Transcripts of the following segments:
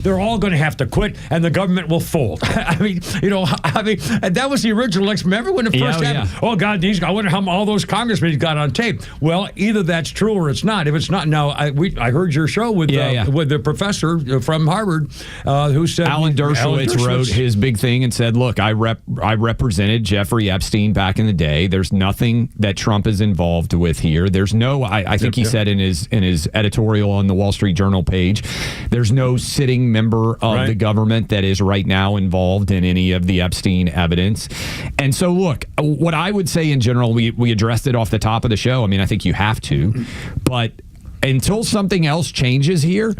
they're all going to have to quit, and the government will fold. I mean, and that was the original explanation. Remember when it first happened? Yeah. Oh, God, I wonder how all those congressmen got on tape. Well, either that's true or it's not. If it's not, now, I heard your show with the professor from Harvard who said... Alan Dershowitz wrote his big thing and said, look, I represented Jeffrey Epstein back in the day. There's nothing that Trump is involved with here. There's no... I think he said in his editorial on the Wall Street Journal page, there's no sitting member of the government that is right now involved in any of the Epstein evidence. And so, look, what I would say in general, we addressed it off the top of the show. I mean, I think you have to. But until something else changes here,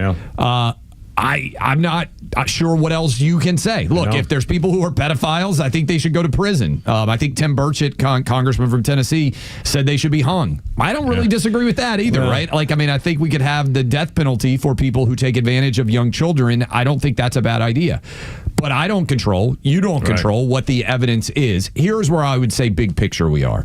I'm not sure what else you can say. Look, if there's people who are pedophiles, I think they should go to prison. I think Tim Burchett, congressman from Tennessee, said they should be hung. I don't really disagree with that either, right? Like, I mean, I think we could have the death penalty for people who take advantage of young children. I don't think that's a bad idea. But I don't control, you don't control what the evidence is. Here's where I would say big picture we are.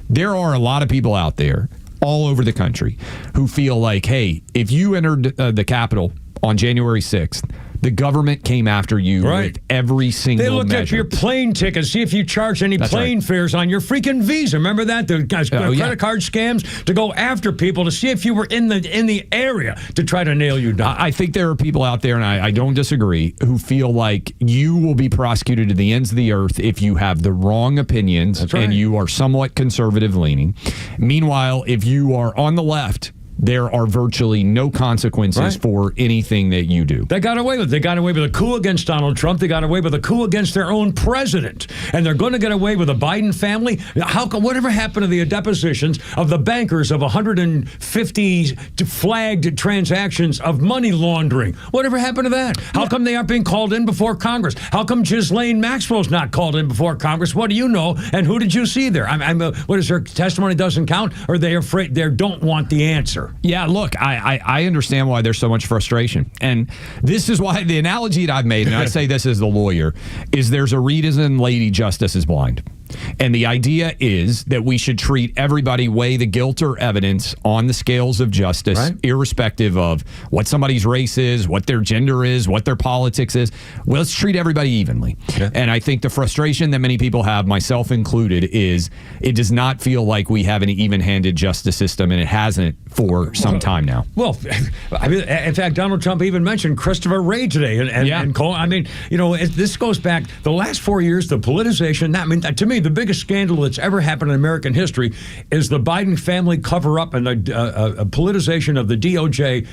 There are a lot of people out there all over the country who feel like, hey, if you entered the Capitol on January 6th, the government came after you with every single measure. They looked at your plane tickets, see if you charged any plane fares on your freaking Visa. Remember that? The credit card scams to go after people to see if you were in the area to try to nail you down. I think there are people out there, and I don't disagree, who feel like you will be prosecuted to the ends of the earth if you have the wrong opinions and you are somewhat conservative leaning. Meanwhile, if you are on the left, there are virtually no consequences for anything that you do. They got away with it. They got away with a coup against Donald Trump. They got away with a coup against their own president. And they're going to get away with the Biden family. Whatever happened to the depositions of the bankers of 150 flagged transactions of money laundering? Whatever happened to that? How come they aren't being called in before Congress? How come Ghislaine Maxwell's not called in before Congress? What do you know? And who did you see there? What is her testimony doesn't count? Or they afraid they don't want the answer? Yeah, look, I understand why there's so much frustration. And this is why the analogy that I've made, and I say this as the lawyer, is there's a reason Lady Justice is blind. And the idea is that we should treat everybody, weigh the guilt or evidence on the scales of justice, irrespective of what somebody's race is, what their gender is, what their politics is. Well, let's treat everybody evenly. And I think the frustration that many people have, myself included, is it does not feel like we have an even-handed justice system, and it hasn't for some time now. Well, I mean, in fact, Donald Trump even mentioned Christopher Wray today. And Cole, I mean, this goes back the last 4 years, the politicization. I mean, to me, the biggest scandal that's ever happened in American history is the Biden family cover-up and the politicization of the DOJ.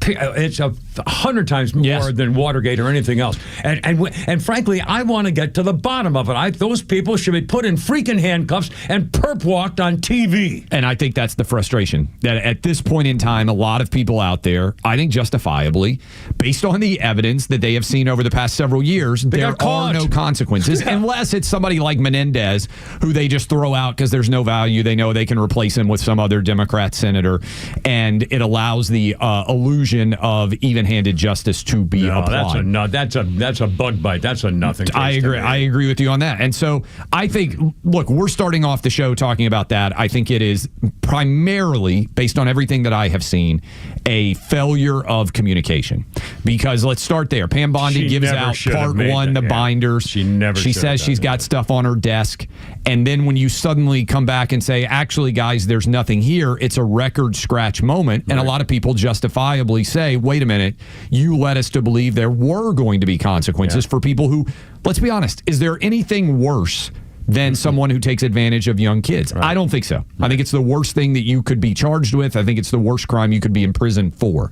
It's 100 times more than Watergate or anything else. And frankly, I want to get to the bottom of it. Those people should be put in freaking handcuffs and perp walked on TV. And I think that's the frustration. That at this point in time, a lot of people out there, I think justifiably, based on the evidence that they have seen over the past several years, there are no consequences. Unless it's somebody like Menendez, who they just throw out because there's no value. They know they can replace him with some other Democrat senator. And it allows the illusion of even-handed justice to be applied. That's a bug bite. That's a nothing. I agree. I agree with you on that. And so I think, look, we're starting off the show talking about that. I think it is primarily, based on everything that I have seen, a failure of communication. Because let's start there. Pam Bondi gives out part one, the binders. She says she's got stuff on her desk. And then when you suddenly come back and say, actually, guys, there's nothing here, it's a record scratch moment. And a lot of people justifiably say, wait a minute, you led us to believe there were going to be consequences for people who, let's be honest, is there anything worse than someone who takes advantage of young kids? I don't think so. I think it's the worst thing that you could be charged with. I think it's the worst crime you could be in prison for.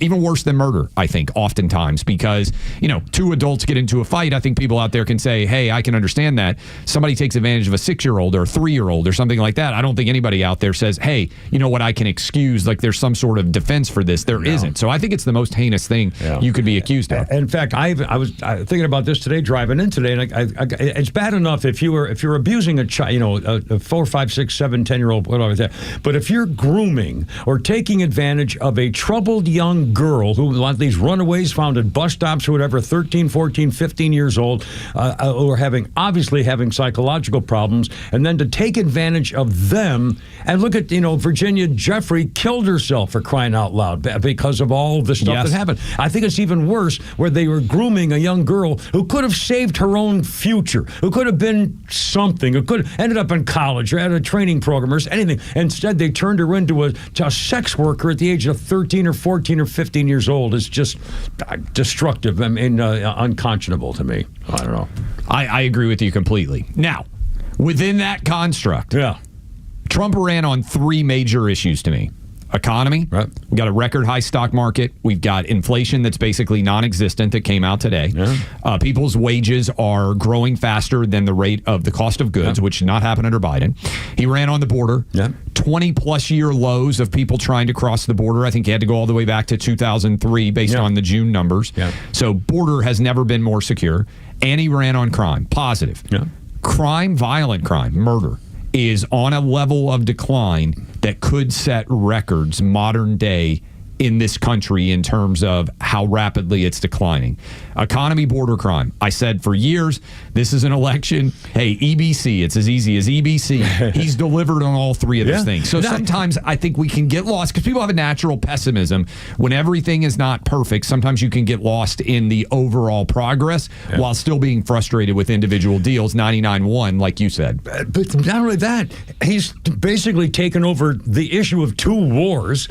Even worse than murder, I think, oftentimes, because, two adults get into a fight. I think people out there can say, hey, I can understand that. Somebody takes advantage of a 6-year-old or a 3-year-old or something like that. I don't think anybody out there says, hey, you know what, I can excuse, like there's some sort of defense for this. There isn't. So I think it's the most heinous thing you could be accused of. In fact, I was thinking about this today, driving in today, and it's bad enough if you're abusing a child, a 4, 5, 6, 7, 10-year-old, whatever that, but if you're grooming or taking advantage of a troubled young girl who, like these runaways found at bus stops or whatever, 13, 14, 15 years old, who are obviously having psychological problems, and then to take advantage of them, and look at, Virginia Jeffrey killed herself, for crying out loud, because of all the stuff that happened. I think it's even worse where they were grooming a young girl who could have saved her own future, who could have been something, who could have ended up in college or at a training program or anything. Instead, they turned her into a sex worker at the age of 13 or 14 or 15 years old. It's just destructive. I mean, unconscionable to me. I don't know. I agree with you completely. Now, within that construct, Trump ran on 3 major issues to me. Economy. Right. We've got a record high stock market. We've got inflation that's basically non-existent that came out today. Yeah. People's wages are growing faster than the rate of the cost of goods, which did not happen under Biden. He ran on the border. 20-plus year lows of people trying to cross the border. I think he had to go all the way back to 2003 based on the June numbers. So border has never been more secure. And he ran on crime. Positive. Crime, violent crime, murder, is on a level of decline that could set records modern day in this country in terms of how rapidly it's declining. Economy, border crime. I said for years, this is an election. Hey, EBC, it's as easy as EBC. He's delivered on all 3 of those things. So sometimes I think we can get lost because people have a natural pessimism. When everything is not perfect, sometimes you can get lost in the overall progress while still being frustrated with individual deals, 99-1, like you said. But not only that, he's basically taken over the issue of 2 wars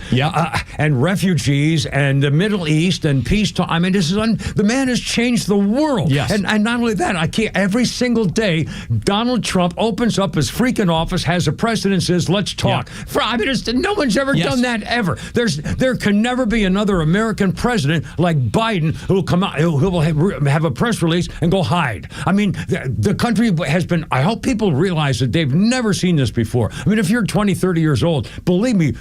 and refugees and the Middle East and peace talk. I mean, the man has changed the world. Yes. And not only that, every single day, Donald Trump opens up his freaking office, has a president, says, let's talk. I mean, no one's ever done that ever. There can never be another American president like Biden who will come out, who will have a press release and go hide. I mean, the country has been, I hope people realize that they've never seen this before. I mean, if you're 20, 30 years old, believe me,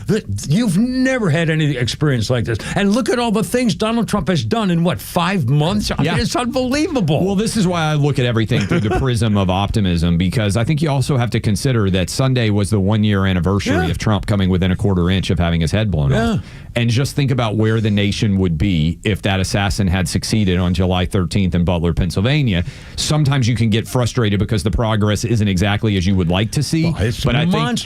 you've never had any experience like this. And look at all the things Donald Trump has done in, 5 months? I mean, it's unbelievable. Well, this is why I look at everything through the prism of optimism, because I think you also have to consider that Sunday was the 1-year anniversary of Trump coming within a quarter inch of having his head blown off. And just think about where the nation would be if that assassin had succeeded on July 13th in Butler, Pennsylvania. Sometimes you can get frustrated because the progress isn't exactly as you would like to see. But I think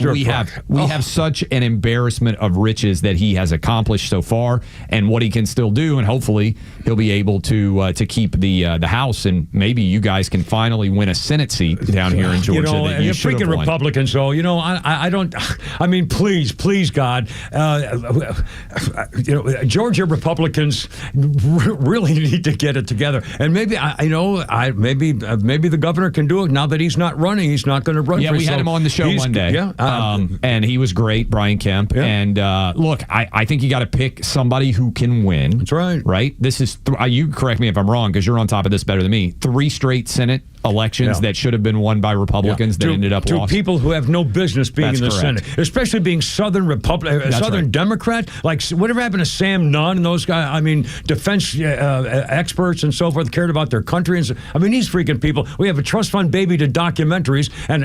we have such an embarrassment of riches that he has accomplished so far, and what he can still do, and hopefully he'll be able to keep the House, and maybe you guys can finally win a Senate seat down here in Georgia. That you should have won. Republicans, though, I don't. I mean, please, God, Georgia Republicans really need to get it together, and maybe maybe the governor can do it now that he's not running. He's not going to run. Yeah, we had him on the show Monday. And he was great, Brian Kemp. And look, I think you got to pick somebody who can win. That's right. Right? This is, you correct me if I'm wrong, because you're on top of this better than me. 3 straight Senate elections that should have been won by Republicans that ended up lost. To people who have no business being in the Senate, especially being Southern Democrat. Like, whatever happened to Sam Nunn and those guys? I mean, defense experts and so forth cared about their country. I mean, these freaking people. We have a trust fund baby to documentaries and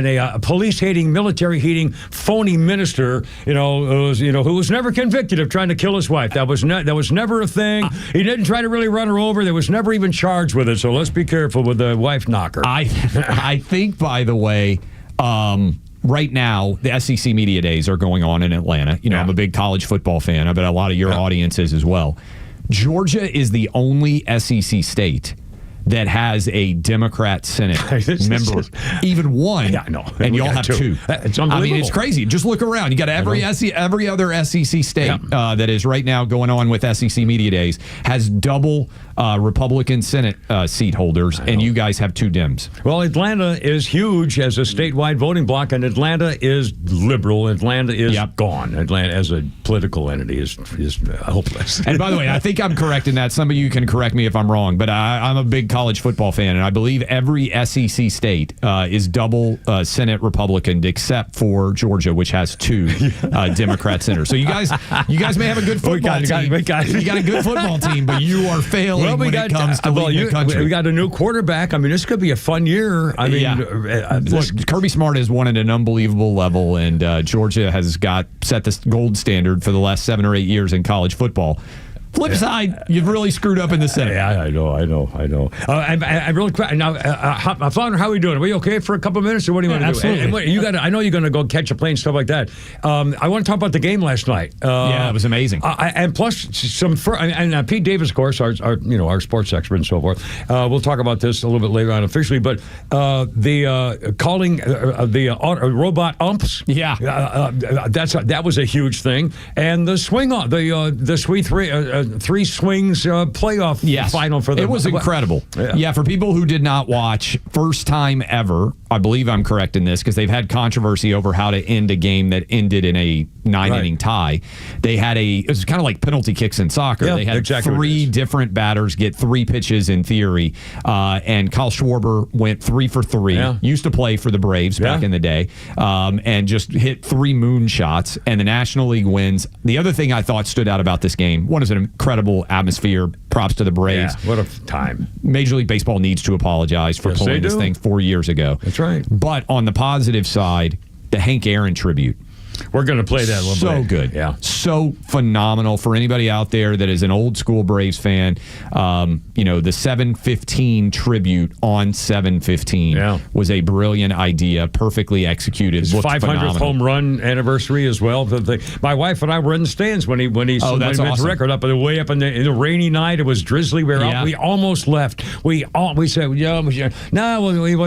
a police-hating, military-hating, phony minister. Who was never convicted of trying to kill his wife. That was never a thing. He didn't try to really run her over. There was never even charged with it. So let's be careful with the wife knocker. I think, by the way, right now, the SEC Media Days are going on in Atlanta. I'm a big college football fan. I bet a lot of your audience is as well. Georgia is the only SEC state that has a Democrat Senate member, even one, and y'all have 2. It's unbelievable. I mean, it's crazy. Just look around. You got every other SEC state that is right now going on with SEC Media Days has double Republican Senate seat holders, and you guys have 2 Dems. Well, Atlanta is huge as a statewide voting bloc, and Atlanta is liberal. Atlanta is gone. Atlanta as a political entity is hopeless. And by the way, I think I'm correct in that. Some of you can correct me if I'm wrong, but I'm a big college football fan, and I believe every SEC state is double Senate Republican except for Georgia, which has 2 Democrat senators. So you guys may have a good football team. You got a good football team, but you are failing when it comes to leading the country. We got a new quarterback. I mean, this could be a fun year. I mean, look, Kirby Smart has won at an unbelievable level, and Georgia has set this gold standard for the last 7 or 8 years in college football. Flip side, you've really screwed up in the Senate. Yeah, I know. I really now, Flounder, how are we doing? Are we okay for a couple of minutes, or what do you want to do? Absolutely. I know you're going to go catch a plane, stuff like that. I want to talk about the game last night. It was amazing. And plus Pete Davis, of course, our sports expert and so forth. We'll talk about this a little bit later on officially, but the calling the robot umps. Yeah, that was a huge thing, and the swing on the sweet three swings playoff final for them. It was incredible. Yeah, for people who did not watch, first time ever, I believe I'm correct in this, because they've had controversy over how to end a game that ended in a 9-inning tie. They had it was kind of like penalty kicks in soccer. They had 3 different batters get 3 pitches in theory, and Kyle Schwarber went 3 for 3. Yeah. Used to play for the Braves back in the day, and just hit 3 moonshots, and the National League wins. The other thing I thought stood out about this game, one is an incredible atmosphere. Props to the Braves. Yeah, what a time. Major League Baseball needs to apologize for pulling this thing 4 years ago. That's right. But on the positive side, the Hank Aaron tribute. We're going to play that a little bit. So good. Yeah. So phenomenal for anybody out there that is an old school Braves fan. The 7:15 tribute on 7:15 was a brilliant idea, perfectly executed. His 500th home run anniversary as well. My wife and I were in the stands when he made the record up way up in the rainy night. It was drizzly. We were out. We almost left. We said,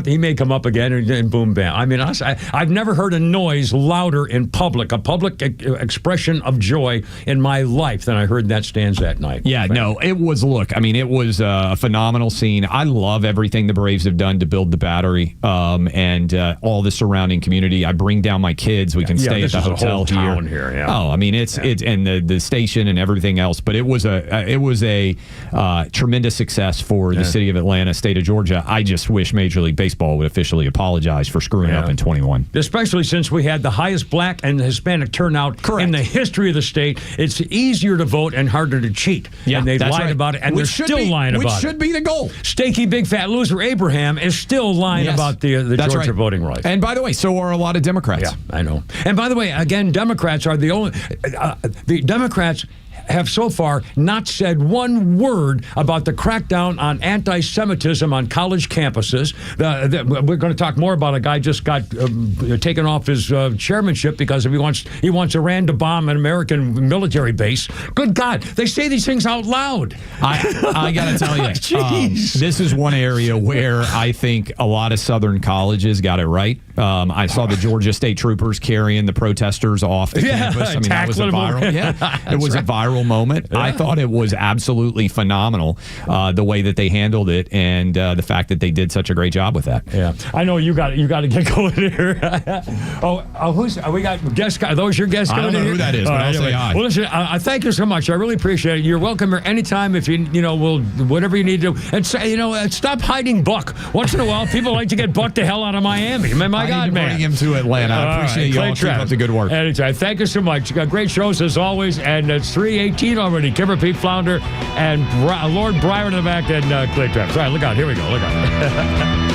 he may come up again, and boom, bam. I mean, I've never heard a noise louder in public, a public expression of joy in my life than I heard in that stands that night. Yeah, no, it was, it was a phenomenal scene. I love everything the Braves have done to build the Battery and all the surrounding community. I bring down my kids. We can stay at the hotel here. Yeah. Oh, I mean, it's and the station and everything else. But it was a tremendous success for the city of Atlanta, state of Georgia. I just wish Major League Baseball would officially apologize for screwing up in 21. Especially since we had the highest black and Hispanic turnout in the history of the state. It's easier to vote and harder to cheat. Yeah, and they lied about it, and they're still lying about it. Which should be the goal. Steaky big fat loser Abraham is still lying about the Georgia voting rights. And by the way, so are a lot of Democrats. Yeah, I know. And by the way, again, Democrats are the only the Democrats have so far not said one word about the crackdown on anti-Semitism on college campuses. We're going to talk more about a guy just got taken off his chairmanship because he wants Iran to bomb an American military base. Good God, they say these things out loud. I got to tell you, this is one area where I think a lot of Southern colleges got it right. I saw the Georgia State Troopers carrying the protesters off the campus. I mean, that was a viral. It was a viral moment. Yeah. I thought it was absolutely phenomenal the way that they handled it and the fact that they did such a great job with that. Yeah, I know you got to get going here. We got guests? Are those your guests? I don't know who that is, but I'll say hi. Well, listen, I thank you so much. I really appreciate it. You're welcome here anytime if we'll whatever you need to do. And say, stop hiding Buck. Once in a while, people like to get Buck the hell out of Miami. My God, man. Bring him to Atlanta. I appreciate y'all. Keep up the good work. Anytime. Thank you so much. You got great shows as always, and it's 3:18 already. Kimber, Pete Flounder, and Lord Breyer in the back, and Clay Travis. All right, look out. Here we go. Look out.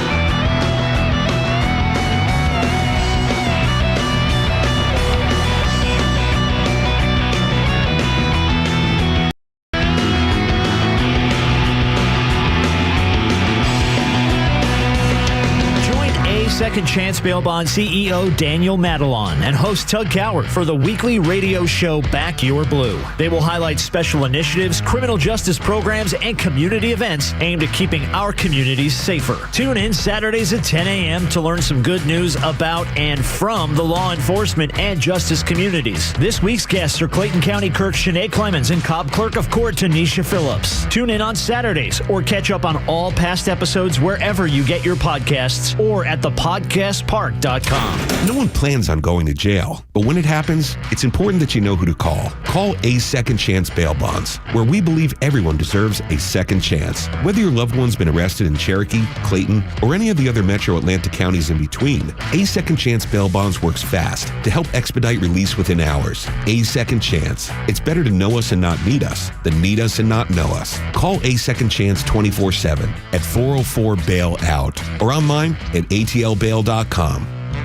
Second Chance Bail Bond CEO Daniel Madelon and host Tug Coward for the weekly radio show Back Your Blue. They will highlight special initiatives, criminal justice programs, and community events aimed at keeping our communities safer. Tune in Saturdays at 10 a.m. to learn some good news about and from the law enforcement and justice communities. This week's guests are Clayton County Clerk Shanae Clemens and Cobb Clerk of Court Tanisha Phillips. Tune in on Saturdays or catch up on all past episodes wherever you get your podcasts or at the podcastpark.com. No one plans on going to jail, but when it happens, it's important that you know who to call. Call A Second Chance Bail Bonds, where we believe everyone deserves a second chance. Whether your loved one's been arrested in Cherokee, Clayton, or any of the other metro Atlanta counties in between, A Second Chance Bail Bonds works fast to help expedite release within hours. A Second Chance. It's better to know us and not need us than need us and not know us. Call A Second Chance 24/7 at 404-BAIL-OUT or online at atlbail.com.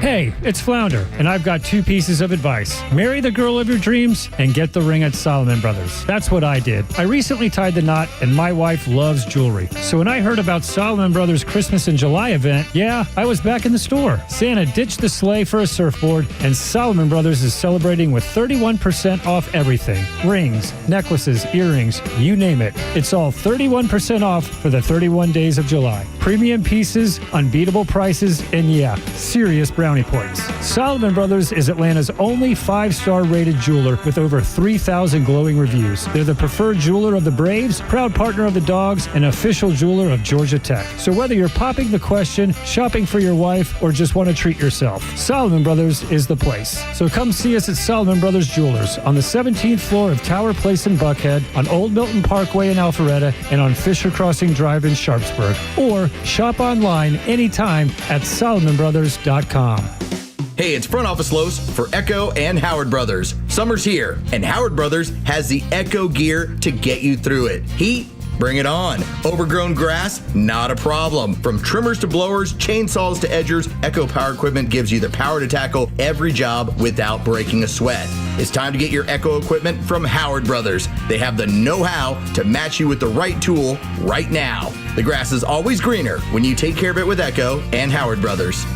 Hey, it's Flounder, and I've got 2 pieces of advice. Marry the girl of your dreams and get the ring at Solomon Brothers. That's what I did. I recently tied the knot, and my wife loves jewelry. So when I heard about Solomon Brothers' Christmas in July event, I was back in the store. Santa ditched the sleigh for a surfboard, and Solomon Brothers is celebrating with 31% off everything. Rings, necklaces, earrings, you name it. It's all 31% off for the 31 days of July. Premium pieces, unbeatable prices, and serious brownie points. Solomon Brothers is Atlanta's only 5-star rated jeweler with over 3,000 glowing reviews. They're the preferred jeweler of the Braves, proud partner of the Dogs, and official jeweler of Georgia Tech. So whether you're popping the question, shopping for your wife, or just want to treat yourself, Solomon Brothers is the place. So come see us at Solomon Brothers Jewelers on the 17th floor of Tower Place in Buckhead, on Old Milton Parkway in Alpharetta, and on Fisher Crossing Drive in Sharpsburg. Or shop online anytime at solomonbrothers.com. Hey, it's Front Office Lowe's for Echo and Howard Brothers. Summer's here, and Howard Brothers has the Echo gear to get you through it. Heat? Bring it on. Overgrown grass? Not a problem. From trimmers to blowers, chainsaws to edgers, Echo Power Equipment gives you the power to tackle every job without breaking a sweat. It's time to get your Echo equipment from Howard Brothers. They have the know-how to match you with the right tool right now. The grass is always greener when you take care of it with Echo and Howard Brothers.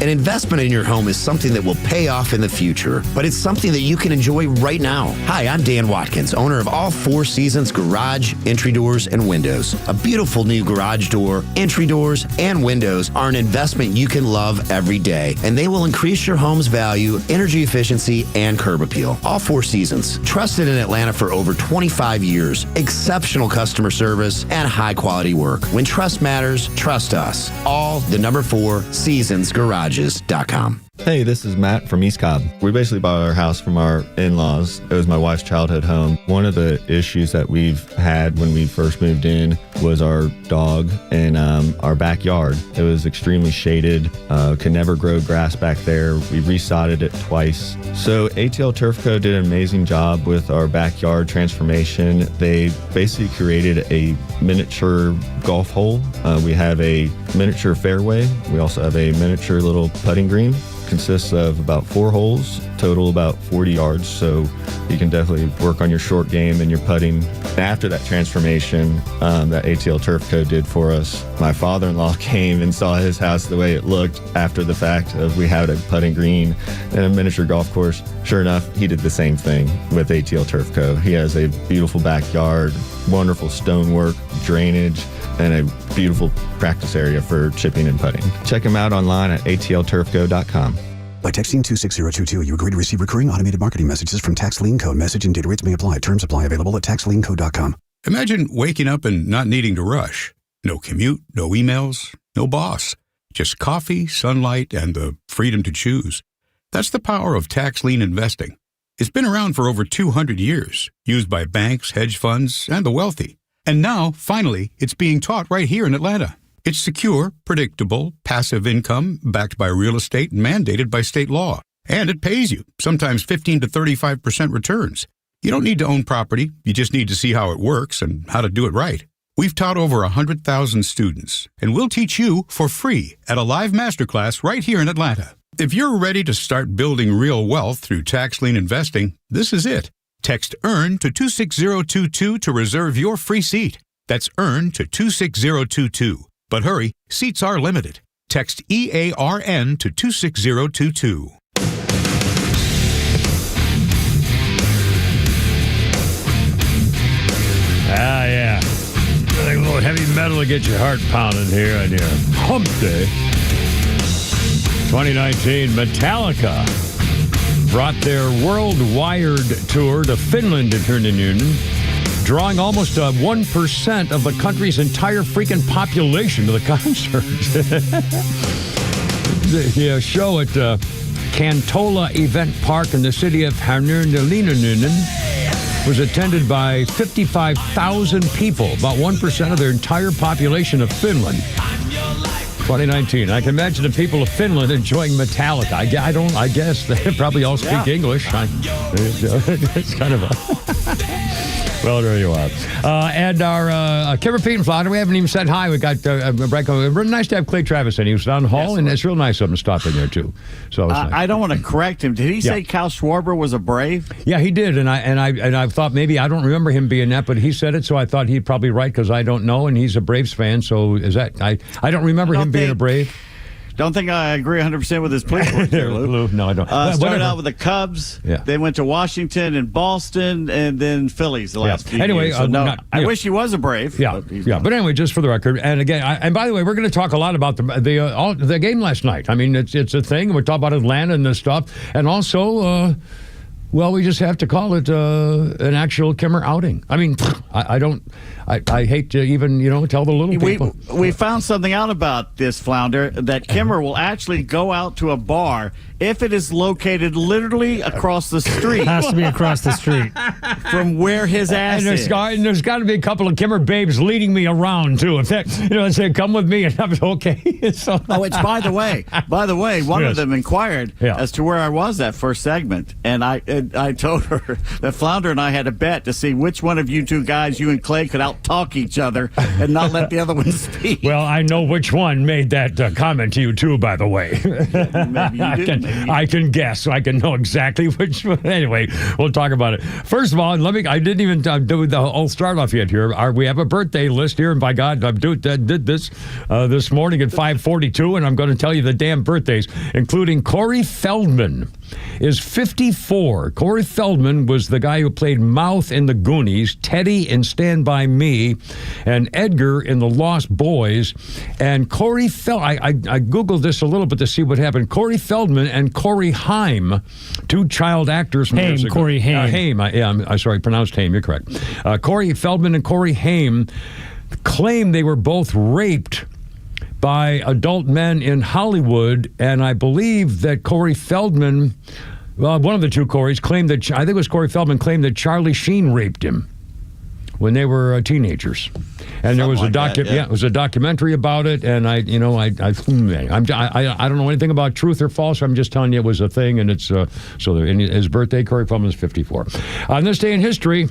An investment in your home is something that will pay off in the future, but it's something that you can enjoy right now. Hi, I'm Dan Watkins, owner of All 4 Seasons Garage, Entry Doors, and Windows. A beautiful new garage door, entry doors, and windows are an investment you can love every day, and they will increase your home's value, energy efficiency, and curb appeal. All 4 Seasons, trusted in Atlanta for over 25 years, exceptional customer service, and high-quality work. When trust matters, trust us. All the number 4 Seasons Garage. Hey, this is Matt from East Cobb. We basically bought our house from our in-laws. It was my wife's childhood home. One of the issues that we've had when we first moved in was our dog in our backyard. It was extremely shaded, could never grow grass back there. We resodded it twice. So ATL Turf Co. did an amazing job with our backyard transformation. They basically created a miniature golf hole. We have a miniature fairway. We also have a miniature little putting green. Consists of about 4 holes, total about 40 yards, so you can definitely work on your short game and your putting. After that transformation that ATL Turf Co. did for us, my father-in-law came and saw his house the way it looked after the fact of we had a putting green and a miniature golf course. Sure enough, he did the same thing with ATL Turf Co. He has a beautiful backyard, wonderful stonework, drainage, and a beautiful practice area for chipping and putting. Check him out online at atlturfco.com. By texting 26022, you agree to receive recurring automated marketing messages from Tax Lien Code. Message and data rates may apply. Terms apply. Available at taxlienco.com. Imagine waking up and not needing to rush. No commute, no emails, no boss. Just coffee, sunlight, and the freedom to choose. That's the power of tax lien investing. It's been around for over 200 years, used by banks, hedge funds, and the wealthy. And now, finally, it's being taught right here in Atlanta. It's secure, predictable, passive income backed by real estate and mandated by state law. And it pays you, sometimes 15 to 35% returns. You don't need to own property. You just need to see how it works and how to do it right. We've taught over 100,000 students, and we'll teach you for free at a live masterclass right here in Atlanta. If you're ready to start building real wealth through tax lien investing, this is it. Text EARN to 26022 to reserve your free seat. That's EARN to 26022. But hurry, seats are limited. Text EARN to 26022. Ah, yeah. A little heavy metal to get your heart pounding here on your hump day. 2019, Metallica brought their World Wired tour to Finland in turn union, drawing almost 1% of the country's entire freaking population to the concert. The show at Cantola Event Park in the city of Härnösand was attended by 55,000 people, about 1% of their entire population of Finland. 2019. I can imagine the people of Finland enjoying Metallica. I guess they probably all speak English. It's kind of a... Well, there you are. And our Kimmer Pete and Flounder, we haven't even said hi. We got Brecko. Nice to have Clay Travis in. He was down the hall, and it's real nice of him to stop in there, too. So nice. I don't want to correct him. Did he say Kyle Schwarber was a Brave? Yeah, he did. And I thought maybe, I don't remember him being that, but he said it, so I thought he'd probably right because I don't know, and he's a Braves fan. So is that, I don't remember him being a Brave. Don't think I agree 100% with his plea there, Lou. No, I don't. Started out with the Cubs. Yeah. They went to Washington and Boston, and then Phillies the last few years. So I wish he was a Brave. Yeah, But anyway, just for the record, and again, and by the way, we're going to talk a lot about the game last night. I mean, it's a thing. We're talking about Atlanta and this stuff, and also. Well, we just have to call it an actual Kimmer outing. I mean, I hate to even, tell the little people. We found something out about this, Flounder, that Kimmer will actually go out to a bar if it is located literally across the street. Has to be across the street. From where his ass is. And there's got to be a couple of Kimmer babes leading me around, too. If that, say, come with me, and I'm okay. So, it's by the way, one of them inquired as to where I was that first segment, and I told her that Flounder and I had a bet to see which one of you two guys, you and Clay, could out-talk each other and not let the other one speak. Well, I know which one made that comment to you, too, by the way. Maybe you did. I can guess. I can know exactly which one. Anyway, we'll talk about it. First of all, I didn't even do the whole start off yet here. We have a birthday list here, and by God, I did this this morning at 5:42, and I'm going to tell you the damn birthdays, including Corey Feldman is 54. Corey Feldman was the guy who played Mouth in The Goonies, Teddy in Stand By Me, and Edgar in The Lost Boys. And Corey I Googled this a little bit to see what happened. Corey Feldman and Corey Haim, two child actors. Corey Haim. Haim. I'm sorry, pronounced Haim. You're correct. Corey Feldman and Corey Haim claim they were both raped by adult men in Hollywood, and I believe that Corey Feldman, one of the two Corys, claimed that, I think it was Corey Feldman, claimed that Charlie Sheen raped him when they were teenagers. And there was it was a documentary about it, and I don't know anything about truth or false. I'm just telling you it was a thing, and it's in his birthday, Corey Feldman is 54. On this day in history,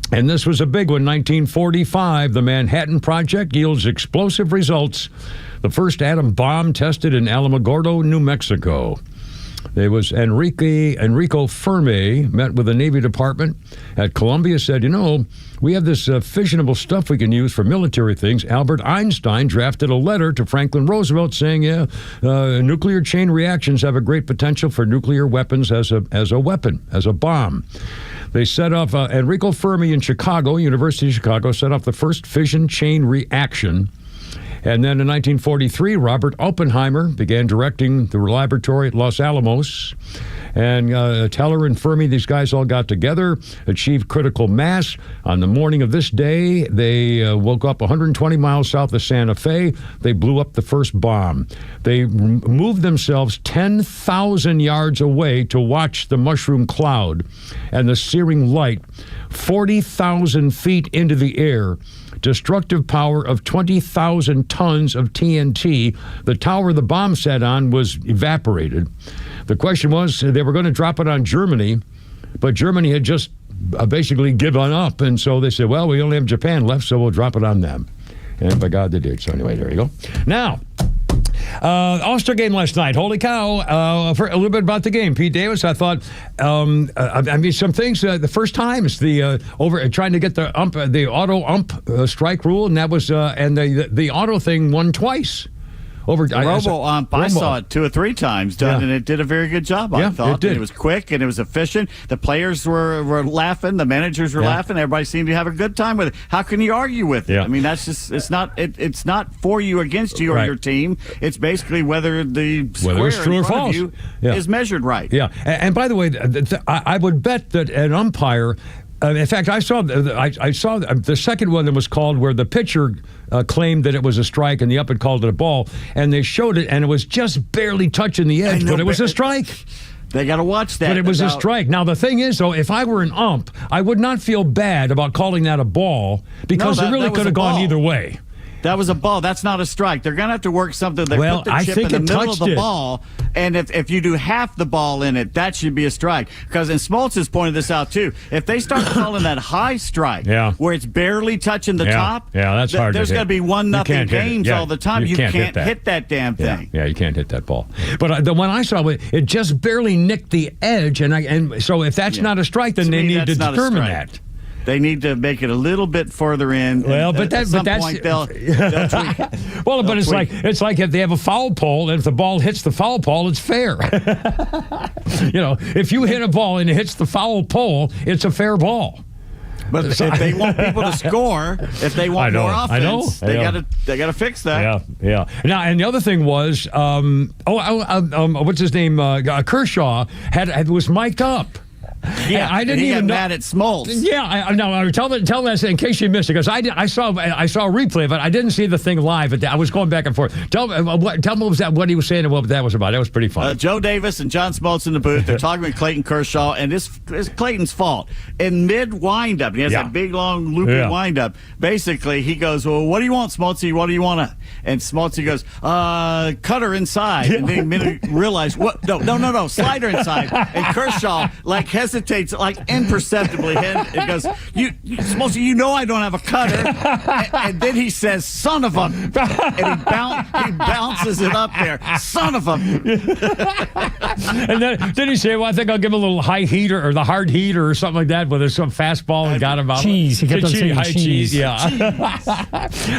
and this was a big one, 1945, the Manhattan Project yields explosive results. The first atom bomb tested in Alamogordo, New Mexico. There was Enrico Fermi met with the Navy Department at Columbia, said, we have this fissionable stuff we can use for military things. Albert Einstein drafted a letter to Franklin Roosevelt saying, nuclear chain reactions have a great potential for nuclear weapons as a weapon, as a bomb. They set off, Enrico Fermi in Chicago, University of Chicago, set off the first fission chain reaction. And then in 1943, Robert Oppenheimer began directing the laboratory at Los Alamos. And Teller and Fermi, these guys all got together, achieved critical mass. On the morning of this day, they woke up 120 miles south of Santa Fe. They blew up the first bomb. They moved themselves 10,000 yards away to watch the mushroom cloud and the searing light 40,000 feet into the air. Destructive power of 20,000 tons of TNT. The tower the bomb sat on was evaporated. The question was, they were going to drop it on Germany, but Germany had just basically given up, and so they said, well, we only have Japan left, so we'll drop it on them. And by God, they did. So anyway, there you go. Now, All-Star game last night. Holy cow. For a little bit about the game. Pete Davis, I thought, some things, the first time is trying to get the auto ump strike rule, and that was, and the auto thing won twice. I saw it 2 or 3 times done, and it did a very good job, I thought. It did. It was quick, and it was efficient. The players were laughing. The managers were laughing. Everybody seemed to have a good time with it. How can you argue with it? I mean, that's just, it's not for you, against you, or your team. It's basically whether it's true or false is measured right. Yeah. And by the way, I would bet that an umpire In fact, I saw the second one that was called where the pitcher claimed that it was a strike and the ump had called it a ball, and they showed it, and it was just barely touching the edge, but it was a strike. They got to watch that. But it was a strike. Now, the thing is, though, if I were an ump, I would not feel bad about calling that a ball because it really could have gone either way. That was a ball. That's not a strike. They're going to have to work something that put the chip in the middle of the ball. And if you do half the ball in it, that should be a strike. Because, and Smoltz has pointed this out, too. If they start calling that high strike, where it's barely touching the top, that's hard there's going to be 1-0 games all the time. You can't hit that damn thing. Yeah, you can't hit that ball. But the one I saw, it just barely nicked the edge. And so if that's not a strike, then they need to determine that. They need to make it a little bit further in. Well, but that's point they'll tweak it. Well, but it's like if they have a foul pole, and if the ball hits the foul pole, it's fair. If you hit a ball and it hits the foul pole, it's a fair ball. But if they want people to score, if they want more offense, they got to fix that. Yeah. Now, and the other thing was, what's his name? Kershaw was mic'd up. Yeah, I didn't even know. Mad at Smoltz. Yeah, tell that in case you missed it, because I saw a replay of it. I didn't see the thing live, but I was going back and forth. Tell me what he was saying and what that was about. That was pretty fun. Joe Davis and John Smoltz in the booth. They're talking with Clayton Kershaw, and this is Clayton's fault. In mid windup, he has that big long loopy windup. Basically, he goes, "Well, what do you want, Smoltzy? What do you want?" And Smoltzy goes, "Cutter inside." And then immediately realized, "What? No, slider inside." And Kershaw hesitates imperceptibly. It goes, Smoltzy, I don't have a cutter. And then he says, "Son of a," and he bounces it up there. Son of a. And then he said, "Well, I think I'll give him a little high heater or the hard heater or something like that, where there's some fastball and got him out." Cheese. He kept on saying cheese. Yeah.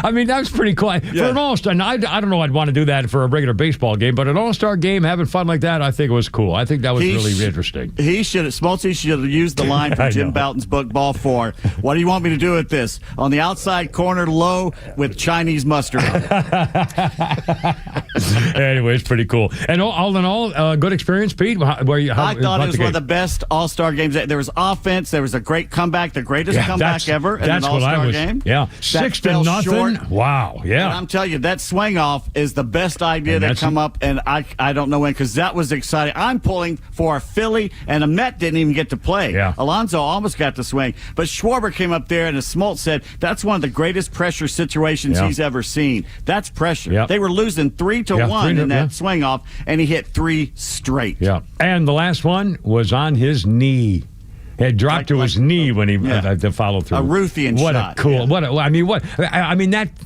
I mean, that was pretty cool. For an all-star, and I don't know I'd want to do that for a regular baseball game, but an all-star game, having fun like that, I think it was cool. I think that was really interesting. Smoltzy should have used the line from Jim Bouton's book, Ball 4. "What do you want me to do with this? On the outside corner, low with Chinese mustard on it." Anyway, it's pretty cool. And all in all, good experience, Pete? I thought it was one of the best all-star games. There was offense. There was a great comeback, the greatest comeback ever in an all-star game. Yeah, 6-0. Wow, yeah. And I'm telling you, that swing-off is the best idea that come up, and I don't know when, because that was exciting. I'm pulling for a Philly, and a Met didn't even get to play. Yeah. Alonso almost got to swing. But Schwarber came up there, and as Smoltz said, that's one of the greatest pressure situations he's ever seen. That's pressure. Yep. They were losing 3-1 in that swing off, and he hit 3 straight. Yeah. And the last one was on his knee. He had dropped to his knee when he the follow through. A Ruthian shot. What a cool.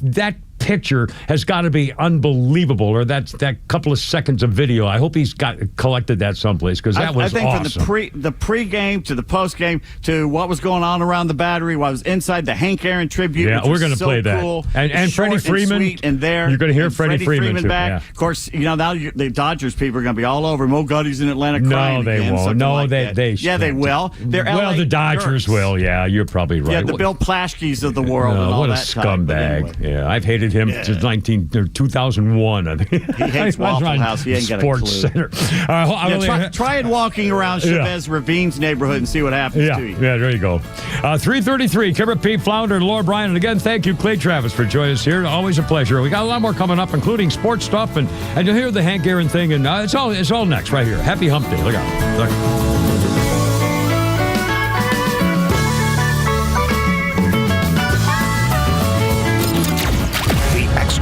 That picture has got to be unbelievable, or that couple of seconds of video. I hope he's collected that someplace, because that was awesome. I think from the pre-game to the post-game to what was going on around the Battery, what was inside the Hank Aaron tribute. Yeah, we're going to play that. Cool, and Freddie Freeman. And there, you're going to hear Freddie Freeman back. Yeah. Of course, now the Dodgers people are going to be all over him. Oh God, he's in Atlanta crying. No, they again, won't. No, like they yeah, they will. They're LA the Dodgers jerks. will. Yeah, you're probably right. Yeah, the Bill Plaschkes of the world. And all what a that scumbag. Anyway. Yeah, I've hated him since 2001. I think he hates Waffle House. He ain't got a clue. Sports Center. Try it walking around Chavez Ravine's neighborhood and see what happens to you. Yeah, there you go. 3:33. Kimber, Pete Flounder, and Laura Bryan. And again, thank you, Clay Travis, for joining us here. Always a pleasure. We got a lot more coming up, including sports stuff, and you'll hear the Hank Aaron thing, and it's all next right here. Happy Hump Day. Look out. Look out.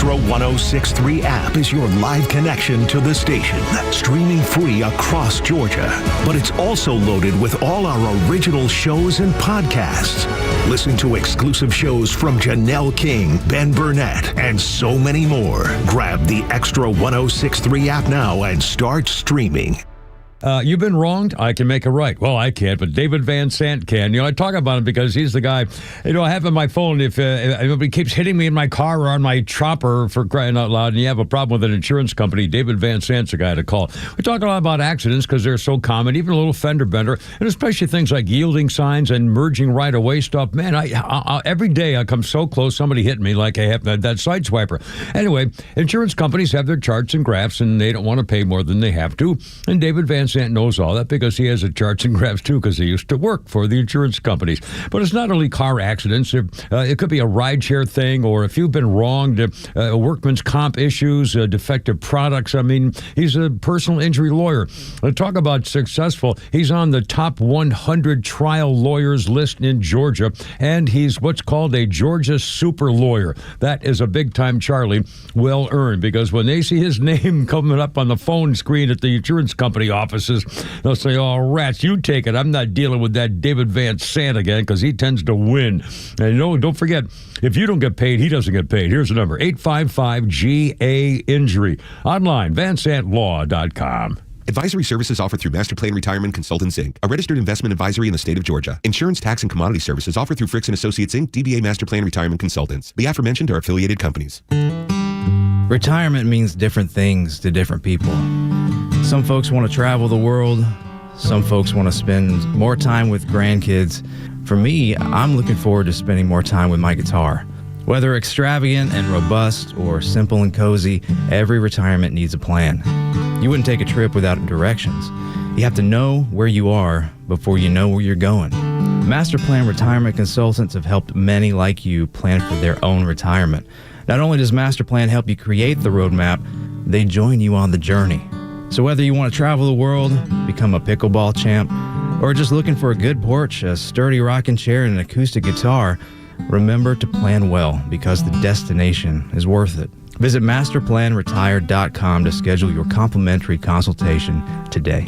XTRA 106.3 app is your live connection to the station, streaming free across Georgia. But it's also loaded with all our original shows and podcasts. Listen to exclusive shows from Janelle King, Ben Burnett, and so many more. Grab the XTRA 106.3 app now and start streaming. You've been wronged. I can make it right. Well, I can't, but David Van Sant can. I talk about him because he's the guy. I have on my phone, if anybody keeps hitting me in my car or on my chopper, for crying out loud, and you have a problem with an insurance company, David Van Sant's the guy to call. We talk a lot about accidents because they're so common, even a little fender bender, and especially things like yielding signs and merging right away stuff. Man, I every day I come so close, somebody hitting me like I have that side swiper. Anyway, insurance companies have their charts and graphs, and they don't want to pay more than they have to. And David Van Sant knows all that because he has the charts and graphs too, because he used to work for the insurance companies. But it's not only car accidents. It could be a rideshare thing, or if you've been wronged, workman's comp issues, defective products. I mean, he's a personal injury lawyer. Talk about successful. He's on the top 100 trial lawyers list in Georgia, and he's what's called a Georgia super lawyer. That is a big-time Charlie, well earned, because when they see his name coming up on the phone screen at the insurance company offices, they'll say, "Oh, rats, you take it. I'm not dealing with that David Van Sant again," because he tends to win. And don't forget, if you don't get paid, he doesn't get paid. Here's the number, 855-GA-INJURY. Online, vansantlaw.com. Advisory services offered through Master Plan Retirement Consultants, Inc., a registered investment advisory in the state of Georgia. Insurance, tax, and commodity services offered through Fricks & Associates, Inc., DBA Master Plan Retirement Consultants. The aforementioned are affiliated companies. Retirement means different things to different people. Some folks want to travel the world. Some folks want to spend more time with grandkids. For me, I'm looking forward to spending more time with my guitar. Whether extravagant and robust or simple and cozy, every retirement needs a plan. You wouldn't take a trip without directions. You have to know where you are before you know where you're going. Master Plan Retirement Consultants have helped many like you plan for their own retirement. Not only does Master Plan help you create the roadmap, they join you on the journey. So whether you want to travel the world, become a pickleball champ, or just looking for a good porch, a sturdy rocking chair, and an acoustic guitar, remember to plan well, because the destination is worth it. Visit masterplanretire.com to schedule your complimentary consultation today.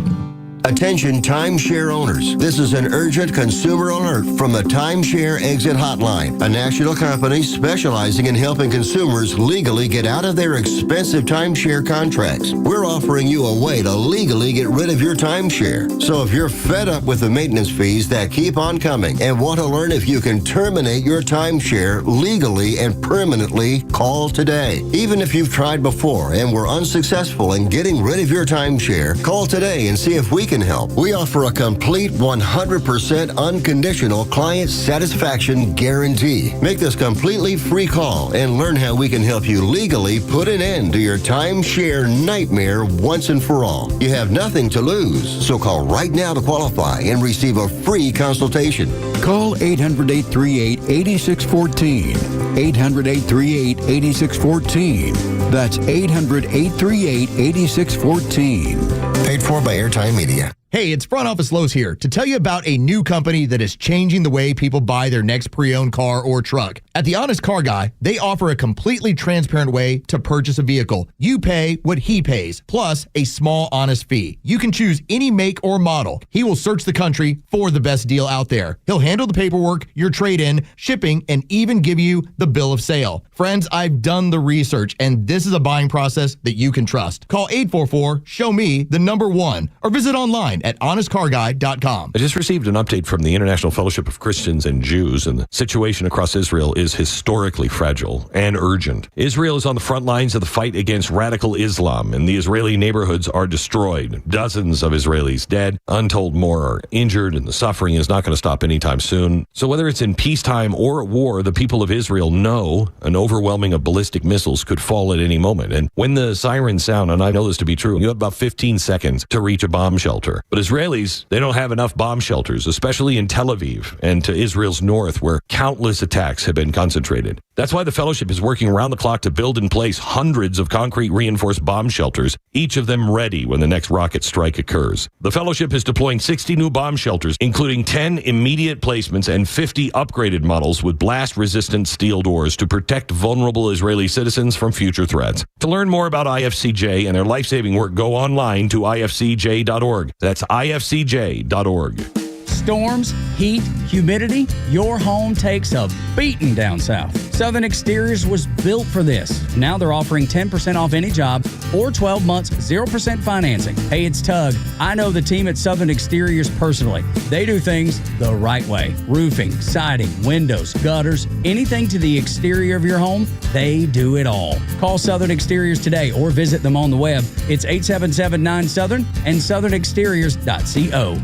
Attention timeshare owners. This is an urgent consumer alert from the Timeshare Exit Hotline, a national company specializing in helping consumers legally get out of their expensive timeshare contracts. We're offering you a way to legally get rid of your timeshare. So if you're fed up with the maintenance fees that keep on coming and want to learn if you can terminate your timeshare legally and permanently, call today. Even if you've tried before and were unsuccessful in getting rid of your timeshare, call today and see if we can help. We offer a complete 100% unconditional client satisfaction guarantee. Make this completely free call and learn how we can help you legally put an end to your timeshare nightmare once and for all. You have nothing to lose, so call right now to qualify and receive a free consultation. Call 800-838-8614. 800-838-8614. That's 800-838-8614. Paid for by Airtime Media. Hey, it's Front Office Lowe's here to tell you about a new company that is changing the way people buy their next pre-owned car or truck. At The Honest Car Guy, they offer a completely transparent way to purchase a vehicle. You pay what he pays, plus a small honest fee. You can choose any make or model. He will search the country for the best deal out there. He'll handle the paperwork, your trade-in, shipping, and even give you the bill of sale. Friends, I've done the research, and this is a buying process that you can trust. Call 844-SHOW-ME-1 or visit online at honestcarguy.com. I just received an update from the International Fellowship of Christians and Jews, and the situation across Israel is historically fragile and urgent. Israel is on the front lines of the fight against radical Islam, and the Israeli neighborhoods are destroyed. Dozens of Israelis dead, untold more are injured, and the suffering is not going to stop anytime soon. So whether it's in peacetime or at war, the people of Israel know an overwhelming of ballistic missiles could fall at any moment. And when the sirens sound, and I know this to be true, you have about 15 seconds to reach a bomb shelter. But Israelis, they don't have enough bomb shelters, especially in Tel Aviv and to Israel's north, where countless attacks have been concentrated. That's why the Fellowship is working around the clock to build and place hundreds of concrete reinforced bomb shelters, each of them ready when the next rocket strike occurs. The Fellowship is deploying 60 new bomb shelters, including 10 immediate placements and 50 upgraded models with blast-resistant steel doors to protect vulnerable Israeli citizens from future threats. To learn more about IFCJ and their life-saving work, go online to ifcj.org. That's ifcj.org. Storms, heat, humidity, your home takes a beating down south. Southern Exteriors was built for this. Now they're offering 10% off any job or 12 months, 0% financing. Hey, it's Tug. I know the team at Southern Exteriors personally. They do things the right way. Roofing, siding, windows, gutters, anything to the exterior of your home, they do it all. Call Southern Exteriors today or visit them on the web. It's 877-9-SOUTHERN and southernexteriors.co.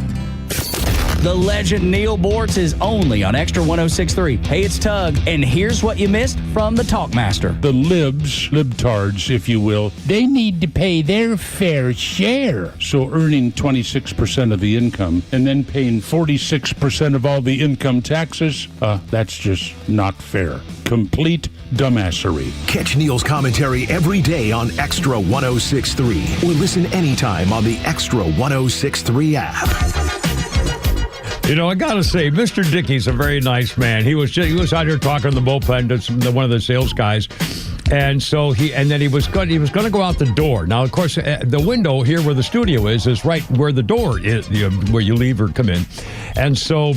The legend Neil Bortz is only on Extra 106.3. Hey, it's Tug, and here's what you missed from the Talkmaster. The libtards, if you will, they need to pay their fair share. So earning 26% of the income and then paying 46% of all the income taxes, that's just not fair. Complete dumbassery. Catch Neil's commentary every day on Extra 106.3 or listen anytime on the Extra 106.3 app. You know, I gotta say, Mr. Dickey's a very nice man. He was out here talking to the bullpen to one of the sales guys, and so he was going to go out the door. Now, of course, the window here where the studio is right where the door is, where you leave or come in, and so.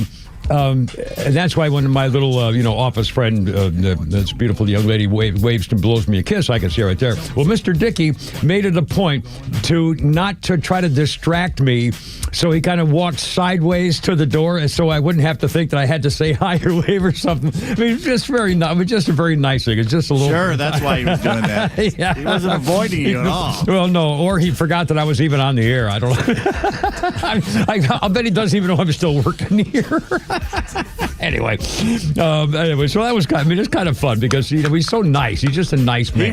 And that's why when my little, office friend, this beautiful young lady waves and blows me a kiss, I can see her right there. Well, Mr. Dickey made it a point to not to try to distract me, so he kind of walked sideways to the door, so I wouldn't have to think that I had to say hi or wave or something. I mean, just a very nice thing. It's just a little. Sure, that's why he was doing that. Yeah. He wasn't avoiding you at all. Well, no, or he forgot that I was even on the air. I don't know. I'll bet he doesn't even know I'm still working here. Anyway, so that was it's kind of fun because he's so nice. He's just a nice man.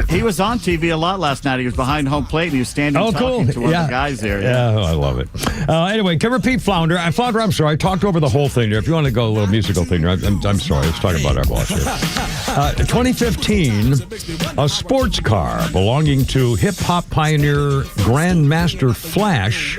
He was on TV a lot last night. He was behind home plate and he was standing talking to one of the guys there. Yeah, I love it. Anyway, can repeat Flounder. Flounder, I'm sorry. I talked over the whole thing there. If you want to go a little musical thing there, I'm sorry. Let's talk about our boss here. 2015, a sports car belonging to hip-hop pioneer Grandmaster Flash,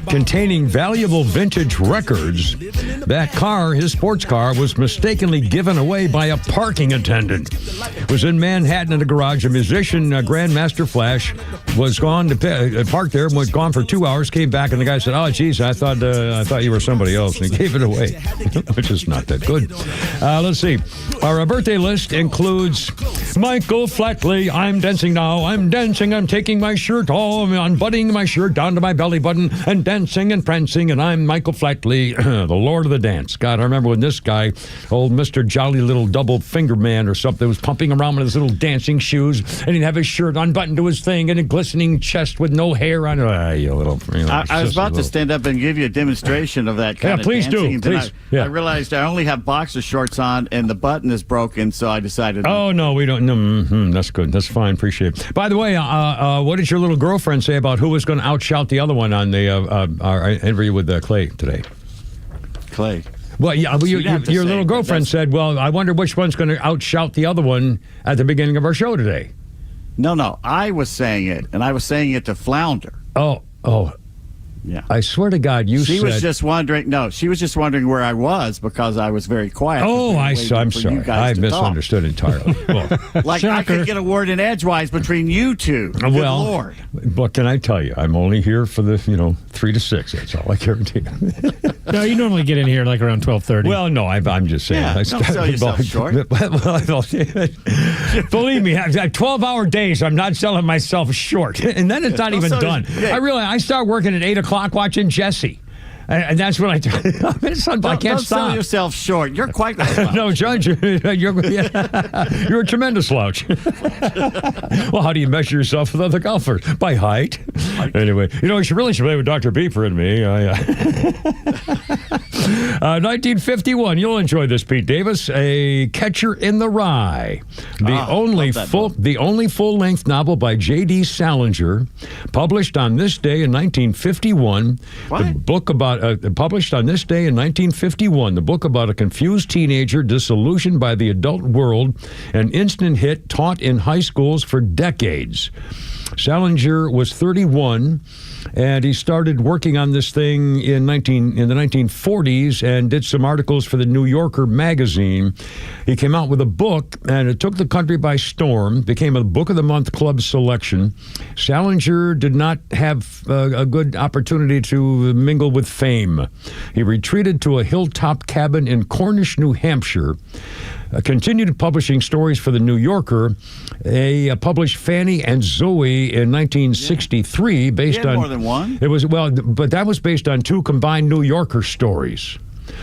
containing valuable vintage records. That car, his sports car, was mistakenly given away by a parking attendant. It was in Manhattan in a garage. A musician, Grandmaster Flash, was gone to park there, was gone for 2 hours, came back, and the guy said, "Oh, geez, I thought you were somebody else," and he gave it away, which is not that good. Let's see. Our birthday list includes Michael Flatley. I'm dancing now. I'm dancing. I'm taking my shirt off. I'm unbuttoning my shirt down to my belly button and dancing and prancing, and I'm Michael Flatley, the Lord of the Dance. God, I remember when this guy, old Mr. Jolly Little Double Finger Man or something, was pumping around with his little dancing shoes, and he'd have his shirt unbuttoned to his thing and a glistening chest with no hair on it. I was about to stand up and give you a demonstration of that kind of dancing. Please. I realized I only have boxer shorts on and the button is broken, so I decided. Oh, no, we don't. No, that's good. That's fine. Appreciate it. By the way, what did your little girlfriend say about who was going to outshout the other one on the our interview with Clay today? Clay. Well, yeah, your little girlfriend said, well, I wonder which one's going to outshout the other one at the beginning of our show today. No, I was saying it, and I was saying it to Flounder. Oh. Yeah. I swear to God, she was just wondering. No, she was just wondering where I was because I was very quiet. Oh, I'm sorry. I misunderstood entirely. Well, I could get a word in edgewise between you two. Good Lord. What can I tell you? I'm only here for the 3 to 6. That's all I guarantee. No, you normally get in here like around 12:30. Well, no, I'm just saying. Yeah, don't sell yourself short. Believe me, 12-hour days. I'm not selling myself short, and then it's not even done. I realize I start working at 8 o'clock watching Jesse. And that's what I do. I can't stop. Don't sell yourself short. You're quite the slouch. No, Judge, you're a tremendous slouch. Well, how do you measure yourself with other golfers? By height. Anyway, you should play with Dr. Beeper and me. 1951. You'll enjoy this, Pete Davis. A Catcher in the Rye. The only full-length novel by J.D. Salinger, published on this day in 1951. What? The book about published on this day in 1951, the book about a confused teenager disillusioned by the adult world, an instant hit taught in high schools for decades. Salinger was 31, and he started working on this thing in the 1940s and did some articles for the New Yorker magazine. He came out with a book, and it took the country by storm, became a Book of the Month Club selection. Salinger did not have a good opportunity to mingle with fame. He retreated to a hilltop cabin in Cornish, New Hampshire, continued publishing stories for the New Yorker. They published Fanny and Zoe in 1963, based on more than one. It was but that was based on 2 combined New Yorker stories.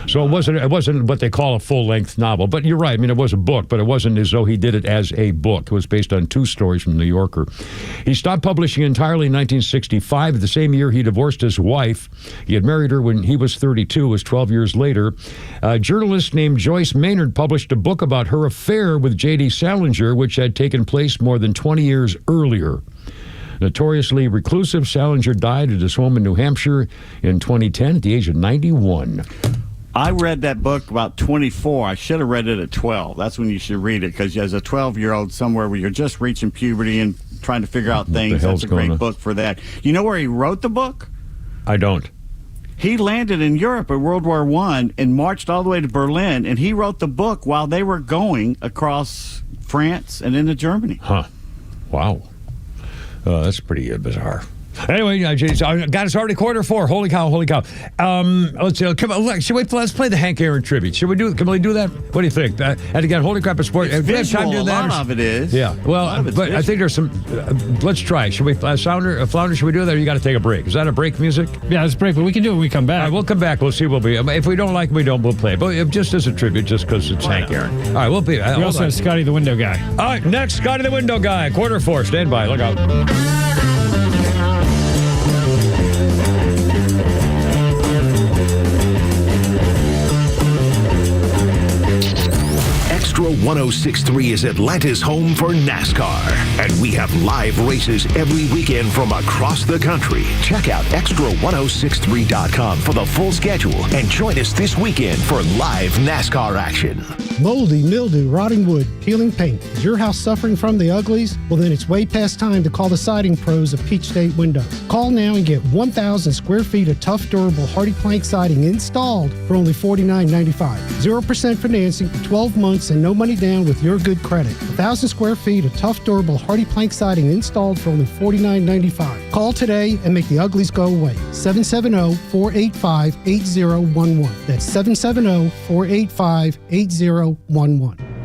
So it wasn't what they call a full-length novel. But you're right. I mean, it was a book, but it wasn't as though he did it as a book. It was based on 2 stories from The New Yorker. He stopped publishing entirely in 1965. The same year he divorced his wife. He had married her when he was 32. It was 12 years later. A journalist named Joyce Maynard published a book about her affair with J.D. Salinger, which had taken place more than 20 years earlier. Notoriously reclusive, Salinger died at his home in New Hampshire in 2010 at the age of 91. I read that book about 24. I should have read it at 12. That's when you should read it, because as a 12-year-old somewhere where you're just reaching puberty and trying to figure out things, that's a great book for that. You know where he wrote the book? I don't. He landed in Europe in World War I and marched all the way to Berlin, and he wrote the book while they were going across France and into Germany. Huh. Wow. That's pretty bizarre. Anyway, God, it's already 3:45. Holy cow, holy cow. Let's play the Hank Aaron tribute. Can we do that? What do you think? And again, holy crap, it's sport. It's visual, a lot of it is. Yeah, well, but I think there's some, let's try. Should we, Flounder, should we do that, or you got to take a break? Is that a break music? Yeah, it's a break, but we can do it when we come back. All right, we'll come back. We'll see what if we don't like it, we'll play it. But just as a tribute, just because it's Hank Aaron. All right, we'll be. We also have Scotty the Window Guy. All right, next, Scotty the Window Guy. 4:15. Stand by. Look out. XTRA 106.3 is Atlanta's home for NASCAR, and we have live races every weekend from across the country. Check out XTRA106.3.com for the full schedule and join us this weekend for live NASCAR action. Moldy, mildew, rotting wood, peeling paint. Is your house suffering from the uglies? Well, then it's way past time to call the siding pros of Peach State Windows. Call now and get 1,000 square feet of tough, durable, hardy plank siding installed for only $49.95. 0% financing for 12 months and no money down with your good credit. 1,000 square feet of tough, durable, hardy plank siding installed for only $49.95. Call today and make the uglies go away. 770-485-8011. That's 770-485-8011.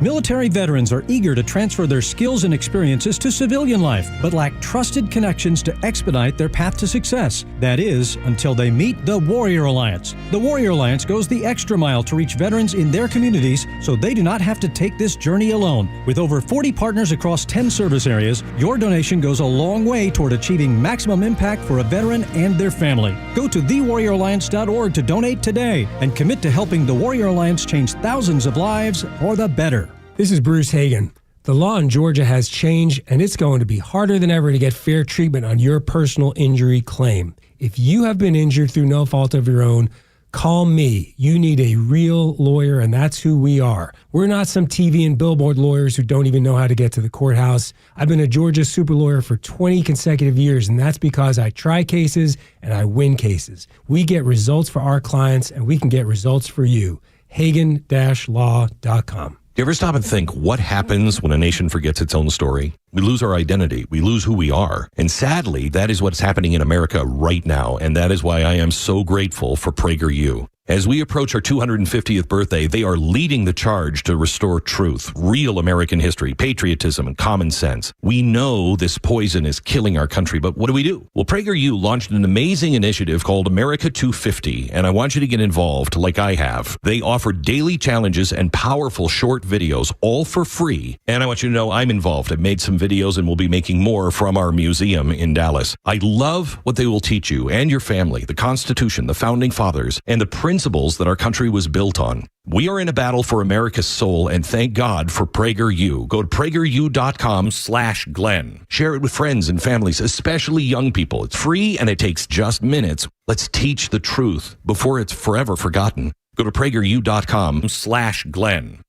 Military veterans are eager to transfer their skills and experiences to civilian life, but lack trusted connections to expedite their path to success. That is, until they meet the Warrior Alliance. The Warrior Alliance goes the extra mile to reach veterans in their communities so they do not have to take this journey alone. With over 40 partners across 10 service areas, your donation goes a long way toward achieving maximum impact for a veteran and their family. Go to thewarrioralliance.org to donate today and commit to helping the Warrior Alliance change thousands of lives for the better. This is Bruce Hagan. The law in Georgia has changed, and it's going to be harder than ever to get fair treatment on your personal injury claim. If you have been injured through no fault of your own, call me. You need a real lawyer, and that's who we are. We're not some TV and billboard lawyers who don't even know how to get to the courthouse. I've been a Georgia super lawyer for 20 consecutive years, and that's because I try cases and I win cases. We get results for our clients, and we can get results for you. Hagan-law.com. Do you ever stop and think what happens when a nation forgets its own story? We lose our identity. We lose who we are. And sadly, that is what's happening in America right now. And that is why I am so grateful for PragerU. As we approach our 250th birthday, they are leading the charge to restore truth, real American history, patriotism, and common sense. We know this poison is killing our country, but what do? Well, PragerU launched an amazing initiative called America 250, and I want you to get involved like I have. They offer daily challenges and powerful short videos, all for free. And I want you to know I'm involved. I've made some videos and will be making more from our museum in Dallas. I love what they will teach you and your family, the Constitution, the Founding Fathers, and the principles that our country was built on. We are in a battle for America's soul, and thank God for PragerU. Go to PragerU.com/Glenn. Share it with friends and families, especially young people. It's free and it takes just minutes. Let's teach the truth before it's forever forgotten. Go to PragerU.com/Glenn.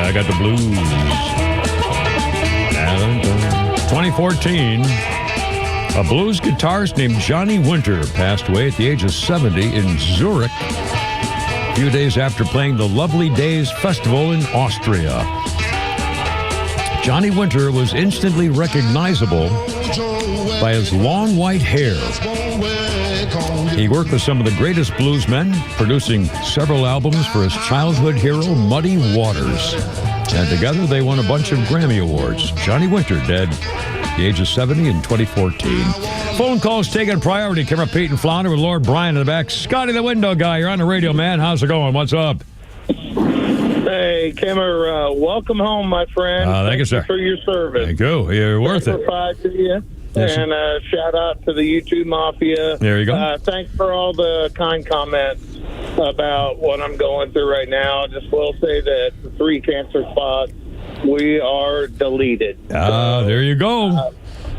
I got the blues. 2014, a blues guitarist named Johnny Winter passed away at the age of 70 in Zurich, a few days after playing the Lovely Days Festival in Austria. Johnny Winter was instantly recognizable by his long white hair. He worked with some of the greatest bluesmen, producing several albums for his childhood hero, Muddy Waters. And together they won a bunch of Grammy Awards. Johnny Winter, dead at the age of 70 in 2014. Phone calls taking priority. Camera Pete and Flounder with Lord Brian in the back. Scotty the window guy, you're on the radio, man. How's it going? What's up? Hey, Kimmer, welcome home, my friend. Thank you, sir. For your service. Thank you. You're worth it. To you. Yes, and shout out to the YouTube Mafia. There you go. Thanks for all the kind comments about what I'm going through right now. Just will say that the 3 cancer spots, we are deleted. There you go.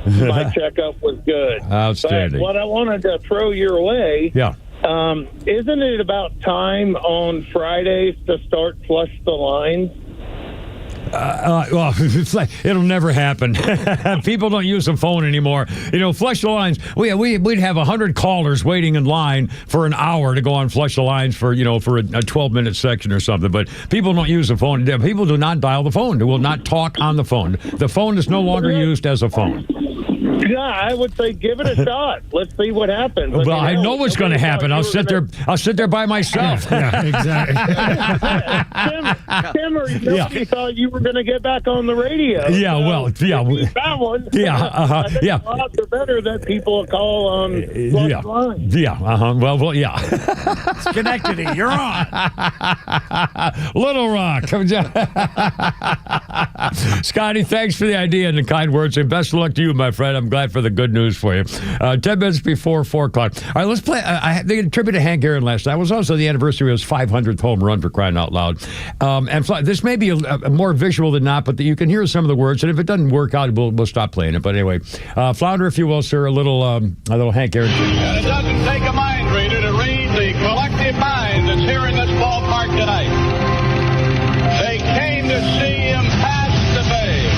My checkup was good. Outstanding. But what I wanted to throw your way, yeah. Isn't it about time on Fridays to start Flush the Lines? Well, it's like, it'll never happen. People don't use the phone anymore. Flush the Lines. We'd have 100 callers waiting in line for an hour to go on Flush the Lines for a 12-minute section or something. But people don't use the phone. People do not dial the phone. They will not talk on the phone. The phone is no longer used as a phone. Yeah, I would say give it a shot. Let's see what happens. Well, I know what's going to happen. I'll sit there by myself. Yeah, exactly. Timmer, nobody thought you were going to get back on the radio. Yeah, well, yeah. That one. Yeah, yeah. Odds are better that people call on line. Yeah, Well, yeah. Schenectady, you're on. Little Rock. Scotty, thanks for the idea and the kind words, and best of luck to you, my friend. I'm glad for the good news for you. 10 minutes before 4 o'clock. All right, let's play. They attributed Hank Aaron last night. It was also the anniversary of his 500th home run, for crying out loud. And this may be a more visual than not, but you can hear some of the words. And if it doesn't work out, we'll stop playing it. But anyway, Flounder, if you will, sir, a little Hank Aaron. And it doesn't take a mind reader to read the collective mind that's here in this ballpark tonight. They came to see him pass the bay.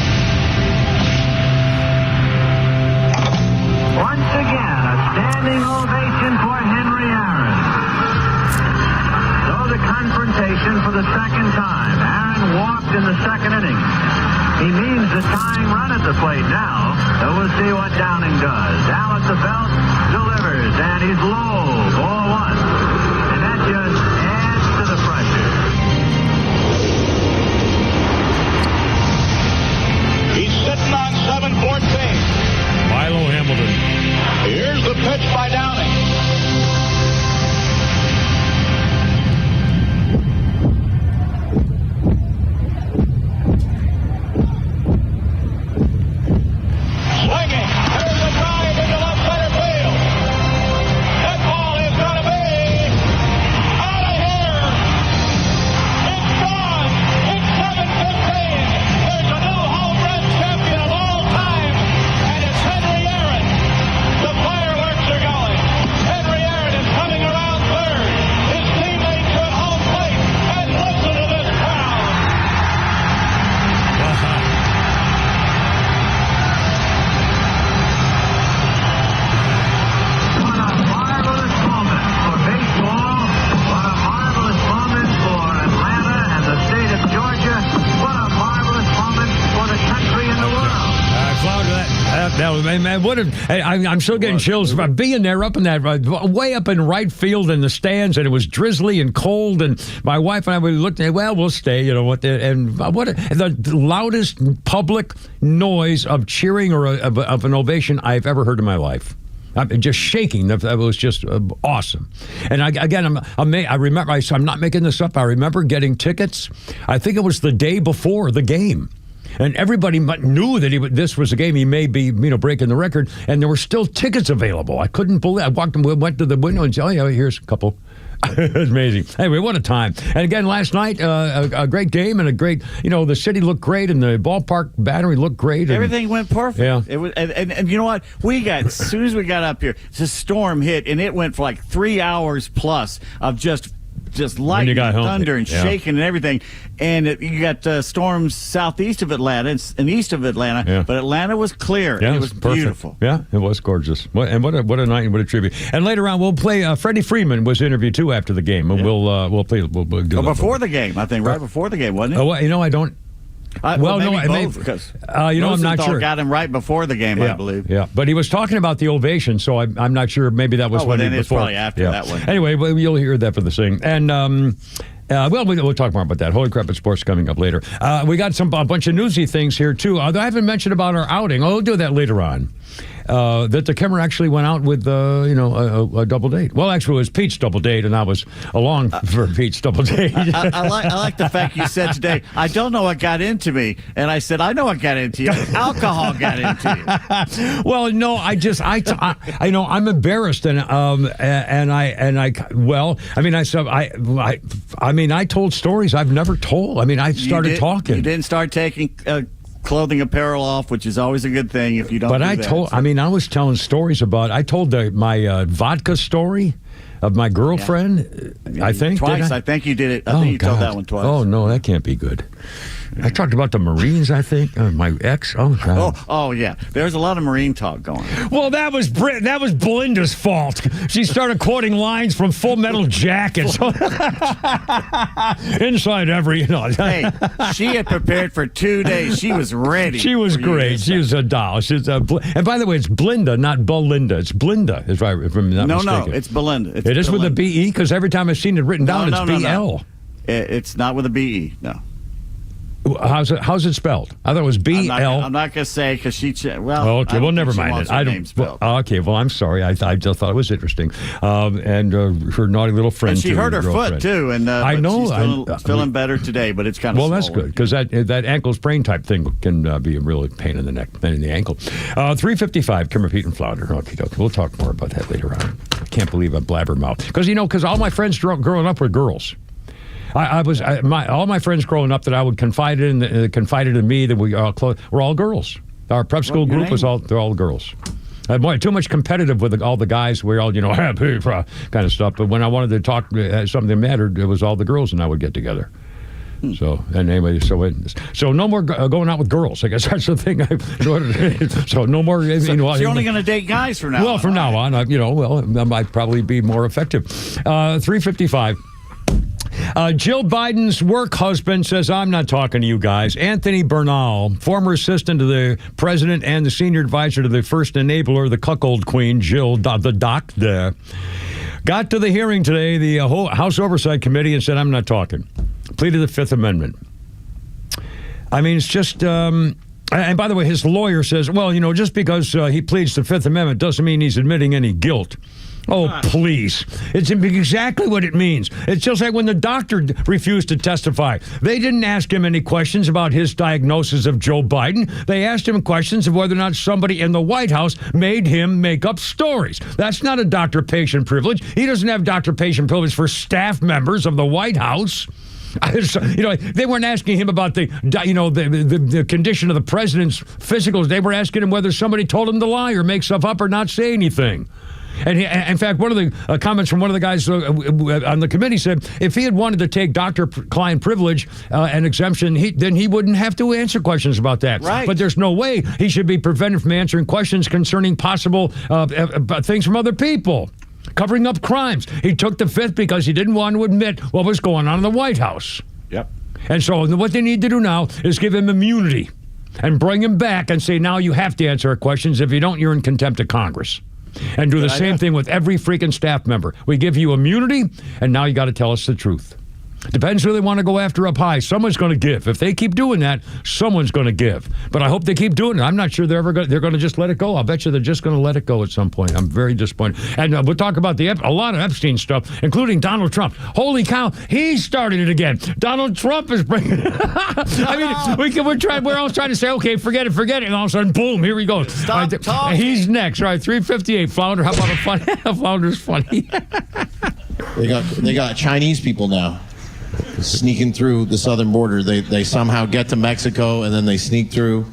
Once again, a standing ovation for Henry Aaron. So the confrontation for the second time. Aaron walked in the second inning. He means the tying run at the plate now. So we'll see what Downing does. Al at the belt delivers, and he's low, ball 1. And that just adds to the pressure. He's sitting on 7-14. Milo Hamilton. Here's the pitch by Downing. Swinging. There's a drive into left center field. That ball is going to be out of here. It's gone. It's 7-15. There's a new home run champion of all time. And it's Henry Aaron. The fireworks are going. Henry Aaron is coming around third. His teammates are at home plate. And listen to this crowd. What a marvelous moment for baseball. What a marvelous moment for Atlanta and the state of Georgia. What a marvelous moment for the country and the world. I'm still getting chills about being there up in that, way up in right field in the stands, and it was drizzly and cold, and my wife and I, we looked at, we'll stay, the loudest public noise of cheering or of an ovation I've ever heard in my life. I'm just shaking. That was just awesome. And I remember, I'm not making this up, I remember getting tickets. I think it was the day before the game. And everybody knew that this was a game. He may be, breaking the record. And there were still tickets available. I couldn't believe it. I went to the window and said, here's a couple. It was amazing. Anyway, what a time. And again, last night, a great game and a great, the city looked great and the ballpark battery looked great. Everything went perfect. Yeah. It was, and you know what? As soon as we got up here, the storm hit and it went for like 3 hours plus of just lightning, thunder, and shaking and everything. And you got storms southeast of Atlanta and east of Atlanta, but Atlanta was clear. Yeah, and it was perfect. beautiful. Yeah, it was gorgeous. What a night and what a tribute. And later on, we'll play. Freddie Freeman was interviewed too after the game, and we'll play. We'll do before the game, I think, right before the game, wasn't it? I don't. I'm not sure. Got him right before the game, I believe. Yeah, but he was talking about the ovation, so I'm not sure. Maybe that was when he before. It's probably after that one. Anyway, you'll hear that for the thing. And we'll talk more about that. Holy crap, it's sports coming up later. We got a bunch of newsy things here too. I haven't mentioned about our outing. We'll do that later on. That the Kimmer actually went out with, a double date. Well, actually, it was Pete's double date, and I was along for Pete's double date. I like the fact you said today, I don't know what got into me. And I said, I know what got into you. Alcohol got into you. Well, no, I'm embarrassed. I told stories I've never told. I started talking. You didn't start taking clothing apparel off, which is always a good thing if you don't. But I was telling stories about. I told my vodka story of my girlfriend. Yeah. I think twice. I think you did it. I think you told that one twice. Oh no, that can't be good. I talked about the Marines, I think. My ex. Oh, God. Oh, yeah. There's a lot of Marine talk going. Well, that was Belinda's fault. She started quoting lines from Full Metal Jacket. Inside every, Hey, she had prepared for 2 days. She was ready. She was great. She was a doll. And by the way, it's Blinda, not Belinda. It's Blinda, if I'm not mistaken. No, it's Belinda. It is with a B-E? Because every time I've seen it written down, it's B-L. It's not with a B-E, no. How's it spelled? I thought it was B-L. I'm not going to say because she. Okay. Well, never mind it. Okay. Well, I'm sorry. I just thought it was interesting. And her naughty little friend. And she hurt her foot too. And I know. She's feeling better today, but it's kind of. Well, that's good because that ankle sprain type thing can be a really pain in the neck, pain in the ankle. 3:55. Kimmer, Pete, and Flounder. Okay. We'll talk more about that later on. I can't believe I blabbermouth because all my friends growing up were girls. All my friends growing up that I would confide in me that were all girls. Our prep school group they're all girls. Too much competitive with all the guys. We're all happy kind of stuff. But when I wanted to talk something that mattered, it was all the girls and I would get together. So anyway, so no more going out with girls. I guess that's the thing. So no more. So you're only going to date guys from now on. Well, from now on, I might probably be more effective. 3:55. Jill Biden's work husband says, I'm not talking to you guys. Anthony Bernal, former assistant to the president and the senior advisor to the first enabler, the cuckold queen, Jill, the doctor, got to the hearing today, the House Oversight Committee, and said, I'm not talking. Pleaded the Fifth Amendment. It's just... and by the way, his lawyer says, well, just because he pleads the Fifth Amendment doesn't mean he's admitting any guilt. Oh, please. It's exactly what it means. It's just like when the doctor refused to testify. They didn't ask him any questions about his diagnosis of Joe Biden. They asked him questions of whether or not somebody in the White House made him make up stories. That's not a doctor-patient privilege. He doesn't have doctor-patient privilege for staff members of the White House. They weren't asking him about the condition of the president's physicals. They were asking him whether somebody told him to lie or make stuff up or not say anything. And in fact, one of the comments from one of the guys on the committee said, if he had wanted to take doctor-client privilege and exemption, then he wouldn't have to answer questions about that. Right. But there's no way he should be prevented from answering questions concerning possible things from other people. Covering up crimes. He took the Fifth because he didn't want to admit what was going on in the White House. Yep. And so what they need to do now is give him immunity and bring him back and say, now you have to answer our questions. If you don't, you're in contempt of Congress. And do the same thing with every freaking staff member. We give you immunity, and now you got to tell us the truth. Depends who they want to go after up high. Someone's going to give. If they keep doing that, someone's going to give. But I hope they keep doing it. I'm not sure they're going to just let it go. I'll bet you they're just going to let it go at some point. I'm very disappointed. And we'll talk about a lot of Epstein stuff, including Donald Trump. Holy cow, he started it again. Donald Trump is bringing it. We're all trying to say, okay, forget it. And all of a sudden, boom, here we go. Stop talking. He's next. All right, 3:58. Flounder, how about a funny? Flounder's funny. They got Chinese people now sneaking through the southern border. They somehow get to Mexico and then they sneak through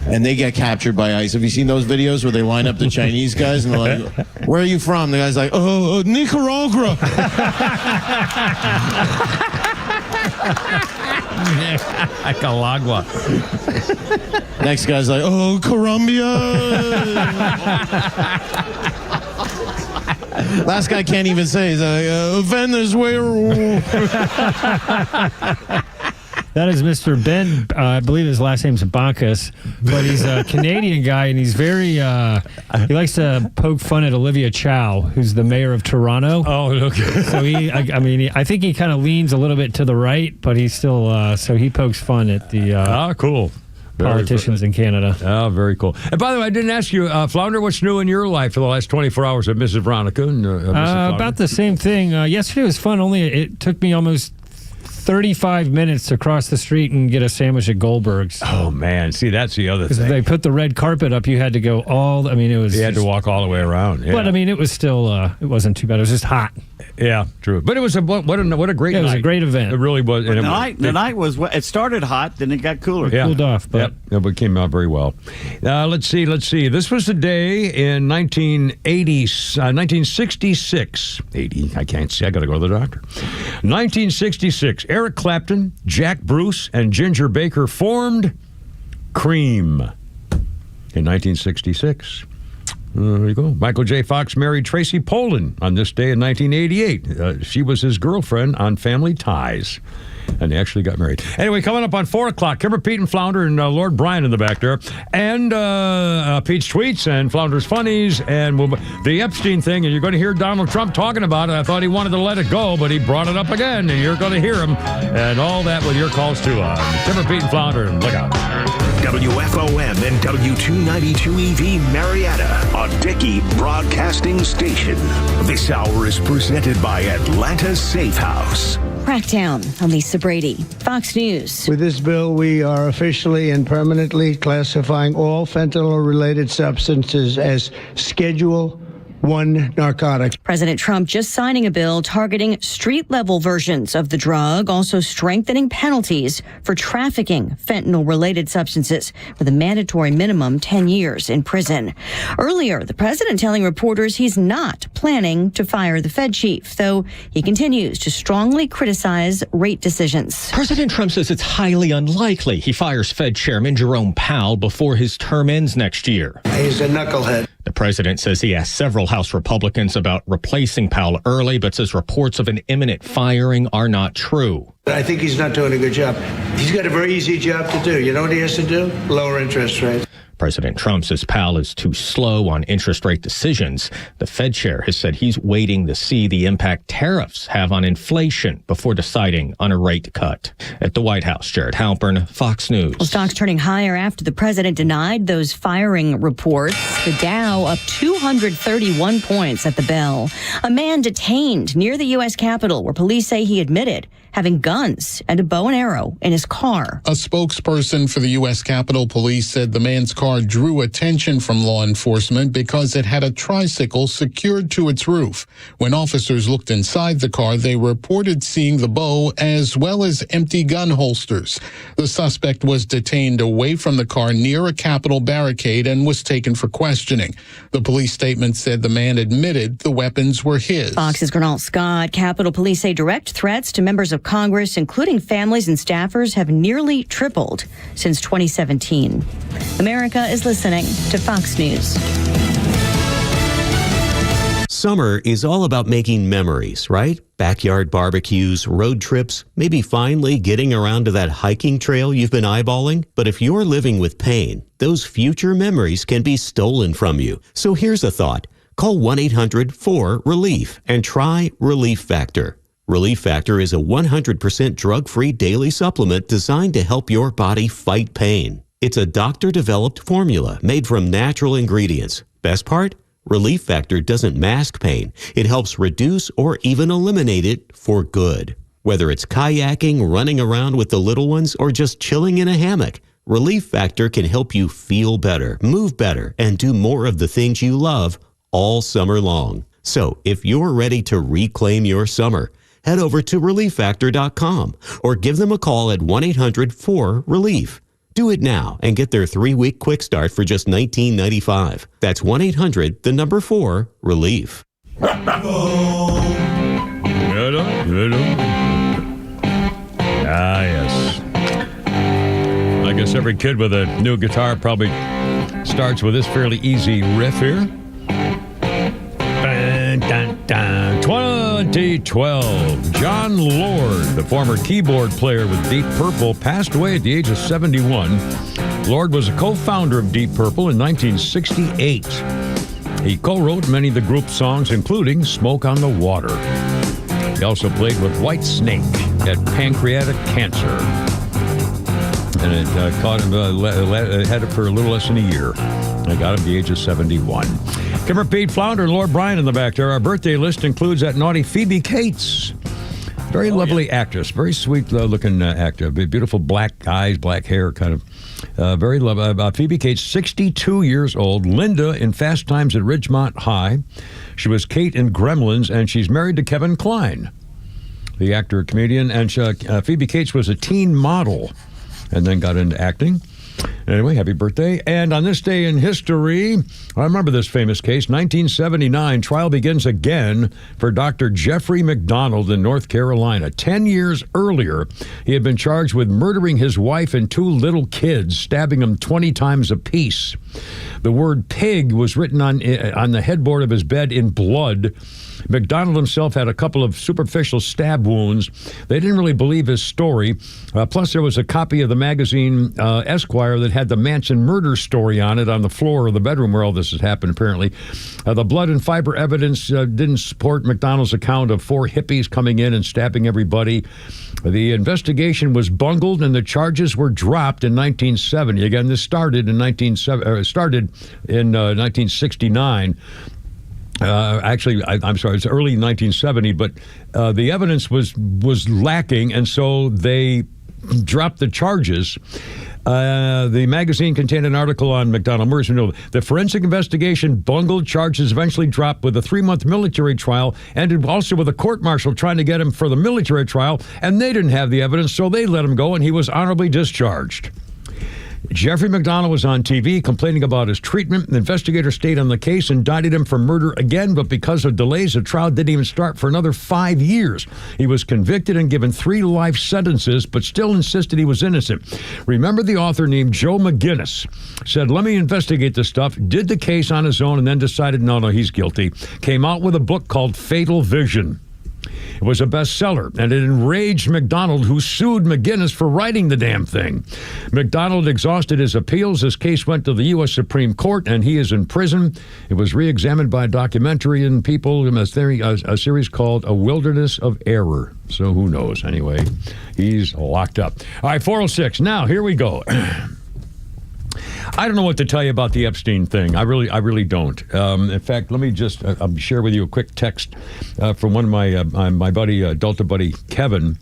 and they get captured by ICE. Have you seen those videos where they line up the Chinese guys and they're like, where are you from? The guy's like, Nicaragua. Nicaragua. Next guy's like, Colombia. Last guy can't even say. He's like, Venezuela. That is Mr. Ben. I believe his last name's Bankas, but he's a Canadian guy, and he's very. He likes to poke fun at Olivia Chow, who's the mayor of Toronto. Oh, okay. So I think he kind of leans a little bit to the right, but he's still. So he pokes fun at the. Cool. Politicians in Canada. Oh, very cool. And by the way, I didn't ask you, Flounder, what's new in your life for the last 24 hours of Mrs. Veronica? And, about the same thing. Yesterday was fun, only it took me almost 35 minutes to cross the street and get a sandwich at Goldberg's. Oh, man. See, that's the other thing. They put the red carpet up. You had to go it was... You had to walk all the way around. Yeah. But, it was still... it wasn't too bad. It was just hot. Yeah, true. But it was what a great night. It was a great event. It really was. The night was... It started hot, then it got cooler. It cooled off. But it came out very well. Let's see. This was the day in 1966. 80. I can't see. I got to go to the doctor. 1966. Eric Clapton, Jack Bruce, and Ginger Baker formed Cream in 1966. There you go. Michael J. Fox married Tracy Pollan on this day in 1988. She was his girlfriend on Family Ties. And they actually got married. Anyway, coming up on 4 o'clock, Kimber, Pete, and Flounder, and Lord Brian in the back there. And Pete's Tweets and Flounder's Funnies and the Epstein thing. And you're going to hear Donald Trump talking about it. I thought he wanted to let it go, but he brought it up again. And you're going to hear him. And all that with your calls, too. Kimber, Pete, and Flounder. And look out. WFOM and W292EV Marietta, a Dickey Broadcasting Station. This hour is presented by Atlanta's Safe House. Crackdown. I'm Lisa Brady, Fox News. With this bill, we are officially and permanently classifying all fentanyl-related substances as Schedule 1 narcotics. President Trump just signing a bill targeting street-level versions of the drug, also strengthening penalties for trafficking fentanyl-related substances with a mandatory minimum 10 years in prison. Earlier, the president telling reporters he's not planning to fire the Fed chief, though he continues to strongly criticize rate decisions. President Trump says it's highly unlikely he fires Fed Chairman Jerome Powell before his term ends next year. He's a knucklehead. The president says he asked several House Republicans about replacing Powell early, but says reports of an imminent firing are not true. I think he's not doing a good job. He's got a very easy job to do. You know what he has to do? Lower interest rates. President Trump says Powell is too slow on interest rate decisions. The Fed chair has said he's waiting to see the impact tariffs have on inflation before deciding on a rate cut. At the White House, Jared Halpern, Fox News. Well, stocks turning higher after the president denied those firing reports. The Dow up 231 points at the bell. A man detained near the U.S. Capitol where police say he admitted having guns and a bow and arrow in his car. A spokesperson for the U.S. Capitol Police said the man's car drew attention from law enforcement because it had a tricycle secured to its roof. When officers looked inside the car, they reported seeing the bow as well as empty gun holsters. The suspect was detained away from the car near a Capitol barricade and was taken for questioning. The police statement said the man admitted the weapons were his. Fox's Gernal Scott. Capitol Police say direct threats to members of Congress, including families and staffers, have nearly tripled since 2017. America is listening to Fox News. Summer is all about making memories, right? Backyard barbecues, road trips, maybe finally getting around to that hiking trail you've been eyeballing. But if you're living with pain, those future memories can be stolen from you. So here's a thought. Call 1-800-4RELIEF and try Relief Factor. Relief Factor is a 100% drug-free daily supplement designed to help your body fight pain. It's a doctor-developed formula made from natural ingredients. Best part? Relief Factor doesn't mask pain. It helps reduce or even eliminate it for good. Whether it's kayaking, running around with the little ones, or just chilling in a hammock, Relief Factor can help you feel better, move better, and do more of the things you love all summer long. So if you're ready to reclaim your summer, head over to ReliefFactor.com or give them a call at 1-800-4RELIEF. Do it now and get their 3-week quick start for just $19.95. That's 1-800-4RELIEF. Yes. I guess every kid with a new guitar probably starts with this fairly easy riff here. 20 2012, John Lord, the former keyboard player with Deep Purple, passed away at the age of 71. Lord was a co-founder of Deep Purple in 1968. He co-wrote many of the group's songs, including Smoke on the Water. He also played with Whitesnake at pancreatic cancer. And it caught him, had it for a little less than a year. I got him at the age of 71. Kimmer Pete Flounder and Lord Brian in the back there. Our birthday list includes that naughty Phoebe Cates. Very lovely actress. Very sweet-looking actor. Beautiful black eyes, black hair, kind of. Very lovely. Phoebe Cates, 62 years old. Linda in Fast Times at Ridgemont High. She was Kate in Gremlins, and she's married to Kevin Kline, the actor, comedian. And Phoebe Cates was a teen model and then got into acting. Anyway, happy birthday. And on this day in history, I remember this famous case, 1979, trial begins again for Dr. Jeffrey McDonald in North Carolina. 10 years earlier, he had been charged with murdering his wife and 2 little kids, stabbing them 20 times apiece. The word pig was written on the headboard of his bed in blood. McDonald himself had a couple of superficial stab wounds. They didn't really believe his story. Plus, there was a copy of the magazine Esquire that had the Manson murder story on it on the floor of the bedroom where all this has happened, apparently. The blood and fiber evidence didn't support McDonald's account of 4 hippies coming in and stabbing everybody. The investigation was bungled and the charges were dropped in 1970. Again, this started in 1969. Actually, I'm sorry, it's early 1970, but the evidence was lacking, and so they dropped the charges. The magazine contained an article on McDonald murders. The forensic investigation bungled, charges eventually dropped with a 3-month military trial, ended also with a court-martial trying to get him for the military trial, and they didn't have the evidence, so they let him go, and he was honorably discharged. Jeffrey McDonald was on TV complaining about his treatment. The investigator stayed on the case, indicted him for murder again, but because of delays, the trial didn't even start for another 5 years. He was convicted and given 3 life sentences, but still insisted he was innocent. Remember, the author named Joe McGinnis said, let me investigate this stuff, did the case on his own, and then decided, no, he's guilty. Came out with a book called Fatal Vision. It was a bestseller, and it enraged McDonald, who sued McGinnis for writing the damn thing. McDonald exhausted his appeals. His case went to the U.S. Supreme Court, and he is in prison. It was re-examined by documentary and people in a series called A Wilderness of Error. So who knows? Anyway, he's locked up. All right, 406. Now, here we go. I don't know what to tell you about the Epstein thing. I really don't. In fact, let me just share with you a quick text from one of my buddy, Delta buddy Kevin,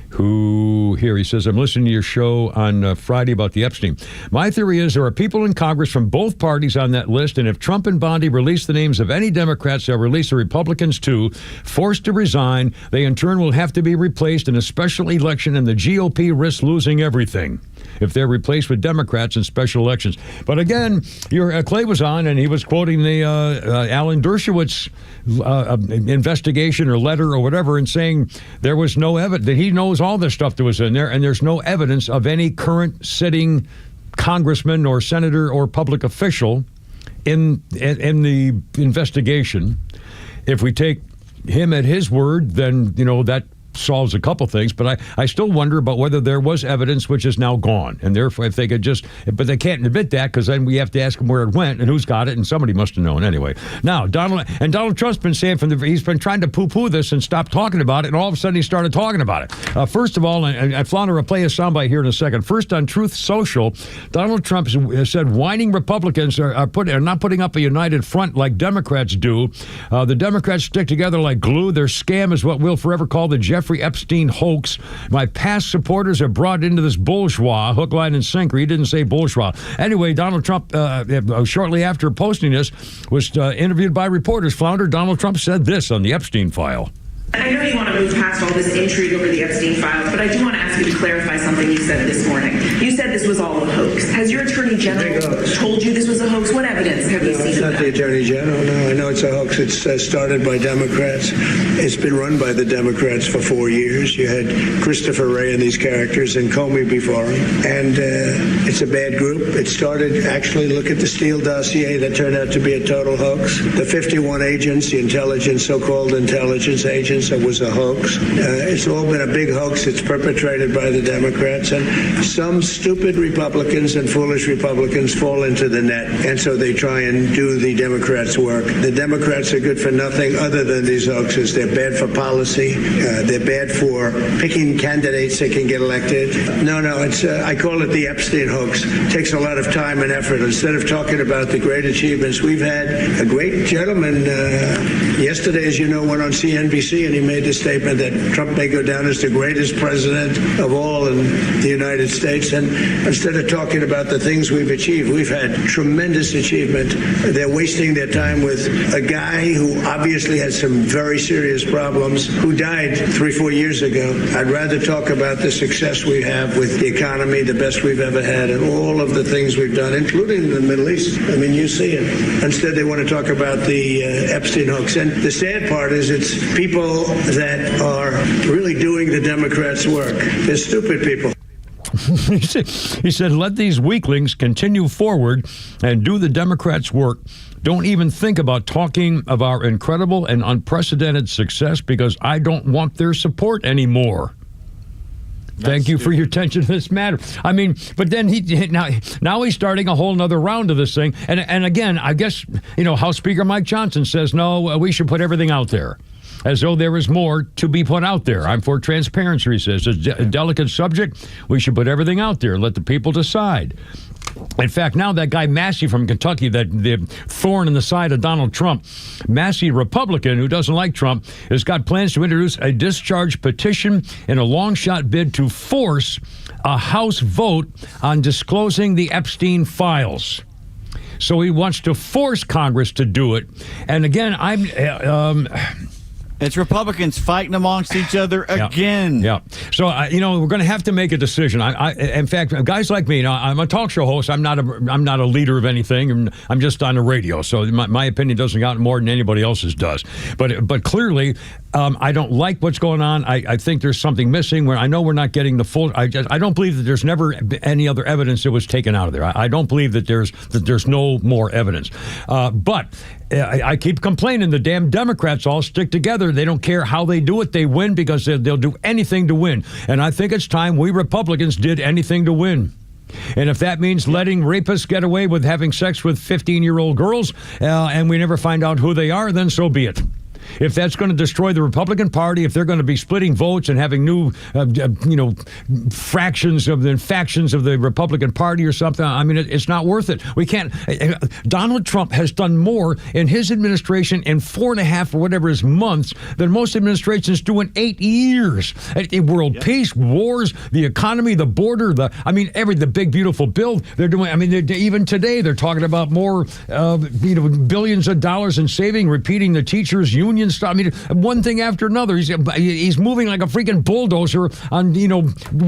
who he says, I'm listening to your show on Friday about the Epstein. My theory is there are people in Congress from both parties on that list, and if Trump and Bondi release the names of any Democrats, they'll release the Republicans too. Forced to resign, they in turn will have to be replaced in a special election, and the GOP risks losing everything if they're replaced with Democrats in special elections. But again, Clay was on, and he was quoting the Alan Dershowitz investigation or letter or whatever, and saying there was no evidence, that he knows all this stuff that was in there, and there's no evidence of any current sitting congressman or senator or public official in the investigation. If we take him at his word, then, that solves a couple things, but I still wonder about whether there was evidence which is now gone, and therefore if they could but they can't admit that, because then we have to ask them where it went and who's got it, and somebody must have known anyway. Now, Donald Trump's been saying he's been trying to poo-poo this and stop talking about it, and all of a sudden he started talking about it. First of all, and Flounder will play a soundbite here in a second. First, on Truth Social, Donald Trump said whining Republicans are not putting up a united front like Democrats do. The Democrats stick together like glue. Their scam is what we'll forever call the Jeffrey Epstein hoax. My past supporters are brought into this bourgeois, hook, line, and sinker. He didn't say bourgeois. Anyway, Donald Trump, shortly after posting this, was interviewed by reporters. Flounder, Donald Trump said this on the Epstein file. I know you want to move past all this intrigue over the Epstein files, but I do want to ask you to clarify something you said this morning. You said this was all a hoax. Has your attorney general told you this was a hoax? What evidence have you seen? It's not the attorney general. No, I know it's a hoax. It's started by Democrats. It's been run by the Democrats for 4 years. You had Christopher Wray and these characters and Comey before him. And it's a bad group. It started, actually, look at the Steele dossier that turned out to be a total hoax. The 51 agents, the so-called intelligence agents, evidence it was a hoax. It's all been a big hoax. It's perpetrated by the Democrats, and some stupid Republicans and foolish Republicans fall into the net, and so they try and do the Democrats' work. The Democrats are good for nothing other than these hoaxes. They're bad for policy. They're bad for picking candidates that can get elected. No, it's I call it the Epstein hoax. It takes a lot of time and effort. Instead of talking about the great achievements we've had, a great gentleman yesterday, as you know, went on CNBC and he made the statement that Trump may go down as the greatest president of all in the United States. And instead of talking about the things we've achieved, we've had tremendous achievement. They're wasting their time with a guy who obviously had some very serious problems, who died 3-4 years ago. I'd rather talk about the success we have with the economy, the best we've ever had, and all of the things we've done, including the Middle East. I mean, you see it. Instead, they want to talk about the Epstein hoax. And the sad part is it's people that are really doing the Democrats' work. They're stupid people. He said, let these weaklings continue forward and do the Democrats' work. Don't even think about talking of our incredible and unprecedented success because I don't want their support anymore. Thank you for your attention to this matter. I mean, but then now he's starting a whole nother round of this thing. And again, I guess, House Speaker Mike Johnson says, no, we should put everything out there, as though there is more to be put out there. I'm for transparency, he says. It's a delicate subject. We should put everything out there. Let the people decide. In fact, now that guy Massey from Kentucky, the thorn in the side of Donald Trump, Massey, Republican who doesn't like Trump, has got plans to introduce a discharge petition in a long-shot bid to force a House vote on disclosing the Epstein files. So he wants to force Congress to do it. And again, it's Republicans fighting amongst each other again. Yeah. So, we're going to have to make a decision. In fact, guys like me, I'm a talk show host. I'm not a leader of anything. I'm just on the radio. So my opinion doesn't count more than anybody else's does. But clearly, I don't like what's going on. I think there's something missing. Where I know we're not getting the full. I don't believe that there's never any other evidence that was taken out of there. I don't believe that there's no more evidence. But I keep complaining the damn Democrats all stick together. They don't care how they do it. They win because they'll do anything to win. And I think it's time we Republicans did anything to win. And if that means letting rapists get away with having sex with 15-year-old girls and we never find out who they are, then so be it. If that's going to destroy the Republican Party, if they're going to be splitting votes and having new, factions of the Republican Party or something, I mean, it's not worth it. We can't. Donald Trump has done more in his administration in 4.5 or whatever his months than most administrations do in 8 years. World peace, wars, the economy, the border, the big beautiful bill they're doing. I mean, even today they're talking about more, billions of dollars in saving, repeating the teachers' union stuff. I mean, one thing after another. He's moving like a freaking bulldozer on,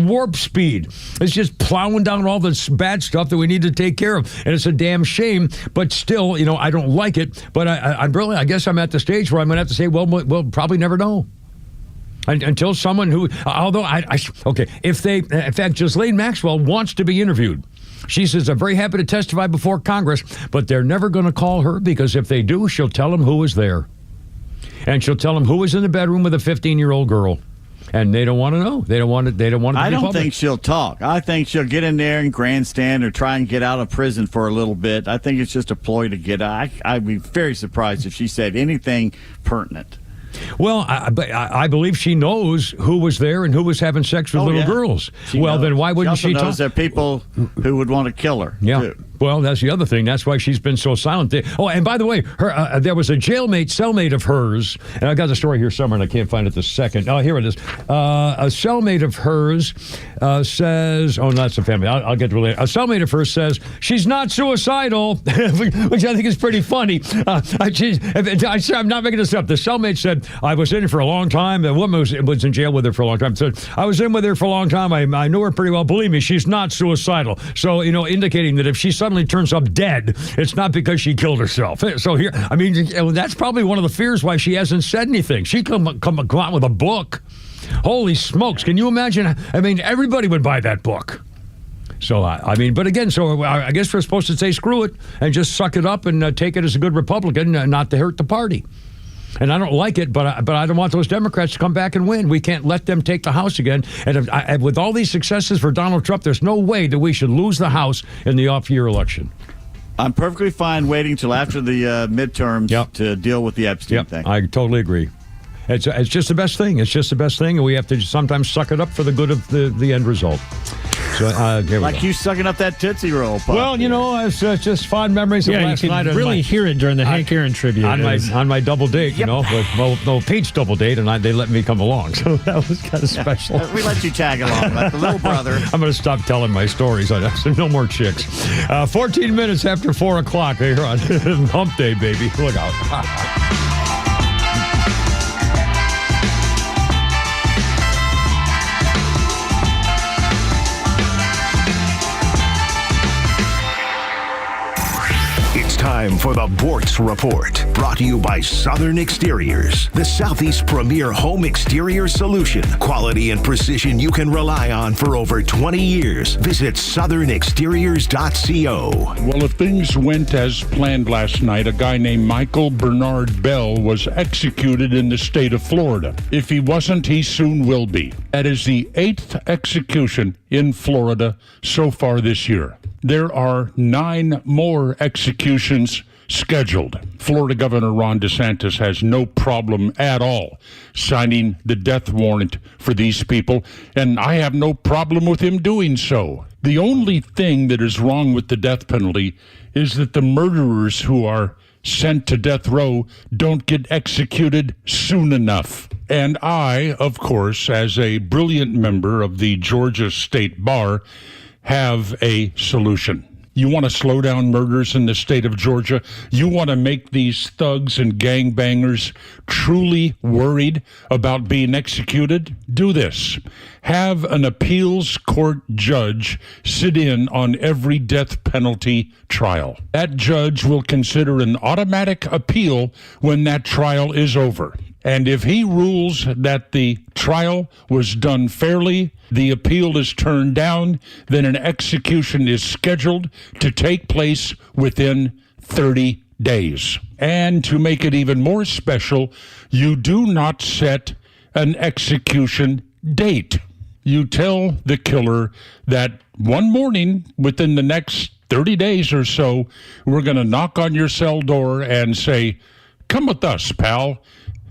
warp speed. It's just plowing down all this bad stuff that we need to take care of. And it's a damn shame, but still, I don't like it. But I guess I'm at the stage where I'm going to have to say, well, we'll probably never know. Until someone who, if they, in fact, Ghislaine Maxwell wants to be interviewed. She says, I'm very happy to testify before Congress, but they're never going to call her because if they do, she'll tell them who was there. And she'll tell them who was in the bedroom with a 15-year-old girl. And they don't want to know. They don't want it. They don't want it to be public. I don't think she'll talk. I think she'll get in there and grandstand or try and get out of prison for a little bit. I think it's just a ploy to get out. I'd be very surprised if she said anything pertinent. Well, I believe she knows who was there and who was having sex with little girls. Then why wouldn't she talk? She knows there are people who would want to kill her. Yeah. Too. Well, that's the other thing. That's why she's been so silent. Oh, and by the way, there was a cellmate of hers, and I got the story here somewhere, and I can't find it this second. Oh, here it is. A cellmate of hers says, oh, no, that's a family. I'll get to it later. A cellmate of hers says she's not suicidal, which I think is pretty funny. I'm not making this up. The cellmate said, I was in it for a long time. The woman was in jail with her for a long time. So I was in with her for a long time. I knew her pretty well. Believe me, she's not suicidal. So, indicating that if she suddenly turns up dead, it's not because she killed herself. So here, that's probably one of the fears why she hasn't said anything. She come out with a book. Holy smokes. Can you imagine? Everybody would buy that book. So, but again, so I guess we're supposed to say screw it and just suck it up and take it as a good Republican, not to hurt the party. And I don't like it, but I don't want those Democrats to come back and win. We can't let them take the House again. And with all these successes for Donald Trump, there's no way that we should lose the House in the off-year election. I'm perfectly fine waiting till after the midterms to deal with the Epstein thing. I totally agree. It's just the best thing. It's just the best thing, and we have to sometimes suck it up for the good of the end result. So, like you sucking up that Tootsie Roll, Pop. Well, it's just fond memories of last you night. can really hear it during the Hank Aaron tribute. On my double date, with Pete's double date, and they let me come along. So that was kind of special. We let you tag along, like the little brother. I'm going to stop telling my stories. No more chicks. 14 minutes after 4 o'clock here on Hump Day, baby. Look out. Time for the Bortz Report, brought to you by Southern Exteriors, the Southeast's premier home exterior solution. Quality and precision you can rely on for over 20 years. Visit southernexteriors.co. Well, if things went as planned last night, a guy named Michael Bernard Bell was executed in the state of Florida. If he wasn't, he soon will be. That is the 8th execution in Florida so far this year. There are 9 more executions scheduled. Florida Governor Ron DeSantis has no problem at all signing the death warrant for these people, and I have no problem with him doing so. The only thing that is wrong with the death penalty is that the murderers who are sent to death row don't get executed soon enough. And I, of course, as a brilliant member of the Georgia State Bar, have a solution. You want to slow down murders in the state of Georgia? You want to make these thugs and gangbangers truly worried about being executed? Do this. Have an appeals court judge sit in on every death penalty trial. That judge will consider an automatic appeal when that trial is over. And if he rules that the trial was done fairly, the appeal is turned down, then an execution is scheduled to take place within 30 days. And to make it even more special, you do not set an execution date. You tell the killer that one morning within the next 30 days or so, we're going to knock on your cell door and say, "Come with us, pal."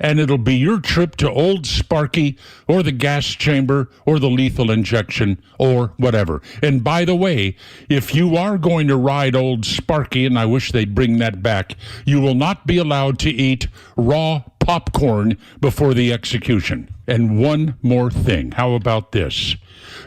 And it'll be your trip to Old Sparky or the gas chamber or the lethal injection or whatever. And by the way, if you are going to ride Old Sparky, and I wish they'd bring that back, you will not be allowed to eat raw popcorn before the execution. And one more thing. How about this?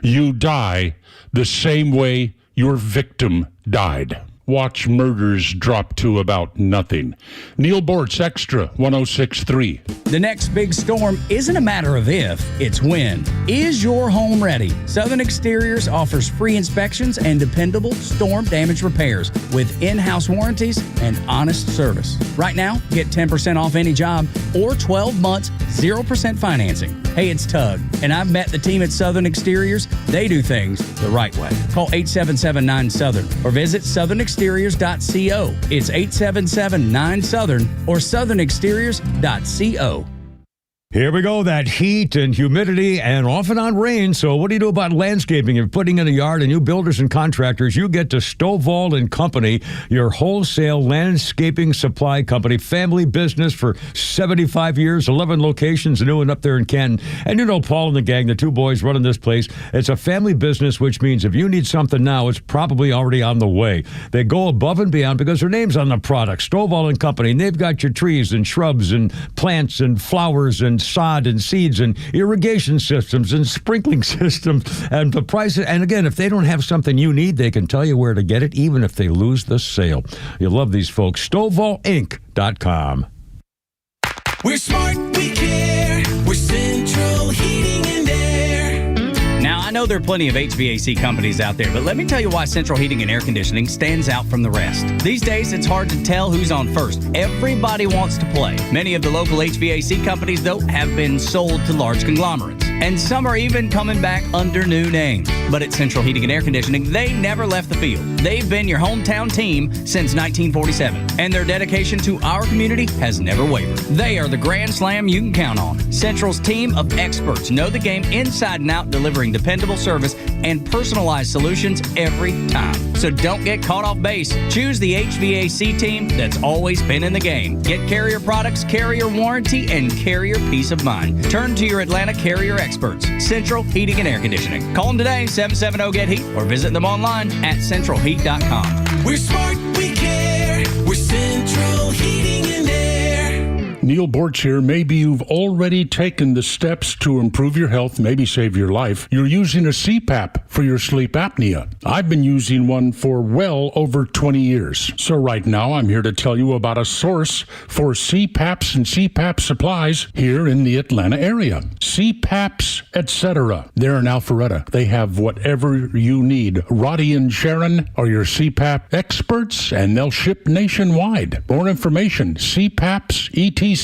You die the same way your victim died. Watch murders drop to about nothing. Neil Bortz, XTRA 106.3. The next big storm isn't a matter of if, it's when. Is your home ready? Southern Exteriors offers free inspections and dependable storm damage repairs with in-house warranties and honest service. Right now, get 10% off any job or 12 months, 0% financing. Hey, it's Tug, and I've met the team at Southern Exteriors. They do things the right way. Call 877-9-SOUTHERN or visit southernexteriors.co. It's 877-9-SOUTHERN or southernexteriors.co. Here we go, that heat and humidity and off and on rain. So what do you do about landscaping? If you're putting in a yard and you builders and contractors, you get to Stovall and Company, your wholesale landscaping supply company, family business for 75 years, 11 locations, new and up there in Canton. And you know Paul and the gang, the two boys running this place. It's a family business, which means if you need something now, it's probably already on the way. They go above and beyond because their name's on the product, Stovall and Company. And they've got your trees and shrubs and plants and flowers and sod and seeds and irrigation systems and sprinkling systems and the price. And again, if they don't have something you need, they can tell you where to get it, even if they lose the sale. You'll love these folks. StovallInc.com. We're smart, we care. We're Central Heating and Air. Now, I know there are plenty of HVAC companies out there, but let me tell you why Central Heating and Air Conditioning stands out from the rest. These days, it's hard to tell who's on first. Everybody wants to play. Many of the local HVAC companies, though, have been sold to large conglomerates. And some are even coming back under new names. But at Central Heating and Air Conditioning, they never left the field. They've been your hometown team since 1947. And their dedication to our community has never wavered. They are the Grand Slam you can count on. Central's team of experts know the game inside and out, delivering dependable service and personalized solutions every time. So don't get caught off base. Choose the HVAC team that's always been in the game. Get Carrier products, Carrier warranty, and Carrier peace of mind. Turn to your Atlanta Carrier experts, Central Heating and Air Conditioning. Call them today, 770-GET-HEAT, or visit them online at centralheat.com. We're smart, we care. We're Central Heating and Air. Neil Borch here. Maybe you've already taken the steps to improve your health, maybe save your life. You're using a CPAP for your sleep apnea. I've been using one for well over 20 years. So right now, I'm here to tell you about a source for CPAPs and CPAP supplies here in the Atlanta area. CPAPs, etc. They're in Alpharetta. They have whatever you need. Roddy and Sharon are your CPAP experts, and they'll ship nationwide. More information, CPAPsETC.com.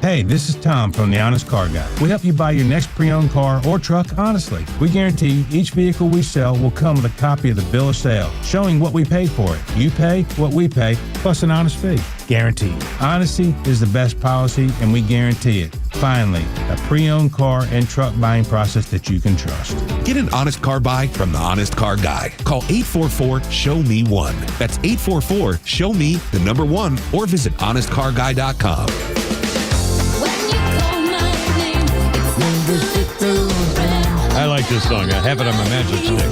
Hey, this is Tom from The Honest Car Guy. We help you buy your next pre-owned car or truck honestly. We guarantee each vehicle we sell will come with a copy of the bill of sale, showing what we paid for it. You pay what we pay, plus an honest fee. Guaranteed. Honesty is the best policy, and we guarantee it. Finally, a pre-owned car and truck buying process that you can trust. Get an honest car buy from The Honest Car Guy. Call 844-SHOW-ME-1. That's 844-SHOW-ME-1, or visit honestcarguy.com. I like this song. I have it on my magic stick.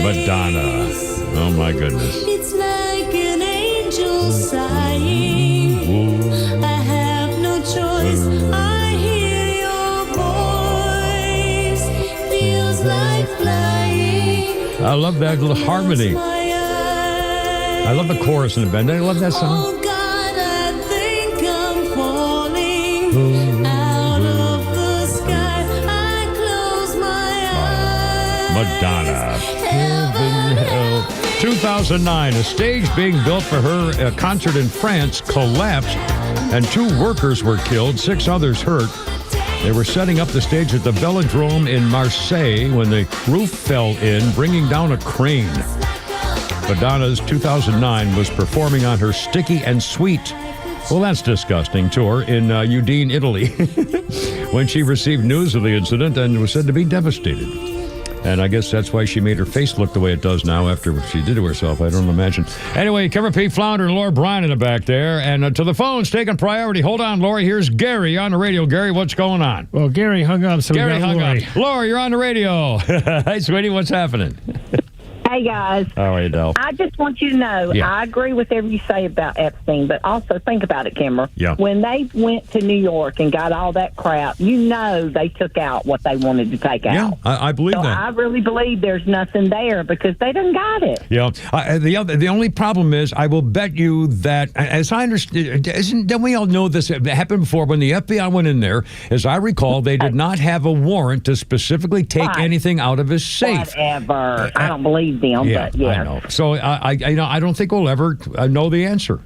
Madonna. Oh my goodness. It's like an angel sighing. I have no choice. I hear your voice. Feels like flying. I love that little harmony. I love the chorus in the band. I love that song. Oh God, I think I'm falling out of the sky. I close my eyes. Madonna. Heaven help. 2009, a stage being built for her concert in France collapsed, and 2 workers were killed, 6 others hurt. They were setting up the stage at the Velodrome in Marseille when the roof fell in, bringing down a crane. Madonna's 2009 was performing on her Sticky and Sweet, well, that's disgusting, tour in Udine, Italy, when she received news of the incident and was said to be devastated. And I guess that's why she made her face look the way it does now after what she did to herself. I don't imagine. Anyway, Kevin P. Flounder and Laura Bryan in the back there. And to the phones, taking priority. Hold on, Laura. Here's Gary on the radio. Gary, what's going on? Well, Gary hung up, so Gary we got hung Lori. up. Laura, you're on the radio. Hey, sweetie, what's happening? Hey, guys. How are you, Del? I just want you to know, Yeah. I agree with everything you say about Epstein, but also think about it, Kimmer. Yeah. When they went to New York and got all that crap, you know they took out what they wanted to take Yeah, out. I believe So that. I really believe there's nothing there because they done got it. Yeah. The only problem is, I will bet you that, as I understand, don't we all know this? It happened before when the FBI went in there. As I recall, they did not have a warrant to specifically take Right. anything out of his safe. Whatever. I don't believe them, but yeah. I know. So I don't think we'll ever know the answer.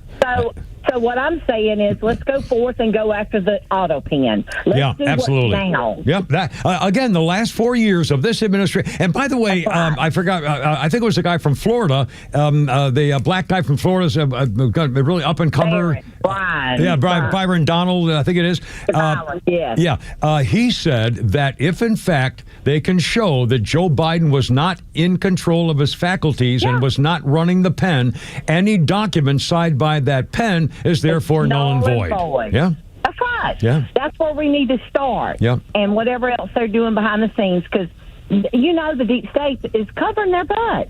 So what I'm saying is, let's go forth and go after the auto pen. Let's do absolutely. What's now. Yep. That again, the last 4 years of this administration. And by the way, I forgot. I think it was the guy from Florida. The black guy from Florida is really up and comer. Byron Donald. I think it is. Yes. Yeah. He said that if in fact they can show that Joe Biden was not in control of his faculties and was not running the pen, any document signed by that pen is therefore null and void. Yeah. That's right. Yeah. That's where we need to start. Yeah. And whatever else they're doing behind the scenes, because you know the deep state is covering their butt.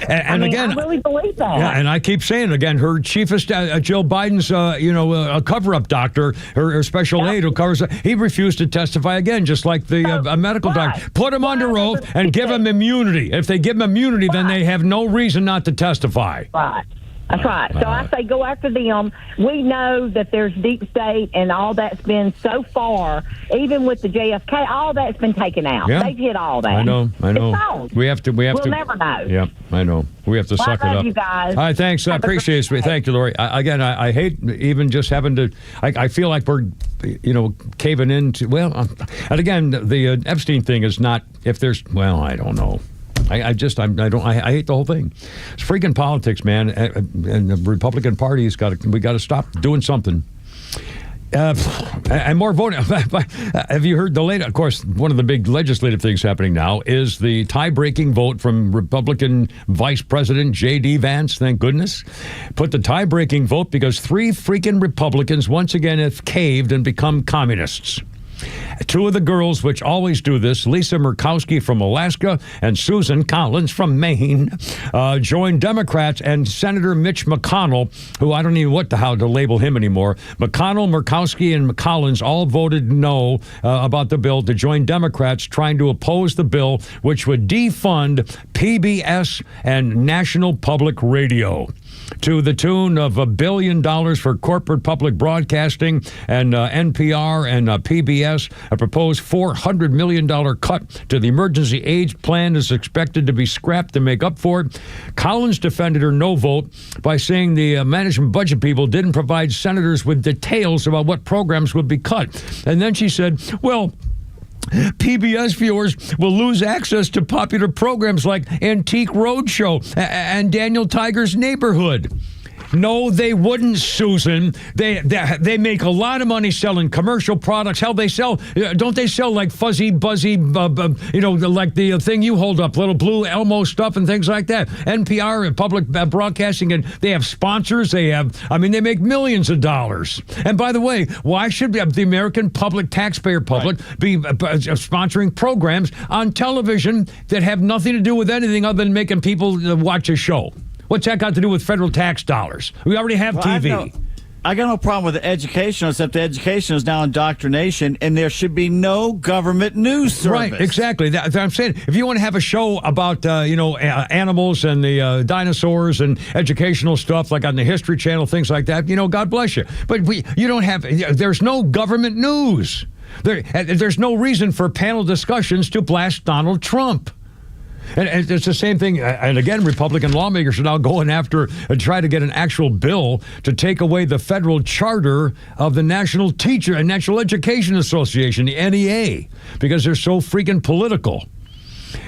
And again, I really believe that. Yeah, and I keep saying again, her chiefest, Jill Biden's, a cover-up doctor, her special aide who covers. He refused to testify again, just like the medical doctor. Put him under oath and give him immunity. If they give him immunity, then they have no reason not to testify. Right. That's right. So I say go after them. We know that there's deep state and all that's been so far, even with the JFK, all that's been taken out. Yeah. They've hit all that. I know. It's gone. We'll never know. Yeah, I know. We have to Well, suck I it love up. you guys. All right, thanks. I appreciate it. Thank you, Lori. I hate even just having to. I feel like we're, caving into. Well, and again, the Epstein thing is not. If there's, I don't know. I hate the whole thing. It's freaking politics, man, and the Republican Party's we got to stop doing something. And more voting. Have you heard the latest? Of course, one of the big legislative things happening now is the tie-breaking vote from Republican Vice President J.D. Vance. Thank goodness. Put the tie-breaking vote because 3 freaking Republicans once again have caved and become communists. 2 of the girls, which always do this, Lisa Murkowski from Alaska and Susan Collins from Maine, joined Democrats and Senator Mitch McConnell, who I don't even know how to label him anymore. McConnell, Murkowski, and Collins all voted no about the bill to join Democrats trying to oppose the bill, which would defund PBS and National Public Radio to the tune of $1 billion for corporate public broadcasting and NPR and PBS. A proposed $400 million cut to the emergency aid plan is expected to be scrapped to make up for it. Collins defended her no vote by saying the management budget people didn't provide senators with details about what programs would be cut. And then she said, well, PBS viewers will lose access to popular programs like Antique Roadshow and Daniel Tiger's Neighborhood. No, they wouldn't, Susan. They make a lot of money selling commercial products. Hell, don't they sell like fuzzy, buzzy, like the thing you hold up, little blue Elmo stuff and things like that. NPR and public broadcasting, and they have sponsors. They make millions of dollars. And by the way, why should the American taxpayer public be sponsoring programs on television that have nothing to do with anything other than making people watch a show? What's that got to do with federal tax dollars? We already have TV. I got no problem with the education, except the education is now indoctrination, and there should be no government news service. Right, exactly. That's what I'm saying. If you want to have a show about, animals and the dinosaurs and educational stuff, like on the History Channel, things like that, God bless you. But you don't have, there's no government news. There's no reason for panel discussions to blast Donald Trump. And it's the same thing. And again, Republican lawmakers are now going after and try to get an actual bill to take away the federal charter of the National Education Association, the NEA, because they're so freaking political.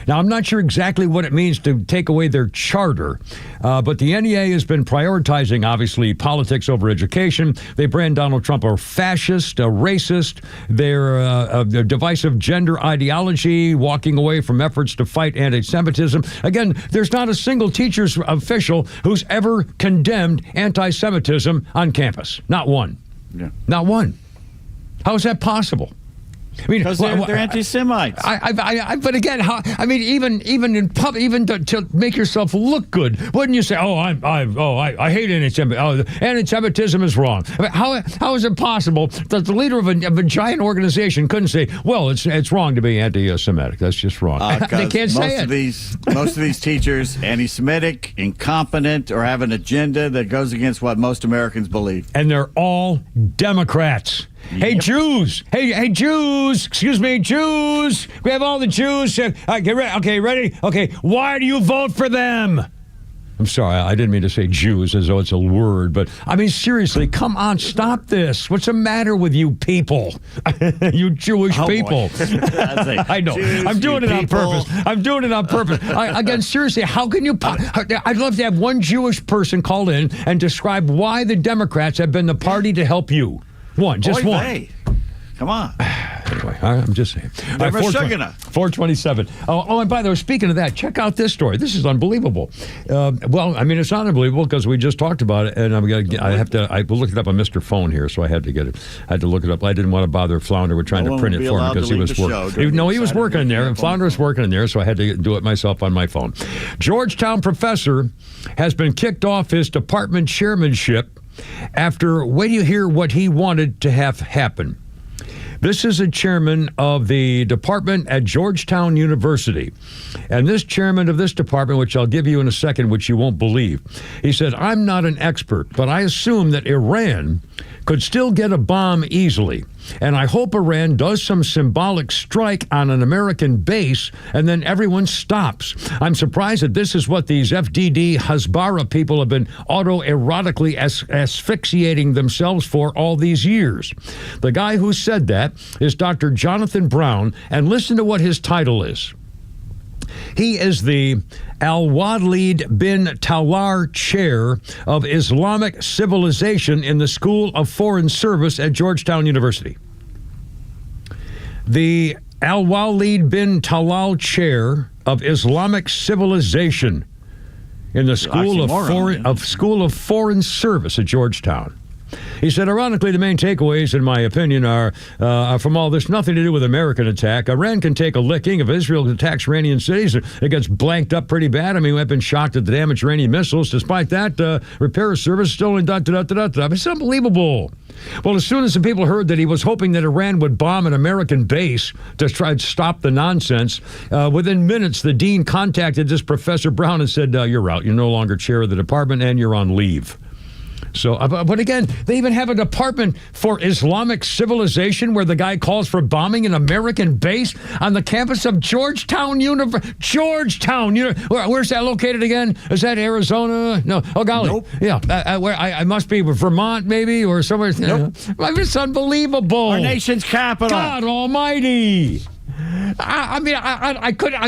Now, I'm not sure exactly what it means to take away their charter, but the NEA has been prioritizing, obviously, politics over education. They brand Donald Trump a fascist, a racist. They're a divisive gender ideology, walking away from efforts to fight anti-Semitism. Again, there's not a single teacher's official who's ever condemned anti-Semitism on campus. Not one. Yeah. Not one. How is that possible? Because they're anti-Semites. But again, even in public, even to make yourself look good, wouldn't you say, I hate anti-Semitism. Anti-Semitism is wrong. How is it possible that the leader of a giant organization couldn't say, well, it's wrong to be anti-Semitic. That's just wrong. They can't say it. Most of these teachers, anti-Semitic, incompetent, or have an agenda that goes against what most Americans believe. And they're all Democrats. Yep. Hey, Jews! Hey, Jews! Excuse me, Jews! We have all the Jews. Okay, ready? Okay, why do you vote for them? I'm sorry, I didn't mean to say Jews as though it's a word, but seriously, come on, stop this. What's the matter with you people? You Jewish people. I know. I'm doing it on purpose. Again, seriously, how can you... I'd love to have one Jewish person call in and describe why the Democrats have been the party to help you. One. Come on. Anyway, I'm just saying. Never sugar enough. 427. Oh, and by the way, speaking of that, check out this story. This is unbelievable. It's not unbelievable because we just talked about it, and I looked it up on Mr. Phone here, so I had to get it. I had to look it up. I didn't want to bother Flounder with trying to print it for me because he was working. He was working in there, and Flounder was working in there, so I had to do it myself on my phone. Georgetown professor has been kicked off his department chairmanship after, wait till you hear what he wanted to have happen. This is a chairman of the department at Georgetown University. And this chairman of this department, which I'll give you in a second, which you won't believe, he said, I'm not an expert, but I assume that Iran could still get a bomb easily. And I hope Iran does some symbolic strike on an American base, and then everyone stops. I'm surprised that this is what these FDD Hasbara people have been autoerotically asphyxiating themselves for all these years. The guy who said that is Dr. Jonathan Brown, and listen to what his title is. He is the Al-Walid bin Talal Chair of Islamic Civilization in the School of Foreign Service at Georgetown University. The Al-Walid bin Talal Chair of Islamic Civilization in the School of Foreign Service at Georgetown. He said, ironically, the main takeaways, in my opinion, are from all this nothing to do with American attack. Iran can take a licking. If Israel attacks Iranian cities, it gets blanked up pretty bad. I mean, we've been shocked at the damaged Iranian missiles. Despite that, repair service still in It's unbelievable. Well, as soon as the people heard that he was hoping that Iran would bomb an American base to try to stop the nonsense, within minutes, the dean contacted this Professor Brown and said, you're out. You're no longer chair of the department, and you're on leave. So, but again, they even have a department for Islamic civilization where the guy calls for bombing an American base on the campus of Georgetown University. Georgetown, where's that located again? Is that Arizona? No, oh golly, nope. Yeah, where I must be Vermont maybe or somewhere. Nope. It's unbelievable. Our nation's capital. God Almighty. I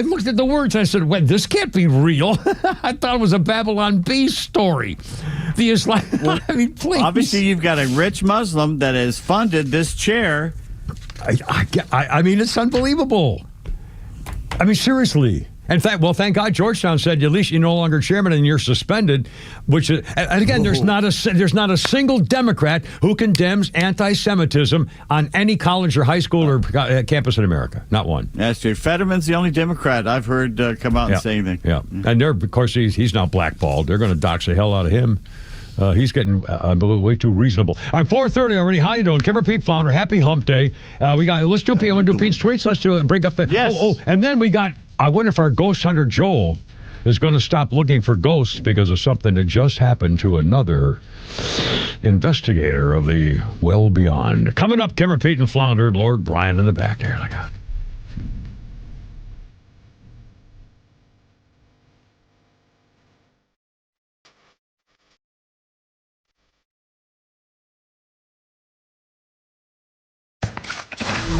looked at the words. I said, well, this can't be real. I thought it was a Babylon Bee story. The Islam. I mean, please. Obviously, you've got a rich Muslim that has funded this chair. I mean, it's unbelievable. I mean, seriously. And thank God Georgetown said at least you're no longer chairman and you're suspended. Which, and again, there's not a single Democrat who condemns anti-Semitism on any college or high school or campus in America. Not one. That's true. Fetterman's the only Democrat I've heard come out and say anything. Yeah, and of course he's now blackballed. They're going to dox the hell out of him. He's getting way too reasonable. All right, 4:30 already. How you doing? Kimber Pete Flounder. Happy Hump Day. Let's do Pete. I want to do Pete's tweets. Let's do it. Bring up the. Yes. And then we got. I wonder if our ghost hunter Joel is going to stop looking for ghosts because of something that just happened to another investigator of the well beyond. Coming up, Kimber Pete and Flounder. Lord Brian in the back there. Look out.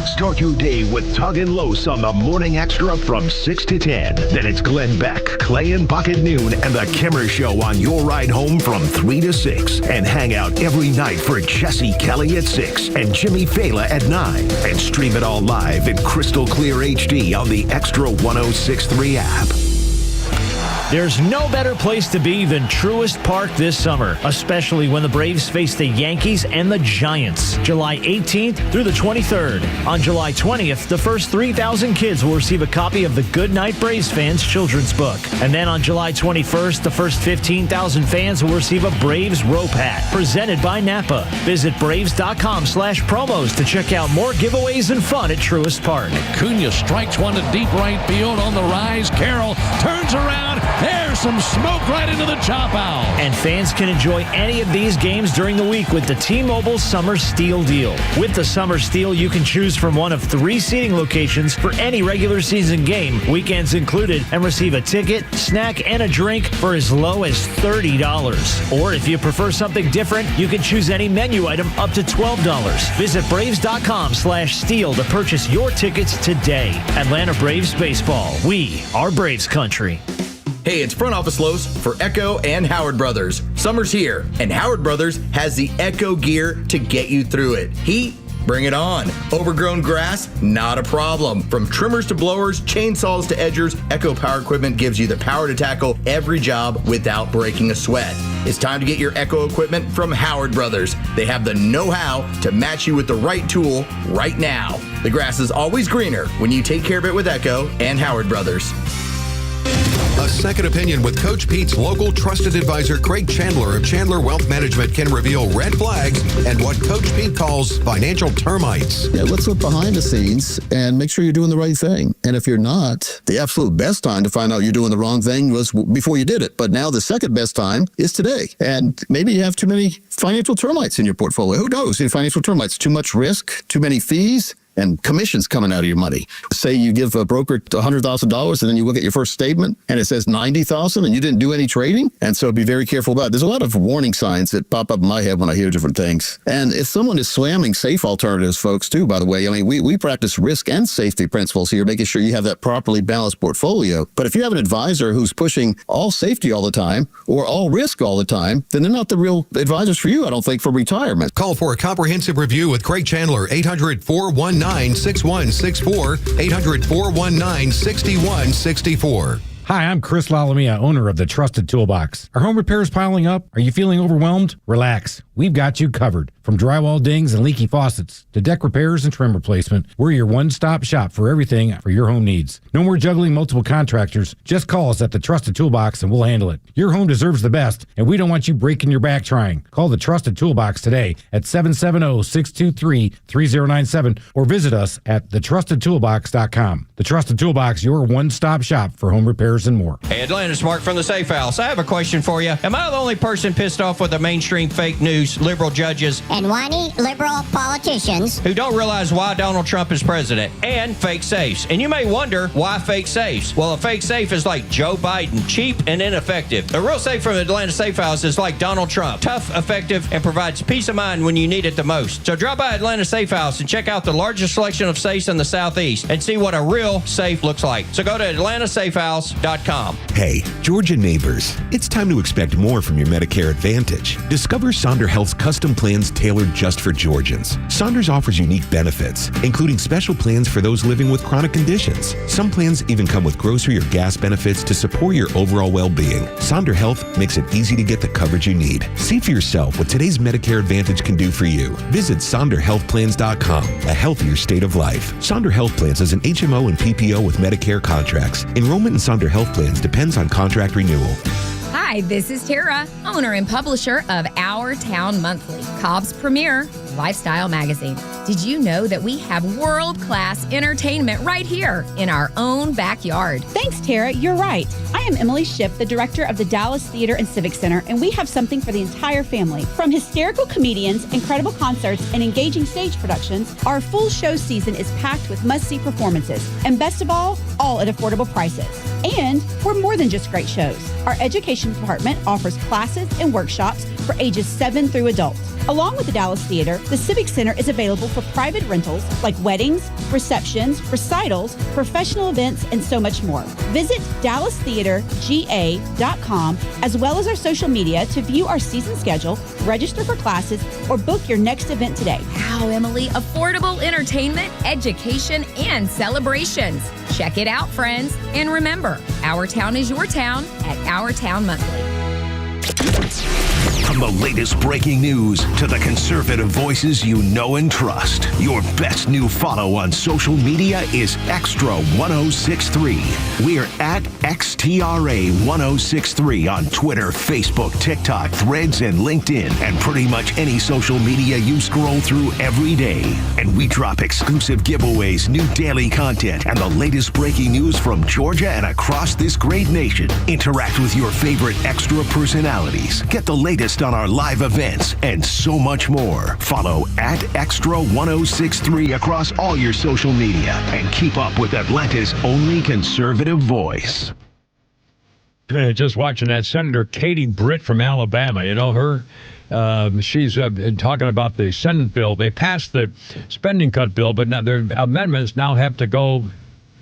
Start your day with Tug and Los on the Morning Extra from 6 to 10. Then it's Glenn Beck, Clay and Buck at noon, and the Kimmer Show on your ride home from 3 to 6. And hang out every night for Jesse Kelly at 6 and Jimmy Fela at 9. And stream it all live in crystal clear HD on the XTRA 106.3 app. There's no better place to be than Truist Park this summer, especially when the Braves face the Yankees and the Giants. July 18th through the 23rd. On July 20th, the first 3,000 kids will receive a copy of the Goodnight Braves Fans children's book. And then on July 21st, the first 15,000 fans will receive a Braves rope hat, presented by Napa. Visit Braves.com/promos to check out more giveaways and fun at Truist Park. Cunha strikes one to deep right field on the rise. Carroll turns around. There's some smoke right into the chop owl. And fans can enjoy any of these games during the week with the T-Mobile Summer Steal deal. With the Summer Steal, you can choose from one of 3 seating locations for any regular season game, weekends included, and receive a ticket, snack, and a drink for as low as $30. Or if you prefer something different, you can choose any menu item up to $12. Visit Braves.com/steal to purchase your tickets today. Atlanta Braves Baseball. We are Braves Country. Hey, it's Front Office Los for Echo and Howard Brothers. Summer's here, and Howard Brothers has the Echo gear to get you through it. Heat? Bring it on. Overgrown grass? Not a problem. From trimmers to blowers, chainsaws to edgers, Echo Power Equipment gives you the power to tackle every job without breaking a sweat. It's time to get your Echo equipment from Howard Brothers. They have the know-how to match you with the right tool right now. The grass is always greener when you take care of it with Echo and Howard Brothers. A second opinion with Coach Pete's local trusted advisor, Craig Chandler of Chandler Wealth Management, can reveal red flags and what Coach Pete calls financial termites. Yeah, let's look behind the scenes and make sure you're doing the right thing. And if you're not, the absolute best time to find out you're doing the wrong thing was before you did it. But now the second best time is today. And maybe you have too many financial termites in your portfolio. Who knows? In financial termites, too much risk, too many fees, and commissions coming out of your money. Say you give a broker $100,000 and then you look at your first statement and it says $90,000 and you didn't do any trading. And so be very careful about it. There's a lot of warning signs that pop up in my head when I hear different things. And if someone is slamming safe alternatives, folks, too, by the way, I mean, we practice risk and safety principles here, making sure you have that properly balanced portfolio. But if you have an advisor who's pushing all safety all the time or all risk all the time, then they're not the real advisors for you, I don't think, for retirement. Call for a comprehensive review with Craig Chandler, 800-419-6164, 800-419-6164. Hi, I'm Chris Lalamia, owner of the Trusted Toolbox. Are home repairs piling up? Are you feeling overwhelmed? Relax. We've got you covered. From drywall dings and leaky faucets to deck repairs and trim replacement, we're your one-stop shop for everything for your home needs. No more juggling multiple contractors. Just call us at the Trusted Toolbox and we'll handle it. Your home deserves the best, and we don't want you breaking your back trying. Call the Trusted Toolbox today at 770-623-3097 or visit us at thetrustedtoolbox.com. The Trusted Toolbox, your one-stop shop for home repairs and more. Hey, Atlanta's Mark from the Safe House. I have a question for you. Am I the only person pissed off with the mainstream fake news, liberal judges, and whiny liberal politicians who don't realize why Donald Trump is president, and fake safes? And you may wonder, why fake safes? Well, a fake safe is like Joe Biden, cheap and ineffective. A real safe from Atlanta Safe House is like Donald Trump, tough, effective, and provides peace of mind when you need it the most. So drop by Atlanta Safe House and check out the largest selection of safes in the Southeast and see what a real safe looks like. So go to atlantasafehouse.com. Hey, Georgia neighbors, it's time to expect more from your Medicare Advantage. Discover Sonder Health's custom plans tailored just for Georgians. Saunders offers unique benefits, including special plans for those living with chronic conditions. Some plans even come with grocery or gas benefits to support your overall well-being. Sonder Health makes it easy to get the coverage you need. See for yourself what today's Medicare Advantage can do for you. Visit SonderHealthPlans.com, a healthier state of life. Sonder Health Plans is an HMO and PPO with Medicare contracts. Enrollment in Sonder Health Plans depends on contract renewal. Hi, this is Tara, owner and publisher of Our Town Monthly, Cobb's premier lifestyle magazine. Did you know that we have world-class entertainment right here in our own backyard? Thanks, Tara. You're right. I am Emily Shipp, the director of the Dallas Theater and Civic Center, and we have something for the entire family. From hysterical comedians, incredible concerts, and engaging stage productions, our full show season is packed with must-see performances. And best of all at affordable prices. And we're more than just great shows. Our education department offers classes and workshops for ages 7 through adult. Along with the Dallas Theater, the Civic Center is available for private rentals like weddings, receptions, recitals, professional events, and so much more. Visit DallasTheaterGA.com as well as our social media to view our season schedule, register for classes, or book your next event today. Wow, Emily, affordable entertainment, education, and celebrations. Check it out, friends. And remember, Our Town is your town at Our Town Monthly. From the latest breaking news to the conservative voices you know and trust, your best new follow on social media is XTRA 106.3. We're at XTRA 106.3 on Twitter, Facebook, TikTok, Threads, and LinkedIn, and pretty much any social media you scroll through every day. And we drop exclusive giveaways, new daily content, and the latest breaking news from Georgia and across this great nation. Interact with your favorite Extra personalities. Get the latest on our live events and so much more. Follow at XTRA 106.3 across all your social media and keep up with Atlanta's only conservative voice. Just watching that Senator Katie Britt from Alabama, you know her. She's talking about the Senate bill. They passed the spending cut bill, but now their amendments now have to go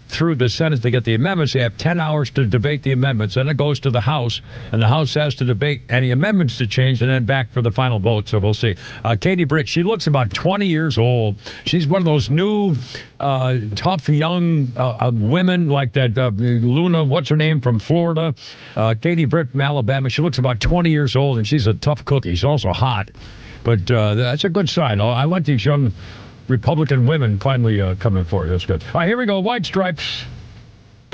through the Senate to get the amendments. They have 10 hours to debate the amendments. Then it goes to the House, and the House has to debate any amendments to change, and then back for the final vote. So we'll see. Katie Britt, she looks about 20 years old. She's one of those new, tough young women like that Luna, what's her name, from Florida. Katie Britt from Alabama. She looks about 20 years old, and she's a tough cookie. She's also hot. But that's a good sign. I like these young Republican women finally coming forward. That's good. All right, here we go. White Stripes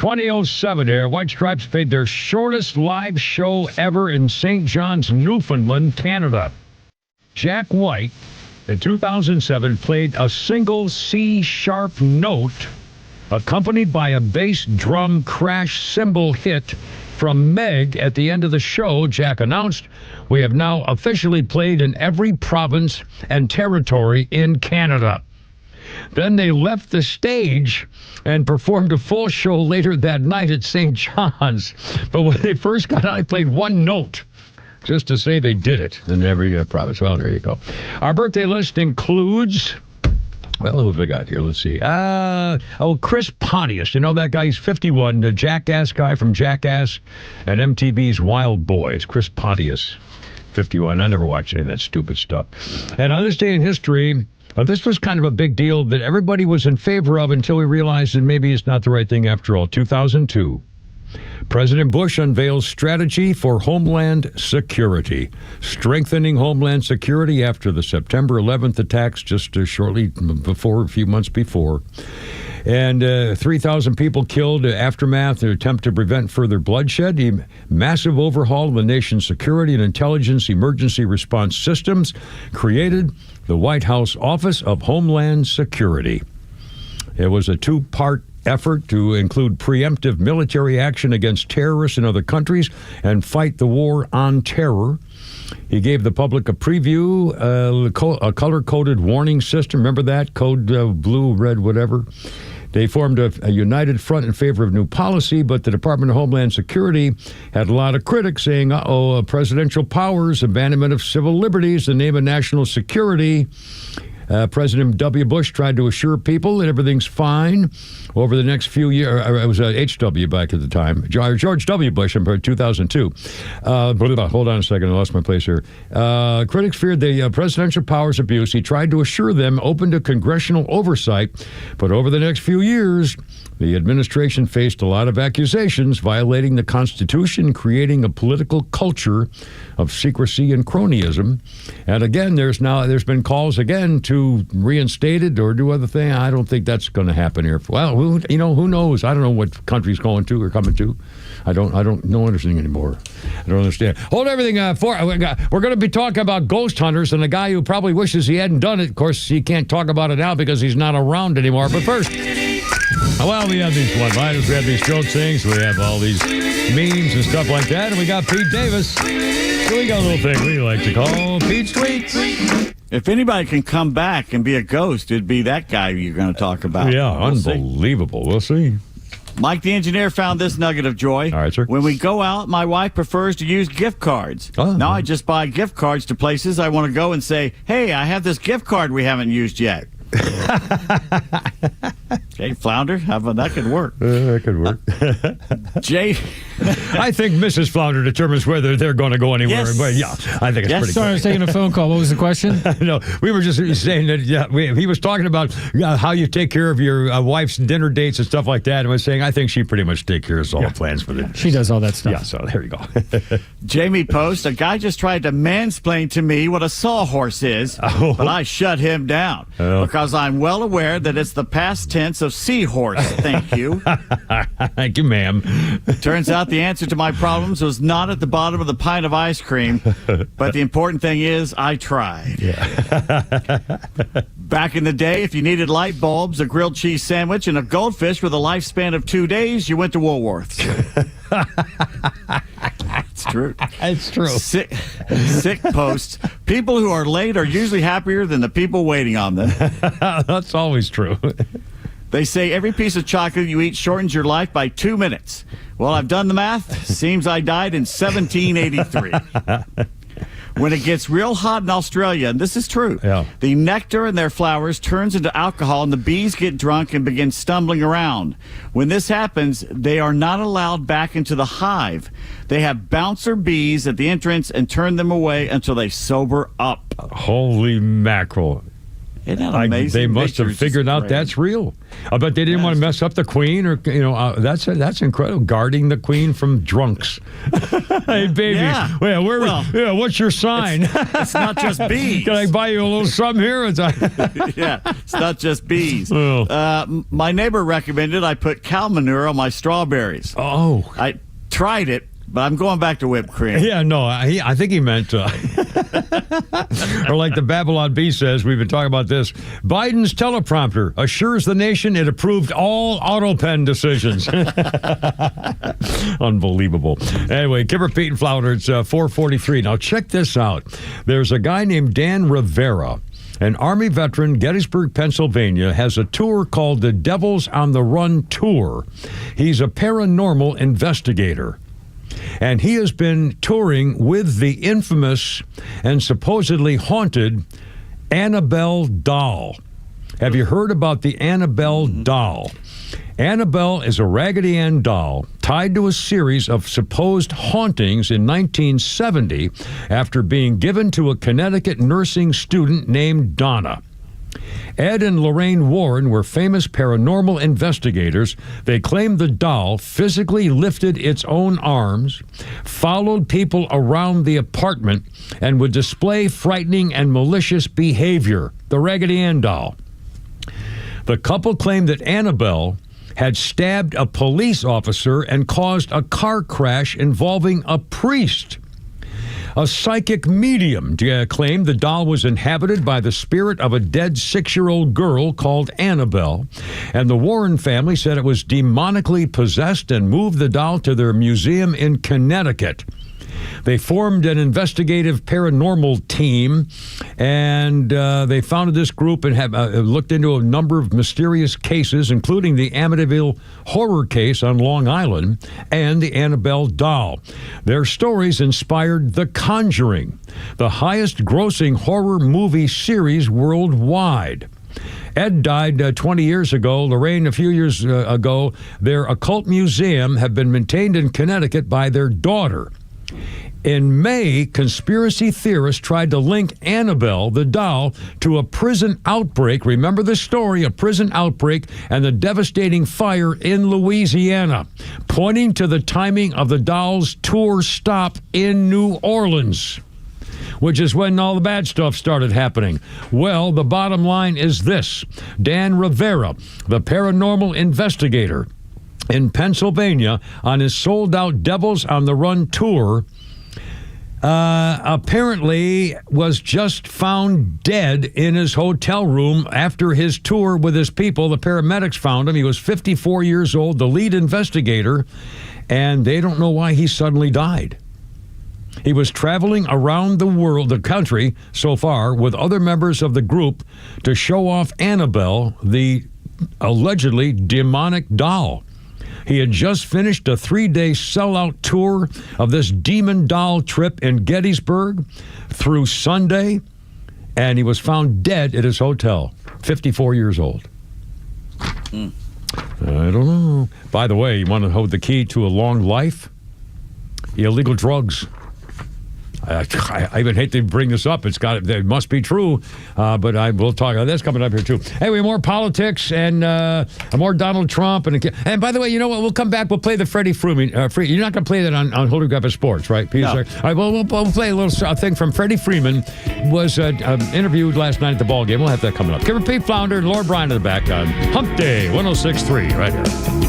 2007 here, White Stripes played their shortest live show ever in St. John's, Newfoundland, Canada. Jack White, in 2007, played a single C-sharp note accompanied by a bass drum crash cymbal hit from Meg. At the end of the show, Jack announced, "We have now officially played in every province and territory in Canada." Then they left the stage and performed a full show later that night at St. John's. But when they first got out, they played one note just to say they did it in every province. Well, there you go. Our birthday list includes... Well, who have we got here? Let's see. Chris Pontius. You know that guy? He's 51, the Jackass guy from Jackass and MTV's Wild Boys. Chris Pontius, 51. I never watched any of that stupid stuff. And on this day in history, this was kind of a big deal that everybody was in favor of until we realized that maybe it's not the right thing after all. 2002. President Bush unveils strategy for Homeland Security, strengthening Homeland Security after the September 11th attacks just shortly before, a few months before. And 3,000 people killed, aftermath, an attempt to prevent further bloodshed, a massive overhaul of the nation's security and intelligence emergency response systems, created the White House Office of Homeland Security. It was a two-part effort to include preemptive military action against terrorists in other countries and fight the war on terror. He gave the public a preview, a color-coded warning system. Remember that? Code blue, red, whatever. They formed a united front in favor of new policy, but the Department of Homeland Security had a lot of critics saying, presidential powers, abandonment of civil liberties, the name of national security. President W. Bush tried to assure people that everything's fine over the next few years. It was H.W. back at the time. George W. Bush in 2002. Hold on a second. I lost my place here. Critics feared the presidential powers abuse. He tried to assure them open to congressional oversight. But over the next few years, the administration faced a lot of accusations violating the Constitution, creating a political culture of secrecy and cronyism. And again, there's been calls again to reinstate it or do other things. I don't think that's going to happen here. Well, who knows? I don't know what country's going to or coming to. I don't know anything anymore. I don't understand. Hold everything we're going to be talking about ghost hunters and a guy who probably wishes he hadn't done it. Of course, he can't talk about it now because he's not around anymore. But first, well, we have these one-liners, we have these joke things, we have all these memes and stuff like that, and we got Pete Davis. So we got a little thing we like to call Pete's Tweets. If anybody can come back and be a ghost, it'd be that guy you're going to talk about. Yeah, unbelievable. We'll see. Mike the engineer found this nugget of joy. All right, sir. When we go out, my wife prefers to use gift cards. Oh, now I just buy gift cards to places I want to go and say, hey, I have this gift card we haven't used yet. Jay Flounder, how about that could work? That could work. Jay, I think Mrs. Flounder determines whether they're going to go anywhere. Yes. But yeah, I think it's pretty Sorry, I was taking a phone call. What was the question? No, we were just saying that he was talking about how you take care of your wife's dinner dates and stuff like that. And was saying, I think she pretty much takes care of all the plans for the She does all that stuff. Yeah, so there you go. Jamie Post, a guy just tried to mansplain to me what a sawhorse is, but I shut him down because I'm well aware that it's the past tense of seahorse. Thank you. Thank you, ma'am. Turns out the answer to my problems was not at the bottom of the pint of ice cream, but the important thing is I tried. Yeah. Back in the day, if you needed light bulbs, a grilled cheese sandwich, and a goldfish with a lifespan of 2 days, you went to Woolworth's. It's true. It's true. Sick posts. People who are late are usually happier than the people waiting on them. That's always true. They say every piece of chocolate you eat shortens your life by 2 minutes. Well, I've done the math. Seems I died in 1783. When it gets real hot in Australia, and this is true, the nectar in their flowers turns into alcohol and the bees get drunk and begin stumbling around. When this happens, they are not allowed back into the hive. They have bouncer bees at the entrance and turn them away until they sober up. Holy mackerel. Isn't that amazing? They must have figured out that's real. I bet they didn't want to mess up the queen, or that's incredible. Guarding the queen from drunks. Hey, baby, what's your sign? It's not just bees. Can I buy you a little something here? Yeah, it's not just bees. My neighbor recommended I put cow manure on my strawberries. Oh, I tried it. But I'm going back to whipped cream. Yeah, no, I think he meant, or like the Babylon Bee says, we've been talking about this, Biden's teleprompter assures the nation it approved all auto pen decisions. Unbelievable. Anyway, Kipper, Pete, and Flounder, it's 4:43. Now, check this out. There's a guy named Dan Rivera, an Army veteran, Gettysburg, Pennsylvania, has a tour called the Devils on the Run Tour. He's a paranormal investigator. And he has been touring with the infamous and supposedly haunted Annabelle doll. Have you heard about the Annabelle doll? Annabelle is a Raggedy Ann doll tied to a series of supposed hauntings in 1970 after being given to a Connecticut nursing student named Donna. Ed and Lorraine Warren were famous paranormal investigators. They claimed the doll physically lifted its own arms, followed people around the apartment, and would display frightening and malicious behavior. The Raggedy Ann doll. The couple claimed that Annabelle had stabbed a police officer and caused a car crash involving a priest. A psychic medium claimed the doll was inhabited by the spirit of a dead 6-year-old girl called Annabelle, and the Warren family said it was demonically possessed and moved the doll to their museum in Connecticut. They formed an investigative paranormal team, and they founded this group and have looked into a number of mysterious cases, including the Amityville horror case on Long Island and the Annabelle doll. Their stories inspired The Conjuring, the highest-grossing horror movie series worldwide. Ed died 20 years ago. Lorraine, a few years ago. Their occult museum have been maintained in Connecticut by their daughter. In May, conspiracy theorists tried to link Annabelle, the doll, to a prison outbreak. Remember the story, a prison outbreak and the devastating fire in Louisiana, pointing to the timing of the doll's tour stop in New Orleans, which is when all the bad stuff started happening. Well, the bottom line is this. Dan Rivera, the paranormal investigator in Pennsylvania, on his sold-out Devils on the Run tour, apparently was just found dead in his hotel room after his tour with his people. The paramedics found him. He was 54 years old, the lead investigator, and they don't know why he suddenly died. He was traveling around the country so far, with other members of the group to show off Annabelle, the allegedly demonic doll. He had just finished a 3-day sellout tour of this demon doll trip in Gettysburg through Sunday, and he was found dead at his hotel, 54 years old. I don't know. By the way, you want to hold the key to a long life? Illegal drugs. I even hate to bring this up. It must be true, but I will talk about this coming up here too. Anyway, more politics and more Donald Trump. And by the way, you know what? We'll come back. We'll play the Freddie Freeman. You're not going to play that on Holy Grail Sports, right? No. All right, we'll play a little thing from Freddie Freeman. Was interviewed last night at the ball game. We'll have that coming up. Give her Pete Flounder and Laura Bryan in the back on Hump Day 106.3 right here.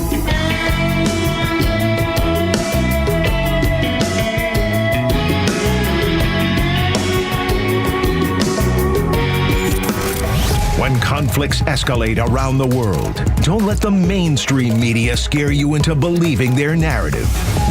When conflicts escalate around the world, don't let the mainstream media scare you into believing their narrative.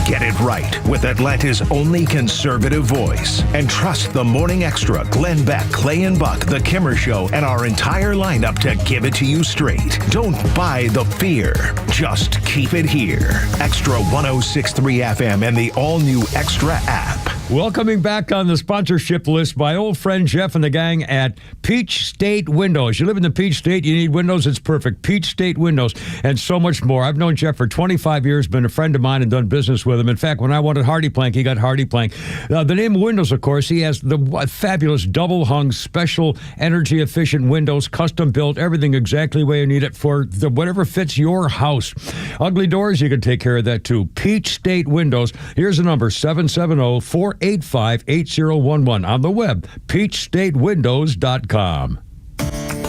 Get it right with Atlanta's only conservative voice. And trust the Morning Extra, Glenn Beck, Clay and Buck, The Kimmer Show, and our entire lineup to give it to you straight. Don't buy the fear. Just keep it here. Extra 106.3 FM and the all-new Extra app. Welcoming back on the sponsorship list, my old friend Jeff and the gang at Peach State Windows. You live in the Peach State, you need windows, it's perfect. Peach State Windows, and so much more. I've known Jeff for 25 years, been a friend of mine and done business with him. In fact, when I wanted Hardy Plank, he got Hardy Plank. The name of windows, of course, he has the fabulous double-hung, special, energy-efficient windows, custom-built, everything exactly the way you need it for whatever fits your house. Ugly doors, you can take care of that too. Peach State Windows. Here's the number, 770-485-8011. On the web, peachstatewindows.com.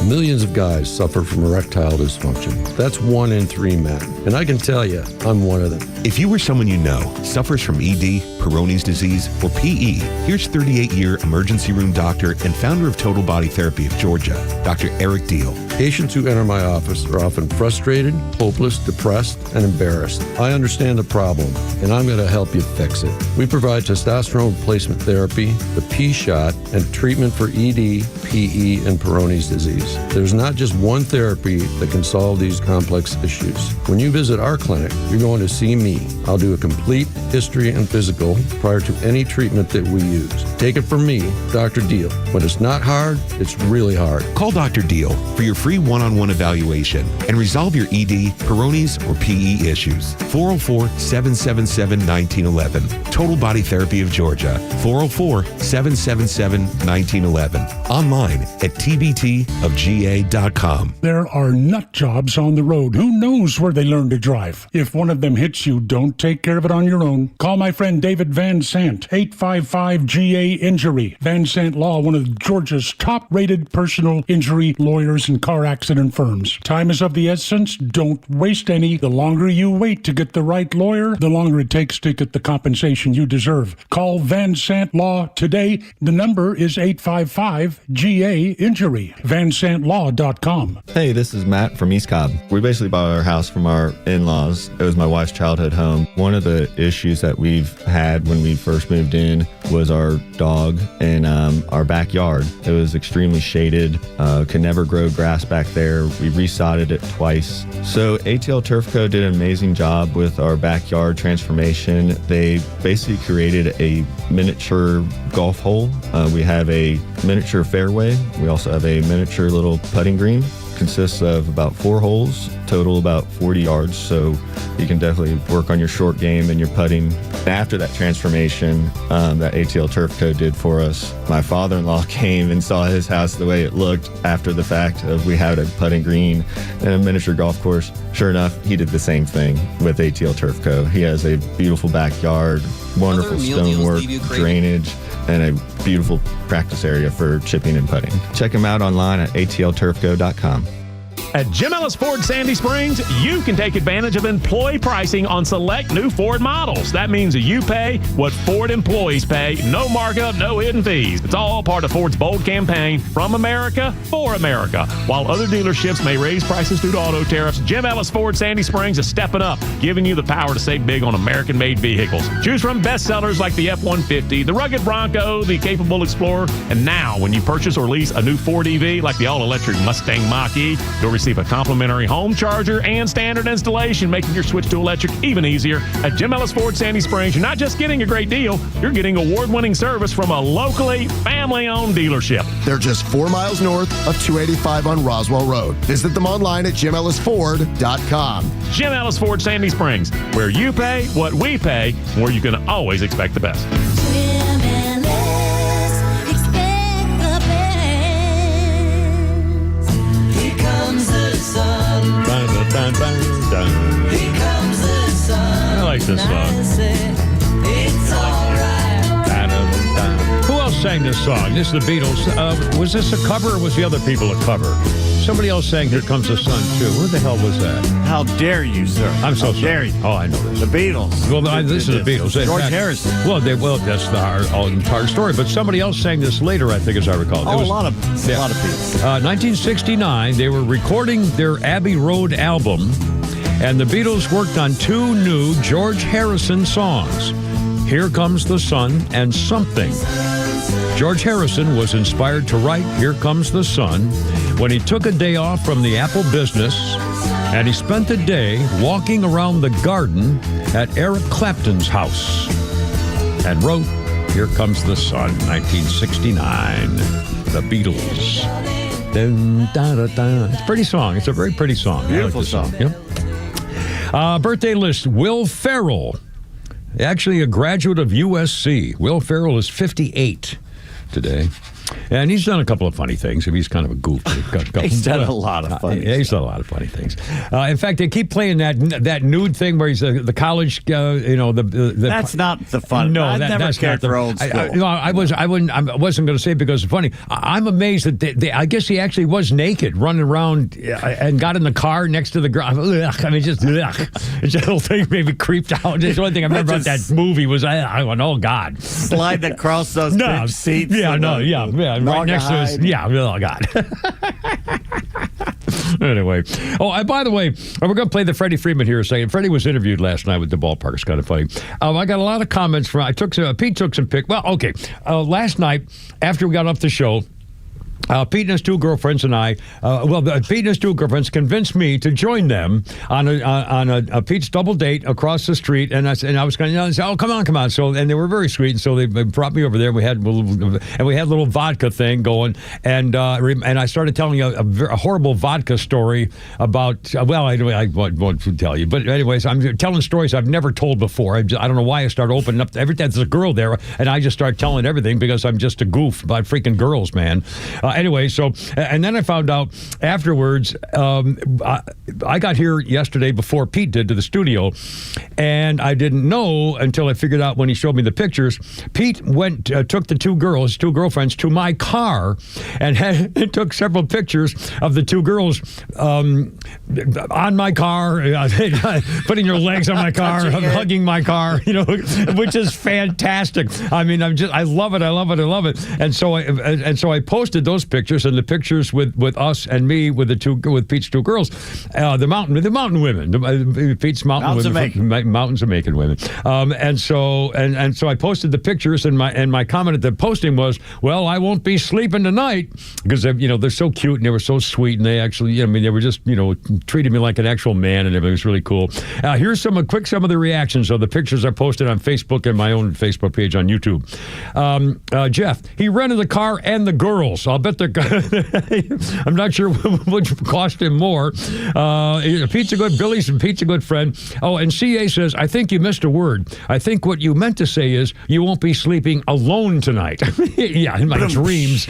Millions of guys suffer from erectile dysfunction. That's 1 in 3 men. And I can tell you, I'm one of them. If you or someone you know suffers from ED, Peyronie's disease, or PE, here's 38-year emergency room doctor and founder of Total Body Therapy of Georgia, Dr. Eric Deal. Patients who enter my office are often frustrated, hopeless, depressed, and embarrassed. I understand the problem, and I'm going to help you fix it. We provide testosterone replacement therapy, the P-shot, and treatment for ED, PE, and Peyronie's disease. There's not just one therapy that can solve these complex issues. When you visit our clinic, you're going to see me. I'll do a complete history and physical prior to any treatment that we use. Take it from me, Dr. Deal. When it's not hard, it's really hard. Call Dr. Deal for your free one-on-one evaluation and resolve your ED, Peyronie's, or PE issues. 404-777-1911. Total Body Therapy of Georgia. 404-777-1911. Online at tbtofga.com. There are nut jobs on the road. Who knows where they learn to drive? If one of them hits you, don't take care of it on your own. Call my friend David Van Sant, 855-GA-INJURY. Van Sant Law, one of Georgia's top-rated personal injury lawyers and car accident firms. Time is of the essence. Don't waste any. The longer you wait to get the right lawyer, the longer it takes to get the compensation you deserve. Call Van Sant Law today. The number is 855-GA-INJURY. VanSantLaw.com. Hey, this is Matt from East Cobb. We basically bought our house from our in-laws. It was my wife's childhood home. One of the issues that we've had when we first moved in was our dog in our backyard. It was extremely shaded, could never grow grass back there. We resodded it twice. So ATL Turf Co. did an amazing job with our backyard transformation. They basically created a miniature golf hole. We have a miniature fairway. We also have a miniature little putting green. Consists of about 4 holes, total about 40 yards, so you can definitely work on your short game and your putting. After that transformation that ATL Turf Co. did for us, my father-in-law came and saw his house the way it looked after the fact of we had a putting green and a miniature golf course. Sure enough, he did the same thing with ATL Turf Co. He has a beautiful backyard, wonderful stonework, drainage, and a beautiful practice area for chipping and putting. Check him out online at atlturfco.com. At Jim Ellis Ford Sandy Springs, you can take advantage of employee pricing on select new Ford models. That means you pay what Ford employees pay. No markup, no hidden fees. It's all part of Ford's bold campaign, from America for America. While other dealerships may raise prices due to auto tariffs, Jim Ellis Ford Sandy Springs is stepping up, giving you the power to save big on American-made vehicles. Choose from bestsellers like the F-150, the rugged Bronco, the capable Explorer, and now when you purchase or lease a new Ford EV like the all-electric Mustang Mach-E, you'll receive a complimentary home charger and standard installation, making your switch to electric even easier. At Jim Ellis Ford Sandy Springs, you're not just getting a great deal, you're getting award-winning service from a locally family-owned dealership. They're just 4 miles north of 285 on Roswell Road. Visit them online at jimellisford.com. Jim Ellis Ford Sandy Springs, where you pay what we pay, where you can always expect the best. Dun, dun, dun. Here comes the sun. I like this song. It's alright. Who else sang this song? This is the Beatles. Was this a cover or was the other people a cover? Somebody else sang Here Comes the Sun, too. Who the hell was that? How dare you, sir? I'm so sorry. Dare you. Oh, I know this. The Beatles. Well, this is the Beatles. George Harrison. Well, that's the entire story. But somebody else sang this later, I think, as I recall. A lot of people. 1969, they were recording their Abbey Road album, and the Beatles worked on 2 new George Harrison songs, Here Comes the Sun and Something. George Harrison was inspired to write Here Comes the Sun when he took a day off from the Apple business, and he spent the day walking around the garden at Eric Clapton's house and wrote Here Comes the Sun, 1969. The Beatles. Dun, da, da, da. It's a pretty song. It's a very pretty song. Beautiful song. Yep. Birthday list, Will Ferrell. Actually a graduate of USC. Will Ferrell is 58 today. And he's done a couple of funny things. He's kind of a goof. He's done a lot of funny things. He's done a lot of funny things. In fact, they keep playing that nude thing where he's the college, That's not the fun. No, I never that's cared not for old school. I wasn't going to say it because it's funny. I'm amazed that I guess he actually was naked, running around and got in the car next to the girl. I mean, just the whole thing made me creeped out. That's the only thing I remember about that movie was I went, oh God, sliding across those big seats. Yeah, right next to us. Yeah, oh God. Anyway, by the way, we're going to play the Freddie Freeman here a second. Freddie was interviewed last night with the ballpark. It's kind of funny. I got a lot of comments from. Pete took some pics. Well, okay. Last night after we got off the show. Pete and his two girlfriends and I, Pete and his two girlfriends convinced me to join them on a Pete's double date across the street, and I was going to say, oh, come on. So, and they were very sweet, and so they brought me over there. We had a little vodka thing going, and I started telling you a horrible vodka story about. I won't tell you, but anyways, I'm telling stories I've never told before. I don't know why I started opening up. Every time there's a girl there, and I just start telling everything because I'm just a goof about freaking girls, man. Anyway, and then I found out afterwards, I got here yesterday before Pete did to the studio, and I didn't know until I figured out when he showed me the pictures. Pete took the two girlfriends to my car and took several pictures of the two girls on my car, putting your legs on my car, hugging my car, which is fantastic. I mean, I love it. And so I posted those pictures and the pictures with us and me with Pete's two girls, the mountain women, Pete's mountains of Macon women, and so I posted the pictures and my comment at the posting was, well, I won't be sleeping tonight because they're so cute and they were so sweet and they actually they were just treating me like an actual man and everything was really cool. Here's some of the reactions of the pictures I posted on Facebook and my own Facebook page on YouTube. Jeff, he rented the car and the girls. I'll bet I'm not sure which cost him more. Pete's a good friend. Oh, and CA says, I think you missed a word. I think what you meant to say is you won't be sleeping alone tonight. Yeah, in my dreams.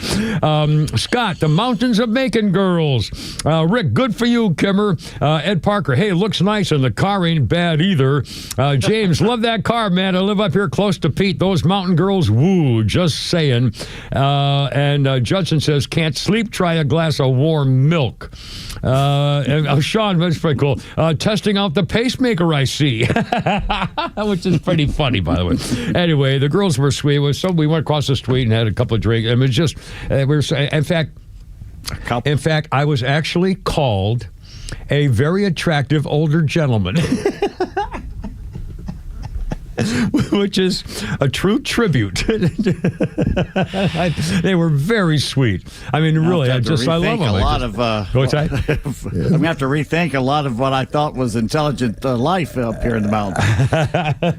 Scott, the mountains of Macon girls. Rick, good for you, Kimmer. Ed Parker, hey, looks nice and the car ain't bad either. James, love that car, man. I live up here close to Pete. Those mountain girls, woo, just saying. And Judson says, can't sleep, try a glass of warm milk. Sean, that's pretty cool. Testing out the pacemaker I see, which is pretty funny, by the way. Anyway, the girls were sweet. We went across the street and had a couple of drinks. It was just, in fact, I was actually called a very attractive older gentleman. Which is a true tribute. They were very sweet. I mean, really, I love them. What's that? I'm going to have to rethink a lot of what I thought was intelligent life up here in the mountains.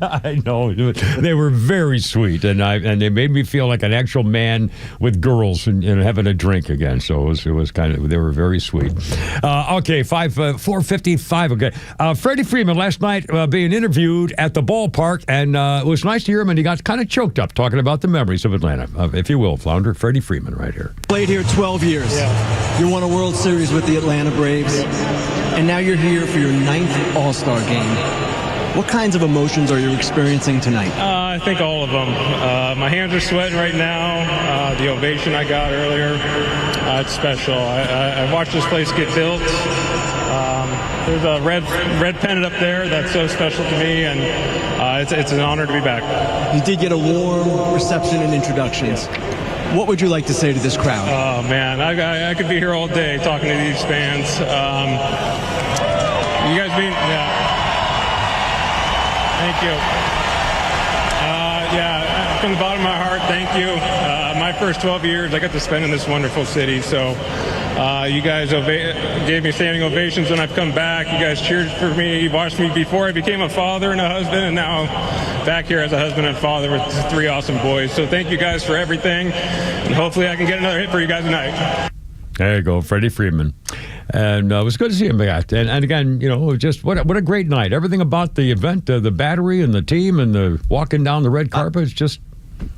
I know. They were very sweet, and they made me feel like an actual man with girls and having a drink again. So it was they were very sweet. Okay, 4:55. Okay, Freddie Freeman last night being interviewed at the ballpark. And it was nice to hear him, and he got kind of choked up talking about the memories of Atlanta. If you will, Flounder, Freddie Freeman right here. Played here 12 years. Yeah. You won a World Series with the Atlanta Braves, and now you're here for your 9th All-Star game. What kinds of emotions are you experiencing tonight? I think all of them. My hands are sweating right now. The ovation I got earlier, it's special. I watched this place get built. There's a red pennant up there that's so special to me, and it's an honor to be back. You did get a warm reception and introductions. What would you like to say to this crowd? Oh, man, I could be here all day talking to these fans. You guys being... Yeah. Thank you. from the bottom of my heart, thank you. My first 12 years I got to spend in this wonderful city, so you guys gave me standing ovations when I've come back. You guys cheered for me, watched me before I became a father and a husband, and now back here as a husband and father with 3 awesome boys. So thank you guys for everything, and hopefully I can get another hit for you guys tonight. There you go, Freddie Freeman. And it was good to see him back. And again, just what a great night. Everything about the event, the battery and the team and the walking down the red carpet, just...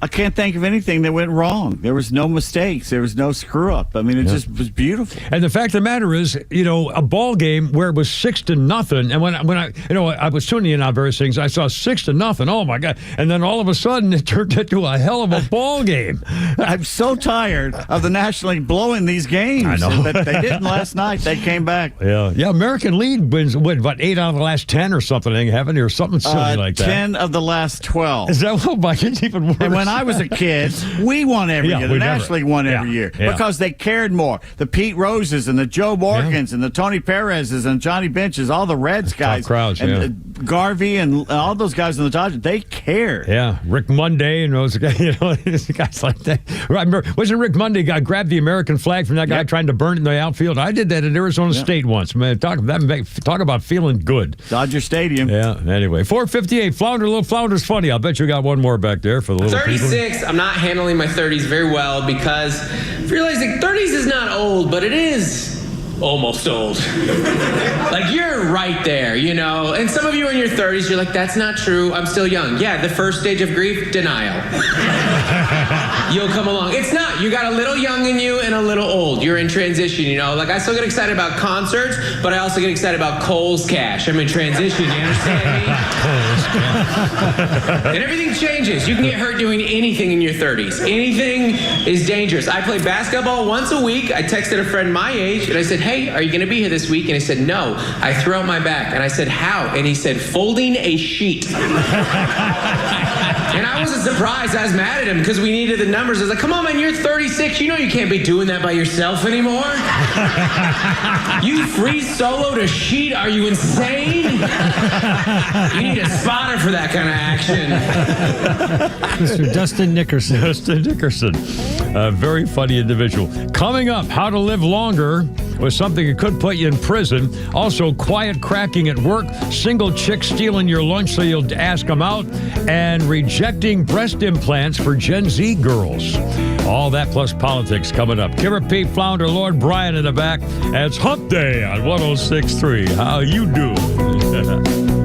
I can't think of anything that went wrong. There was no mistakes. There was no screw up. I mean, it just was beautiful. And the fact of the matter is, a ball game where it was 6-0, and when I was tuning in on various things, I saw 6-0. Oh my God! And then all of a sudden, it turned into a hell of a ball game. I'm so tired of the National League blowing these games. I know. But they didn't last night. They came back. Yeah. American League wins what 8 out of the last 10 or something, haven't they, or something silly like that. 10 of the last 12. Is that what? It's even worse. And when I was a kid, we won every year. The National League won every year because they cared more. The Pete Roses and the Joe Morgans and the Tony Perez's and Johnny Benches, all the Reds guys, top crowds, and Garvey and all those guys in the Dodgers, they cared. Yeah, Rick Monday and those guys, guys like that. I remember, wasn't Rick Monday grabbed the American flag from that guy trying to burn it in the outfield? I did that at Arizona State once. Man, talk about feeling good. Dodger Stadium. Yeah. Anyway, 4:58. Little Flounder's funny. I'll bet you got one more back there for the little 36. people. I'm not handling my 30s very well because I'm realizing 30s is not old, but it is almost old. Like, you're right there, And some of you in your 30s, you're like, that's not true. I'm still young. Yeah, the first stage of grief, denial. You'll come along. It's not. You got a little young in you and a little old. You're in transition, Like, I still get excited about concerts, but I also get excited about Kohl's cash. I'm in transition. You understand me? And everything changes. You can get hurt doing anything in your 30s. Anything is dangerous. I play basketball once a week. I texted a friend my age, and I said, hey, are you going to be here this week? And he said, no. I threw out my back. And I said, how? And he said, folding a sheet. And I wasn't surprised. I was mad at him because we needed the numbers. I was like, come on, man, you're 36. You can't be doing that by yourself anymore. You free soloed a sheet? Are you insane? You need a spotter for that kind of action. Mr. Dustin Nickerson. Dustin Nickerson. A very funny individual. Coming up, how to live longer with something that could put you in prison. Also, quiet cracking at work, single chicks stealing your lunch so you'll ask them out, and rejecting breast implants for Gen Z girls. All that plus politics coming up. Kipper Pete Flounder, Lord Brian in the back. And it's Hump Day on 106.3. How you doing?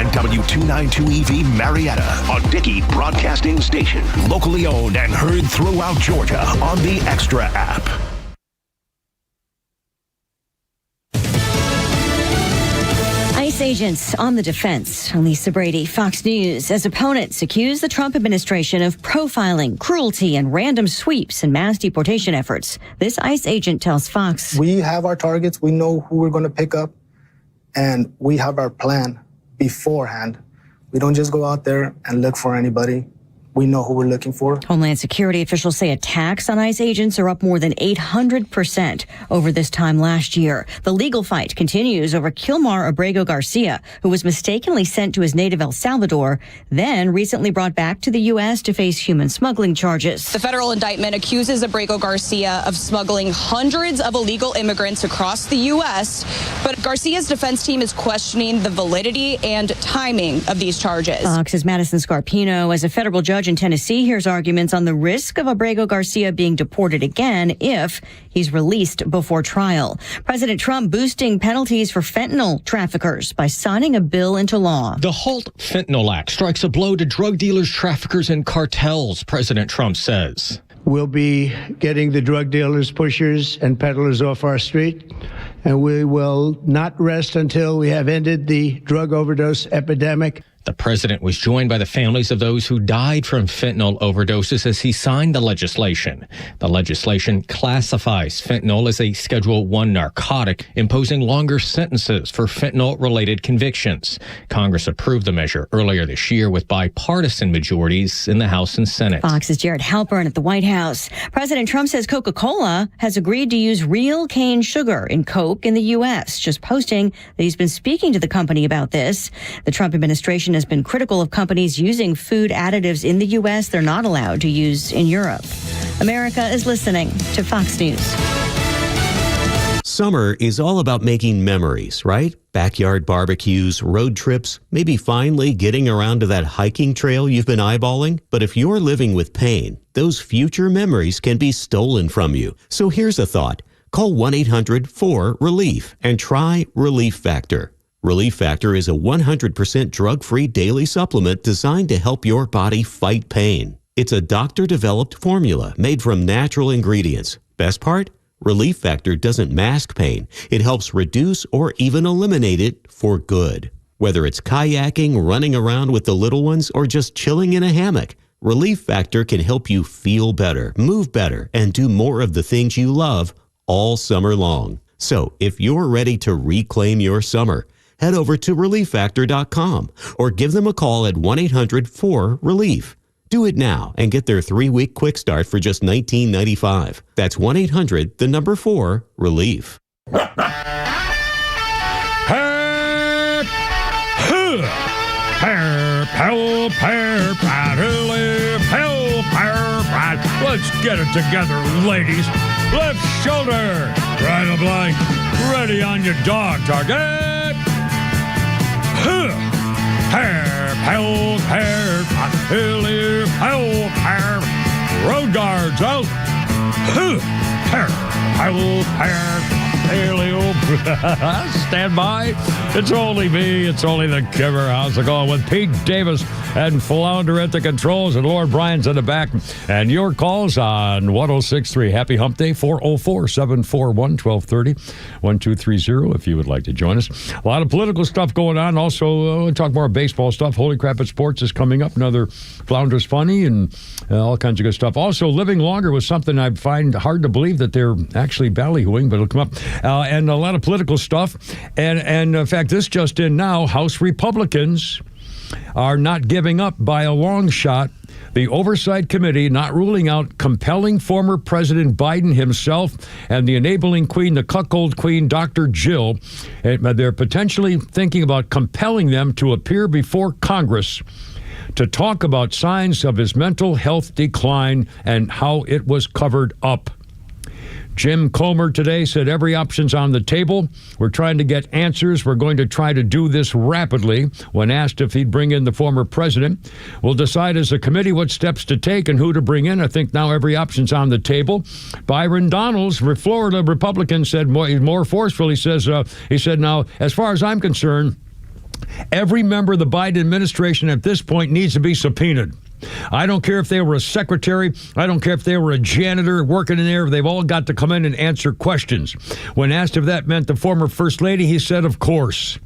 W292 EV Marietta, a Dickey Broadcasting Station. Locally owned and heard throughout Georgia on the XTRA app. ICE agents on the defense. Lisa Brady, Fox News, as opponents accuse the Trump administration of profiling, cruelty, and random sweeps in mass deportation efforts. This ICE agent tells Fox, we have our targets. We know who we're going to pick up, and we have our plan beforehand. We don't just go out there and look for anybody. We know who we're looking for. Homeland Security officials say attacks on ICE agents are up more than 800% over this time last year. The legal fight continues over Kilmar Abrego Garcia, who was mistakenly sent to his native El Salvador, then recently brought back to the U.S. to face human smuggling charges. The federal indictment accuses Abrego Garcia of smuggling hundreds of illegal immigrants across the U.S., but Garcia's defense team is questioning the validity and timing of these charges. Fox's Madison Scarpino, as a federal judge in Tennessee, hears arguments on the risk of Abrego Garcia being deported again if he's released before trial. President Trump boosting penalties for fentanyl traffickers by signing a bill into law. The HALT Fentanyl Act strikes a blow to drug dealers, traffickers, and cartels, President Trump says. We'll be getting the drug dealers, pushers, and peddlers off our street, and we will not rest until we have ended the drug overdose epidemic. The president was joined by the families of those who died from fentanyl overdoses as he signed the legislation. The legislation classifies fentanyl as a Schedule I narcotic, imposing longer sentences for fentanyl-related convictions. Congress approved the measure earlier this year with bipartisan majorities in the House and Senate. Fox's Jared Halpern at the White House. President Trump says Coca-Cola has agreed to use real cane sugar in Coke in the U.S., just posting that he's been speaking to the company about this. The Trump administration has been critical of companies using food additives in the U.S. they're not allowed to use in Europe. America is listening to Fox News. Summer is all about making memories, right? Backyard barbecues, road trips, maybe finally getting around to that hiking trail you've been eyeballing. But if you're living with pain, those future memories can be stolen from you. So here's a thought. Call 1-800-4RELIEF and try Relief Factor. Relief Factor is a 100% drug-free daily supplement designed to help your body fight pain. It's a doctor-developed formula made from natural ingredients. Best part? Relief Factor doesn't mask pain. It helps reduce or even eliminate it for good. Whether it's kayaking, running around with the little ones, or just chilling in a hammock, Relief Factor can help you feel better, move better, and do more of the things you love all summer long. So if you're ready to reclaim your summer, head over to ReliefFactor.com or give them a call at 1-800-4RELIEF. Do it now and get their 3-week quick start for just $19.95. That's 1-800-4RELIEF. Let's get it together, ladies. Left shoulder, right of line, ready on your dog target. Road guards out. Stand by. It's only me. It's only the Giver. How's it going? With Pete Davis and Flounder at the controls and Lord Bryan's in the back. And your calls on 106.3. Happy Hump Day, 404-741-1230, 1230 if you would like to join us. A lot of political stuff going on. Also, we'll talk more baseball stuff. Holy Crap at Sports is coming up. Another Flounder's Funny and all kinds of good stuff. Also, living longer was something I find hard to believe that they're actually ballyhooing, but it'll come up. And a lot of political stuff. And in fact, this just in now, House Republicans are not giving up by a long shot. The Oversight Committee not ruling out compelling former President Biden himself and the enabling queen, the cuckold queen, Dr. Jill. They're potentially thinking about compelling them to appear before Congress to talk about signs of his mental health decline and how it was covered up. Jim Comer today said every option's on the table. We're trying to get answers. We're going to try to do this rapidly. When asked if he'd bring in the former president, we'll decide as a committee what steps to take and who to bring in. I think now every option's on the table. Byron Donalds, Florida Republican, said more forcefully, he said, now, as far as I'm concerned, every member of the Biden administration at this point needs to be subpoenaed. I don't care if they were a secretary. I don't care if they were a janitor working in there. They've all got to come in and answer questions. When asked if that meant the former First Lady, he said, of course.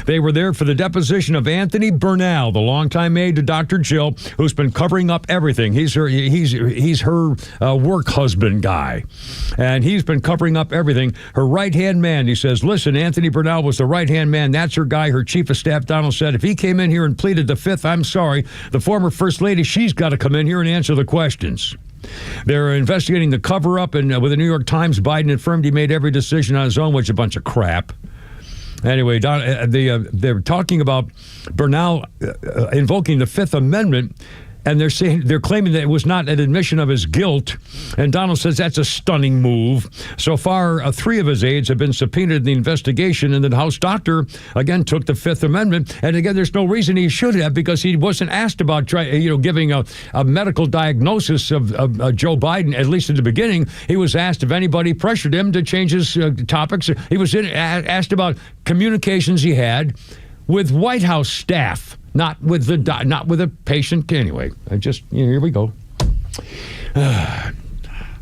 They were there for the deposition of Anthony Bernal, the longtime aide to Dr. Jill, who's been covering up everything. He's her work husband guy, and he's been covering up everything. Her right-hand man, he says, listen, Anthony Bernal was the right-hand man. That's her guy. Her chief of staff, Donald, said, if he came in here and pleaded the fifth, I'm sorry. The former First Lady, she's got to come in here and answer the questions. They're investigating the cover-up, and with the New York Times, Biden affirmed he made every decision on his own, which is a bunch of crap. Anyway, they're talking about Bernal invoking the Fifth Amendment, and they're claiming that it was not an admission of his guilt. And Donald says that's a stunning move. So far, 3 of his aides have been subpoenaed in the investigation, and the House doctor again took the Fifth Amendment. And again, there's no reason he should have, because he wasn't asked about giving a medical diagnosis of Joe Biden. At least at the beginning, he was asked if anybody pressured him to change his topics. He was asked about communications he had with White House staff. Not with a patient. Anyway, here we go.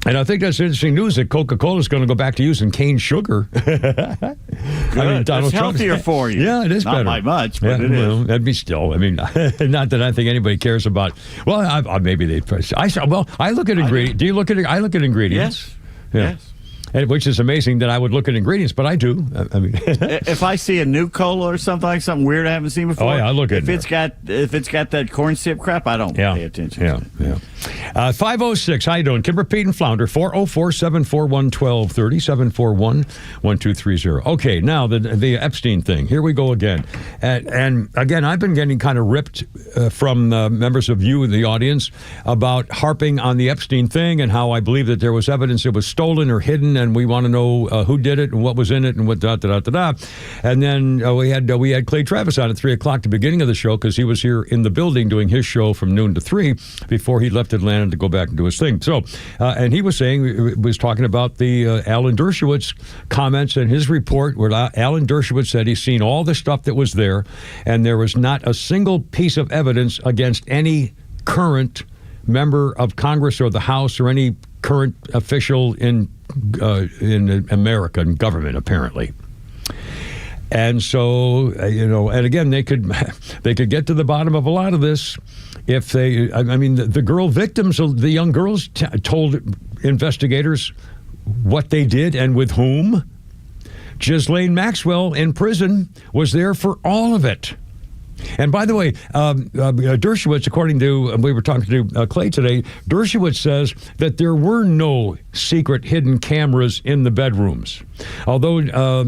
And I think that's interesting news that Coca-Cola is going to go back to using cane sugar. That's healthier for you. Yeah, it is not better. Not by much, but it is. That'd be still. I mean, not that I think anybody cares about. Well, maybe they. I look at ingredients. Do you look at? I look at ingredients. Yes. Yeah. Yes. Which is amazing that I would look at ingredients, but I do. I mean, if I see a new cola or something weird I haven't seen before, I look at it. If it's got that corn syrup crap, I don't pay attention. Yeah. 506. How you doing? Kimber, Pete, and Flounder. 404-741-1230, 741-1230. Okay, now the Epstein thing. Here we go again. And again, I've been getting kind of ripped from members of you, the audience, about harping on the Epstein thing and how I believe that there was evidence it was stolen or hidden, and we want to know who did it and what was in it and what da-da-da-da-da. And then we had Clay Travis on at 3 o'clock, the beginning of the show, because he was here in the building doing his show from noon to 3 before he left Atlanta to go back and do his thing. So, and he was talking about the Alan Dershowitz comments and his report where Alan Dershowitz said he's seen all the stuff that was there, and there was not a single piece of evidence against any current member of Congress or the House or any current official in American government, apparently. And so, and again, they could get to the bottom of a lot of this if they. I mean, the girl victims, the young girls, told investigators what they did and with whom. Ghislaine Maxwell in prison was there for all of it. And by the way, Dershowitz, according to, we were talking to Clay today, Dershowitz says that there were no secret hidden cameras in the bedrooms. Although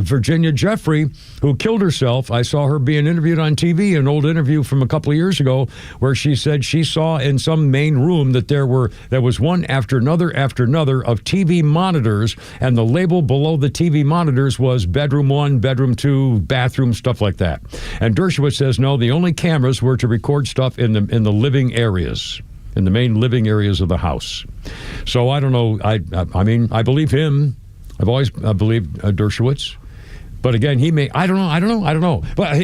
Virginia Jeffrey, who killed herself, I saw her being interviewed on TV, an old interview from a couple of years ago, where she said she saw in some main room that there was one after another of TV monitors, and the label below the TV monitors was bedroom 1, bedroom 2, bathroom, stuff like that. And Dershowitz says no, the only cameras were to record stuff in the living areas, in the main living areas of the house. So I don't know. I mean, I believe him. I've always believed Dershowitz. But again, he may, I don't know. But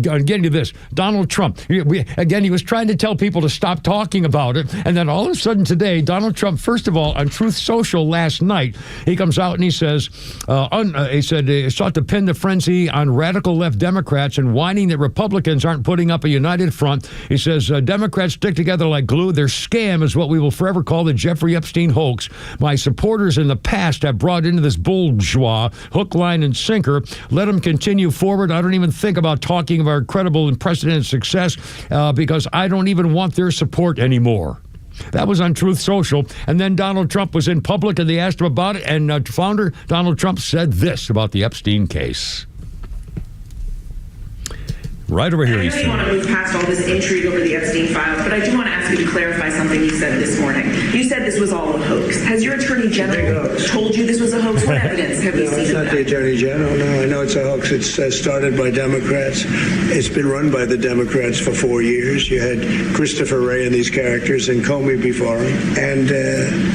getting to this, Donald Trump, he was trying to tell people to stop talking about it. And then all of a sudden today, Donald Trump, first of all, on Truth Social last night, he comes out and he says, he sought to pin the frenzy on radical left Democrats and whining that Republicans aren't putting up a united front. He says, Democrats stick together like glue. Their scam is what we will forever call the Jeffrey Epstein hoax. My supporters in the past have brought into this bourgeois hook, line, and sinker. Let them continue forward. I don't even think about talking about incredible and unprecedented success because I don't even want their support anymore. That was on Truth Social. And then Donald Trump was in public and they asked him about it. And founder Donald Trump said this about the Epstein case. Right over here. I know you want to move past all this intrigue over the Epstein files, but I do want to ask you to clarify something you said this morning. You said this was all a hoax. Has your attorney general told you this was a hoax? What evidence have you seen? It's not the attorney general. No, I know it's a hoax. It's started by Democrats. It's been run by the Democrats for 4 years. You had Christopher Wray and these characters and Comey before him. And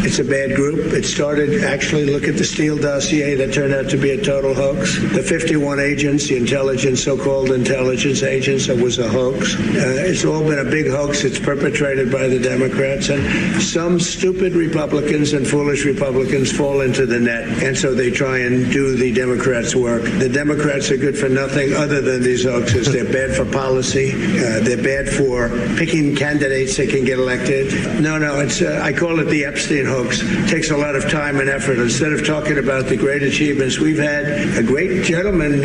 it's a bad group. It started, actually, look at the Steele dossier that turned out to be a total hoax. The 51 agents, the intelligence, so-called intelligence agents, it was a hoax. It's all been a big hoax. It's perpetrated by the Democrats, and some stupid Republicans and foolish Republicans fall into the net, and so they try and do the Democrats' work. The Democrats are good for nothing other than these hoaxes. They're bad for policy. They're bad for picking candidates that can get elected. No, it's I call it the Epstein hoax. It takes a lot of time and effort. Instead of talking about the great achievements, we've had a great gentleman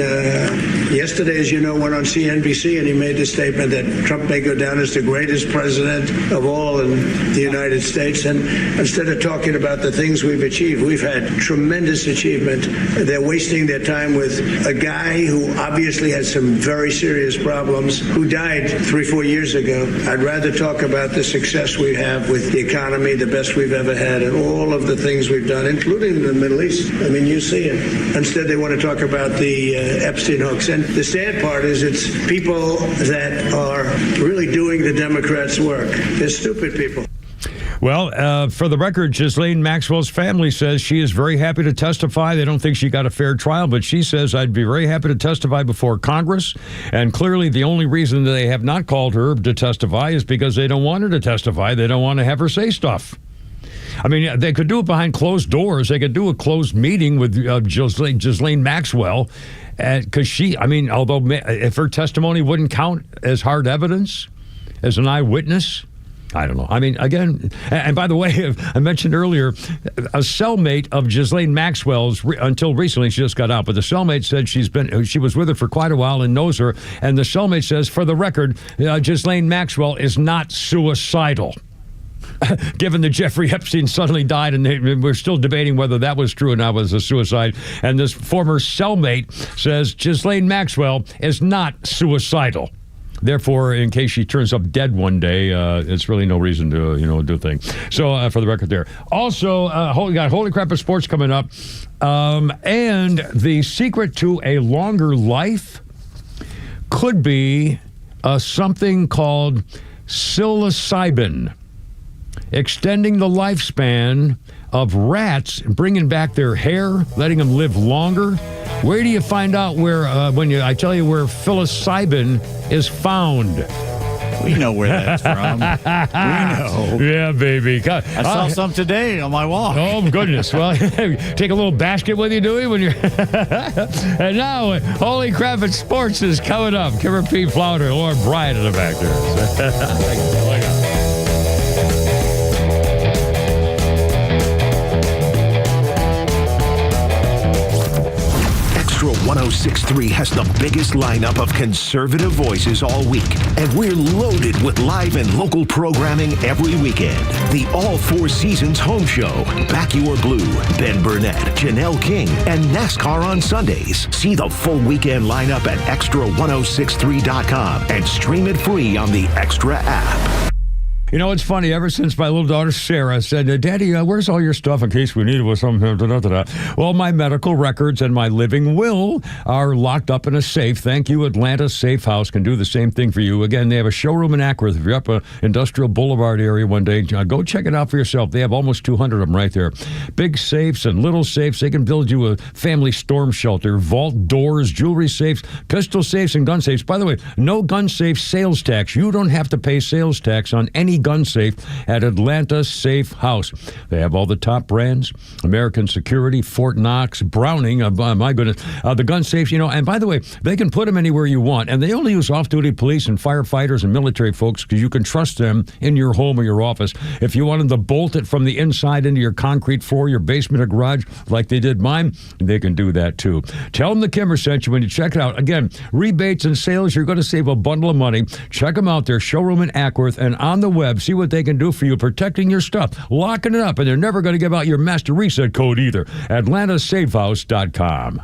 yesterday, as you know, went on CNBC, and he made the statement that Trump may go down as the greatest president of all in the United States. And instead of talking about the things we've achieved, we've had tremendous achievement. They're wasting their time with a guy who obviously had some very serious problems, who died 3-4 years ago. I'd rather talk about the success we have with the economy, the best we've ever had, and all of the things we've done, including the Middle East. I mean, you see it. Instead, they want to talk about the Epstein hoax. And the sad part is it's people that are really doing the Democrats' work. They're stupid people. Well, for the record, Ghislaine Maxwell's family says she is very happy to testify. They don't think she got a fair trial, but she says, I'd be very happy to testify before Congress. And clearly the only reason that they have not called her to testify is because they don't want her to testify. They don't want to have her say stuff. I mean, they could do it behind closed doors. They could do a closed meeting with Ghislaine Maxwell, because although if her testimony wouldn't count as hard evidence, as an eyewitness, I don't know. I mean, again, and by the way, I mentioned earlier, a cellmate of Ghislaine Maxwell's, until recently, she just got out, but the cellmate said she was with her for quite a while and knows her, and the cellmate says, for the record, Ghislaine Maxwell is not suicidal. Given that Jeffrey Epstein suddenly died, and we're still debating whether that was true or not, was a suicide, and this former cellmate says Ghislaine Maxwell is not suicidal. Therefore, in case she turns up dead one day, it's really no reason to, do a thing. So, for the record there. Also, we got Holy Crap of Sports coming up. And the secret to a longer life could be something called psilocybin, extending the lifespan of rats, bringing back their hair, letting them live longer. Where do you find out I tell you where psilocybin is found? We know where that's from. We know. Yeah, baby. I saw some today on my walk. Oh, goodness. Well, take a little basket with you, do you? When you're And now, Holy Crap at Sports is coming up. Kimber P. Flounder, Laura Bryant in the back there. XTRA 106.3 has the biggest lineup of conservative voices all week, and we're loaded with live and local programming every weekend. The All Four Seasons Home Show, Back Your Blue, Ben Burnett, Janelle King, and NASCAR on Sundays. See the full weekend lineup at XTRA1063.com and stream it free on the XTRA app. It's funny. Ever since my little daughter Sarah said, Daddy, where's all your stuff in case we need it with something? Well, my medical records and my living will are locked up in a safe. Thank you. Atlanta Safe House can do the same thing for you. Again, they have a showroom in Acworth. If you're up Industrial Boulevard area one day, go check it out for yourself. They have almost 200 of them right there. Big safes and little safes. They can build you a family storm shelter, vault doors, jewelry safes, pistol safes, and gun safes. By the way, no gun safe sales tax. You don't have to pay sales tax on any gun safe at Atlanta Safe House. They have all the top brands: American Security, Fort Knox, Browning. My goodness, the gun safes. And by the way, they can put them anywhere you want, and they only use off-duty police and firefighters and military folks because you can trust them in your home or your office. If you want them to bolt it from the inside into your concrete floor, your basement or garage, like they did mine, they can do that too. Tell them the Kimber sent you when you check it out. Again, rebates and sales, you're going to save a bundle of money. Check them out. Their showroom in Acworth and on the web. See what they can do for you, protecting your stuff, locking it up, and they're never going to give out your master reset code either. AtlantaSafeHouse.com.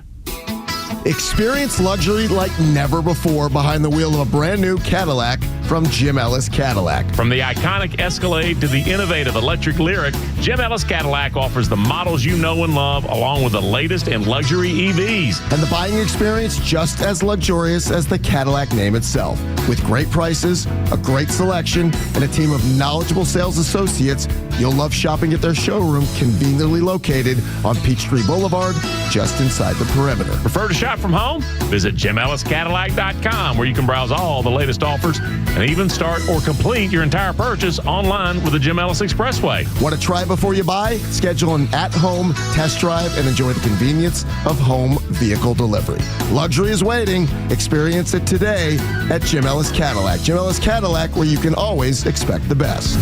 Experience luxury like never before behind the wheel of a brand new Cadillac from Jim Ellis Cadillac. From the iconic Escalade to the innovative electric Lyric, Jim Ellis Cadillac offers the models you know and love, along with the latest in luxury EVs. And the buying experience just as luxurious as the Cadillac name itself. With great prices, a great selection, and a team of knowledgeable sales associates, you'll love shopping at their showroom conveniently located on Peachtree Boulevard, just inside the perimeter. Prefer to shop from home? Visit JimEllisCadillac.com, where you can browse all the latest offers and even start or complete your entire purchase online with the Jim Ellis Expressway. Want to try before you buy? Schedule an at-home test drive and enjoy the convenience of home vehicle delivery. Luxury is waiting. Experience it today at Jim Ellis Cadillac. Jim Ellis Cadillac, where you can always expect the best.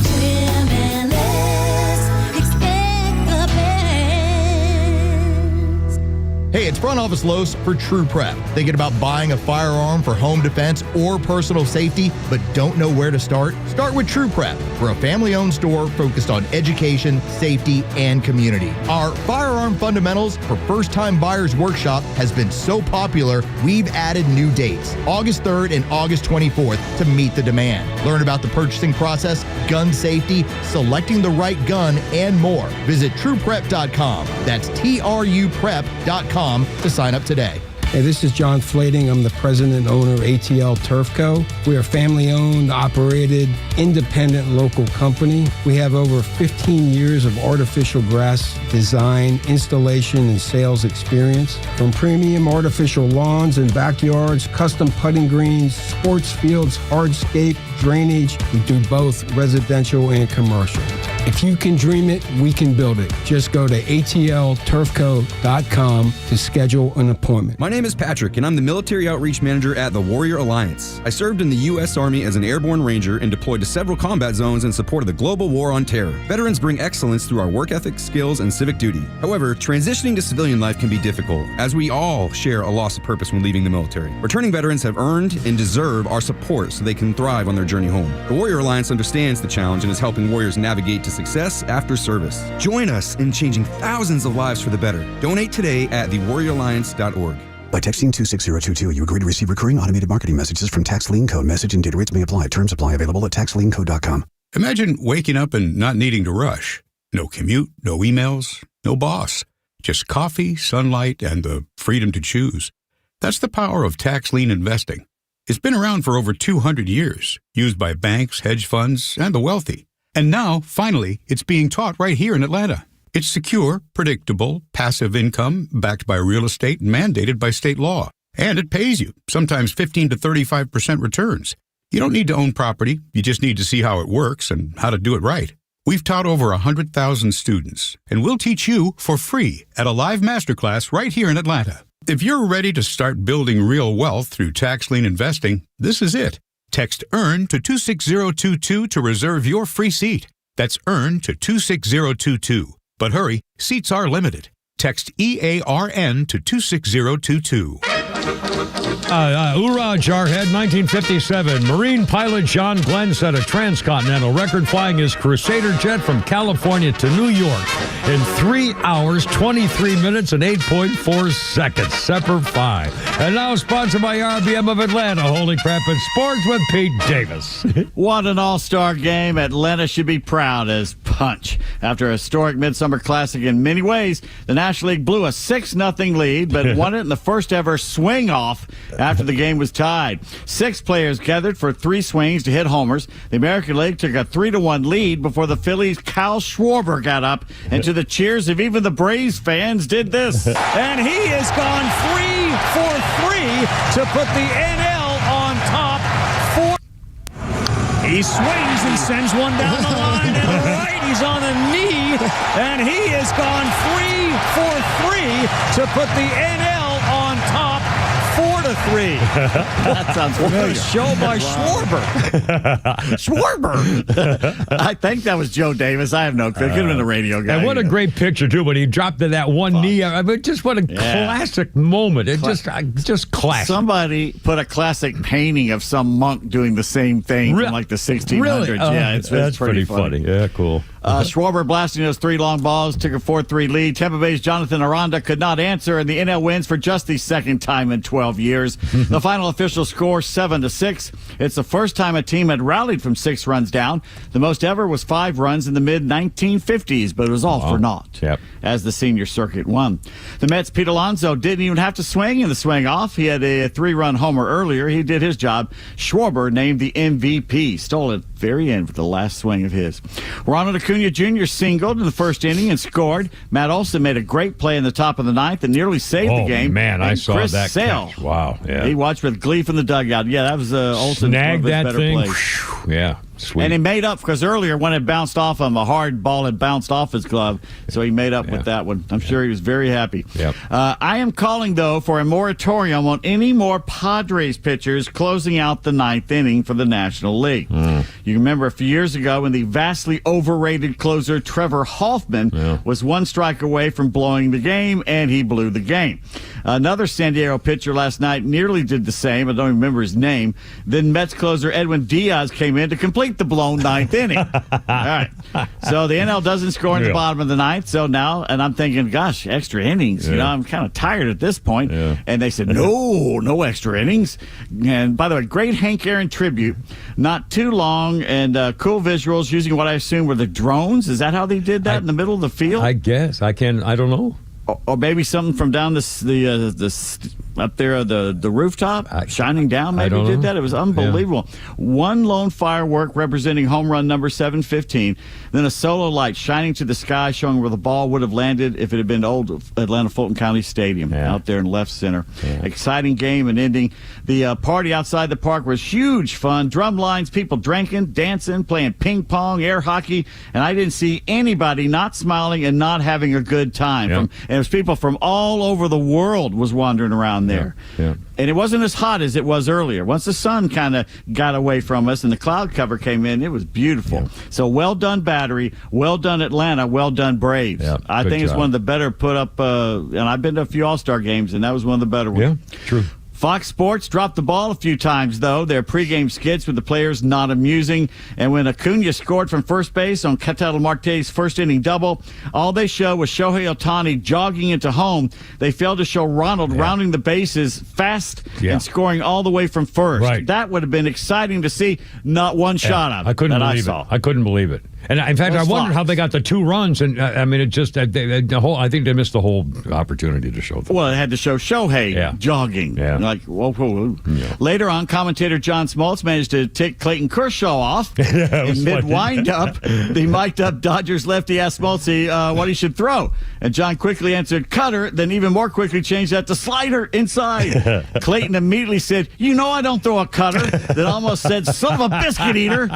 Hey, it's Front Office Los for True Prep. Thinking about buying a firearm for home defense or personal safety, but don't know where to start? Start with True Prep. We're a family-owned store focused on education, safety, and community. Our Firearm Fundamentals for First-Time Buyers Workshop has been so popular, we've added new dates, August 3rd and August 24th, to meet the demand. Learn about the purchasing process, gun safety, selecting the right gun, and more. Visit TruePrep.com. That's TRUPrep.com to sign up today. Hey, this is John Flading. I'm the president and owner of ATL Turf Co. We are a family-owned, operated, independent local company. We have over 15 years of artificial grass design, installation, and sales experience. From premium artificial lawns and backyards, custom putting greens, sports fields, hardscape, drainage. We do both residential and commercial. If you can dream it, we can build it. Just go to atlturfco.com to schedule an appointment. My name is Patrick, and I'm the Military Outreach Manager at the Warrior Alliance. I served in the U.S. Army as an airborne ranger and deployed to several combat zones in support of the global war on terror. Veterans bring excellence through our work ethic, skills, and civic duty. However, transitioning to civilian life can be difficult, as we all share a loss of purpose when leaving the military. Returning veterans have earned and deserve our support so they can thrive on their journey home. The Warrior Alliance understands the challenge and is helping warriors navigate to success after service. Join us in changing thousands of lives for the better. Donate today at thewarrioralliance.org. By texting 26022, you agree to receive recurring automated marketing messages from Tax Lien Code. Message and data rates may apply. Terms apply. Available at taxliencode.com. Imagine waking up and not needing to rush. No commute, no emails, no boss. Just coffee, sunlight, and the freedom to choose. That's the power of tax lien investing. It's been around for over 200 years, used by banks, hedge funds, and the wealthy. And now, finally, it's being taught right here in Atlanta. It's secure, predictable, passive income backed by real estate and mandated by state law. And it pays you, sometimes 15 to 35% returns. You don't need to own property. You just need to see how it works and how to do it right. We've taught over 100,000 students, and we'll teach you for free at a live masterclass right here in Atlanta. If you're ready to start building real wealth through tax lien investing, this is it. Text EARN to 26022 to reserve your free seat. That's EARN to 26022. But hurry, seats are limited. Text EARN to 26022. Hoorah, Jarhead, 1957. Marine pilot John Glenn set a transcontinental record flying his Crusader jet from California to New York in 3 hours, 23 minutes, and 8.4 seconds. Semper Fi. And now sponsored by RBM of Atlanta. Holy crap, it's sports with Pete Davis. What an all-star game. Atlanta should be proud as punch. After a historic Midsummer Classic in many ways, the National League blew a 6-0 lead, but won it in the first ever swing-off after the game was tied. 6 players gathered for 3 swings to hit homers. The American League took a 3-1 lead before the Phillies' Kyle Schwarber got up, and to the cheers of even the Braves fans did this. And he has gone 3 for 3 to put the NL on top. He swings and sends one down the line to the right. He's on a knee, and he has gone 3 for 3 to put the NL on top. 4-3. That sounds familiar. Show by Schwarber. Schwarber. I think that was Joe Davis. I have no clue. Could have been the radio guy. And what a great picture, too, when he dropped to that one knee. I mean, just what a classic moment. It just classic. Somebody put a classic painting of some monk doing the same thing from like the 1600s. Really? Yeah, that's pretty funny. Yeah, cool. Schwarber blasting those 3 long balls, took a 4-3 lead. Tampa Bay's Jonathan Aranda could not answer, and the NL wins for just the second time in 12 years. The final official score, 7-6. It's the first time a team had rallied from 6 runs down. The most ever was 5 runs in the mid-1950s, but it was all for naught as the senior circuit won. The Mets' Pete Alonso didn't even have to swing in the swing-off. He had a 3-run homer earlier. He did his job. Schwarber named the MVP. Stole it very end with the last swing of his. Ronald Acuna Jr. singled in the first inning and scored. Matt Olson made a great play in the top of the 9th and nearly saved the game. Oh, man, I saw Chris that Sale, catch. Wow, yeah. He watched with glee from the dugout. Yeah, that was Olson's Snagged one of his that better thing. plays. Whew, yeah, sweet. And he made up because earlier when it bounced off him, a hard ball had bounced off his glove. So he made up with that one. I'm sure he was very happy. Yep. I am calling, though, for a moratorium on any more Padres pitchers closing out the 9th inning for the National League. You remember a few years ago when the vastly overrated closer Trevor Hoffman was 1 strike away from blowing the game, and he blew the game. Another San Diego pitcher last night nearly did the same. I don't even remember his name. Then Mets closer Edwin Diaz came in to complete the blown 9th inning. All right. So the NL doesn't score in the bottom of the 9th. So now, and I'm thinking, gosh, extra innings. You know, I'm kind of tired at this point. And they said, no extra innings. And by the way, great Hank Aaron tribute. Not too long and cool visuals using what I assume were the drones. Is that how they did that in the middle of the field? I guess. I don't know. Or maybe something from down the up there, the rooftop, shining down. Maybe did that. It was unbelievable. Yeah. One lone firework representing home run number 715. Then a solo light shining to the sky, showing where the ball would have landed if it had been old Atlanta Fulton County Stadium out there in left center. Yeah. Exciting game and ending. The party outside the park was huge fun. Drum lines, people drinking, dancing, playing ping pong, air hockey, and I didn't see anybody not smiling and not having a good time. Yeah. And it was people from all over the world was wandering around there. Yeah. And it wasn't as hot as it was earlier. Once the sun kind of got away from us and the cloud cover came in, it was beautiful. Yeah. So well done, Battery. Well done, Atlanta. Well done, Braves. Yeah, I think it's one of the better put up, and I've been to a few All-Star games, and that was one of the better ones. Yeah, true. Fox Sports dropped the ball a few times, though. Their pregame skits with the players not amusing. And when Acuna scored from first base on Ketel Marte's first inning double, all they showed was Shohei Ohtani jogging into home. They failed to show Ronald rounding the bases fast and scoring all the way from first. Right. That would have been exciting to see. Not one shot of it. I couldn't believe it. I couldn't believe it. And in fact, I wondered how they got the 2 runs. And I mean, it just I think they missed the whole opportunity to show them. Well, it had to show Shohei jogging. Yeah. Like, whoa. Yeah. Later on, commentator John Smoltz managed to tick Clayton Kershaw off. In mid-wind-up, the mic'd-up Dodgers lefty asked Smoltz what he should throw. And John quickly answered cutter, then even more quickly changed that to slider inside. Clayton immediately said, I don't throw a cutter. Then almost said, son of a biscuit eater,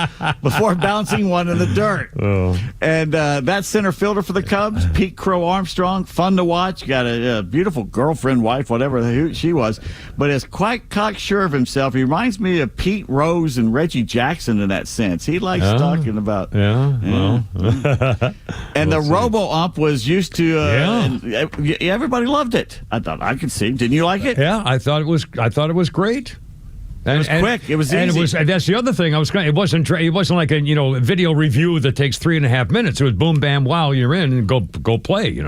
before bouncing one in the dirt. Oh. And that center fielder for the Cubs, Pete Crow Armstrong, fun to watch. Got a beautiful girlfriend, wife, whatever she was, but is quite cocksure of himself. He reminds me of Pete Rose and Reggie Jackson in that sense. He likes talking about. And the robo-ump was used to. Everybody loved it. I thought I could see. Didn't you like it? Yeah, I thought it was great. It was quick. It was easy. And that's the other thing. It wasn't like a video review that takes 3.5 minutes. It was boom, bam, wow, you're in, and go play.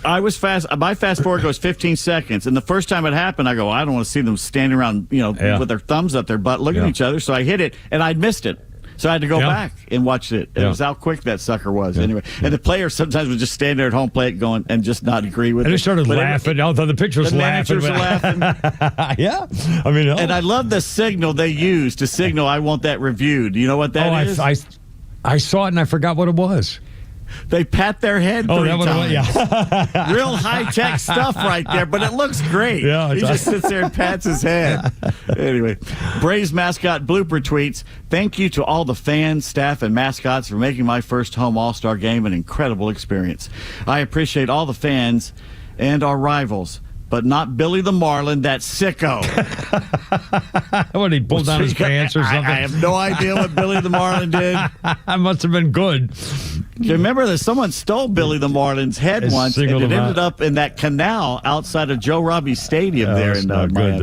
I was fast. My fast forward goes 15 seconds, and the first time it happened, I go, I don't want to see them standing around, with their thumbs up their butt, looking at each other. So I hit it, and I'd missed it. So I had to go back and watch it. It was how quick that sucker was. Anyway, and the players sometimes would just stand there at home plate going and just not agree with it. And they started laughing. Although the pitcher was laughing. Yeah. I mean, and I love the signal they used to signal I want that reviewed. Do you know what that is? I saw it and I forgot what it was. They pat their head 3 times. Real high-tech stuff right there, but it looks great. Yeah, he just sits there and pats his head. Anyway, Braves mascot blooper tweets, thank you to all the fans, staff, and mascots for making my first home All-Star game an incredible experience. I appreciate all the fans and our rivals, but not Billy the Marlin, that sicko. What, he pulled down his pants or something? I have no idea what Billy the Marlin did. That must have been good. You remember that someone stole Billy the Marlin's head once, and it ended up in that canal outside of Joe Robbie Stadium there in Miami.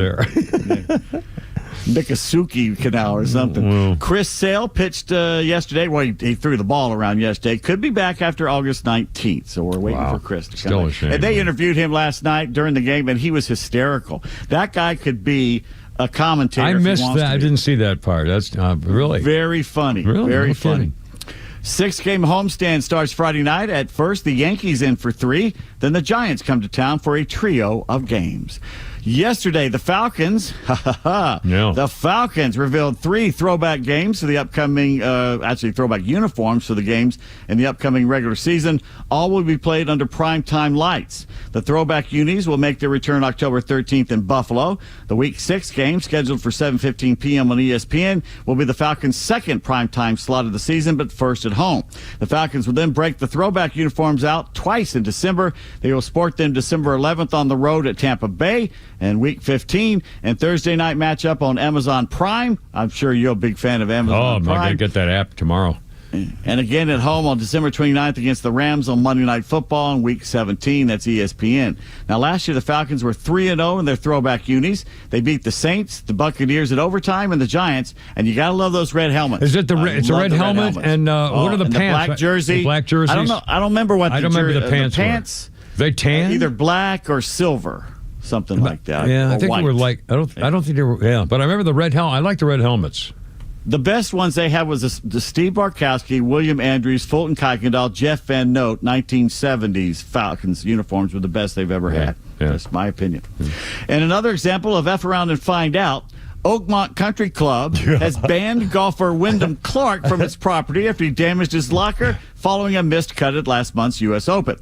Miccosukee Canal or something. Whoa. Chris Sale pitched yesterday. Well, he threw the ball around yesterday. Could be back after August 19th, so we're waiting for Chris to come back. And they interviewed him last night during the game, and he was hysterical. That guy could be a commentator. I missed that. I didn't see that part. That's really very funny. Really? Very funny. 6-game homestand starts Friday night. At first, the Yankees in for 3. Then the Giants come to town for a trio of games. Yesterday, the Falcons, the Falcons revealed 3 throwback games for the upcoming, throwback uniforms for the games in the upcoming regular season. All will be played under primetime lights. The throwback unis will make their return October 13th in Buffalo. The Week 6 game, scheduled for 7:15 p.m. on ESPN, will be the Falcons' second primetime slot of the season, but first at home. The Falcons will then break the throwback uniforms out twice in December. They will sport them December 11th on the road at Tampa Bay, and Week 15 and Thursday night matchup on Amazon Prime. I'm sure you're a big fan of Amazon Prime. I'm going to get that app tomorrow. And again at home on December 29th against the Rams on Monday Night Football in Week 17. That's ESPN. Now, last year the Falcons were 3-0 in their throwback unis. They beat the Saints, the Buccaneers at overtime, and the Giants. And you got to love those red helmets. Is it it's a red helmet? And what are the pants? The black jersey. The black jerseys? I don't know. I don't remember what I don't remember the pants. They tan? Either black or silver. Something like that. Yeah, I think they were like I don't think they were. Yeah, but I remember the red helmet. I like the red helmets. The best ones they had was the Steve Barkowski, William Andrews, Fulton Kuykendall, Jeff Van Note, 1970s Falcons uniforms were the best they've ever had. Yeah. That's my opinion. And another example of F around and find out, Oakmont Country Club has banned golfer Wyndham Clark from its property after he damaged his locker following a missed cut at last month's U.S. Open.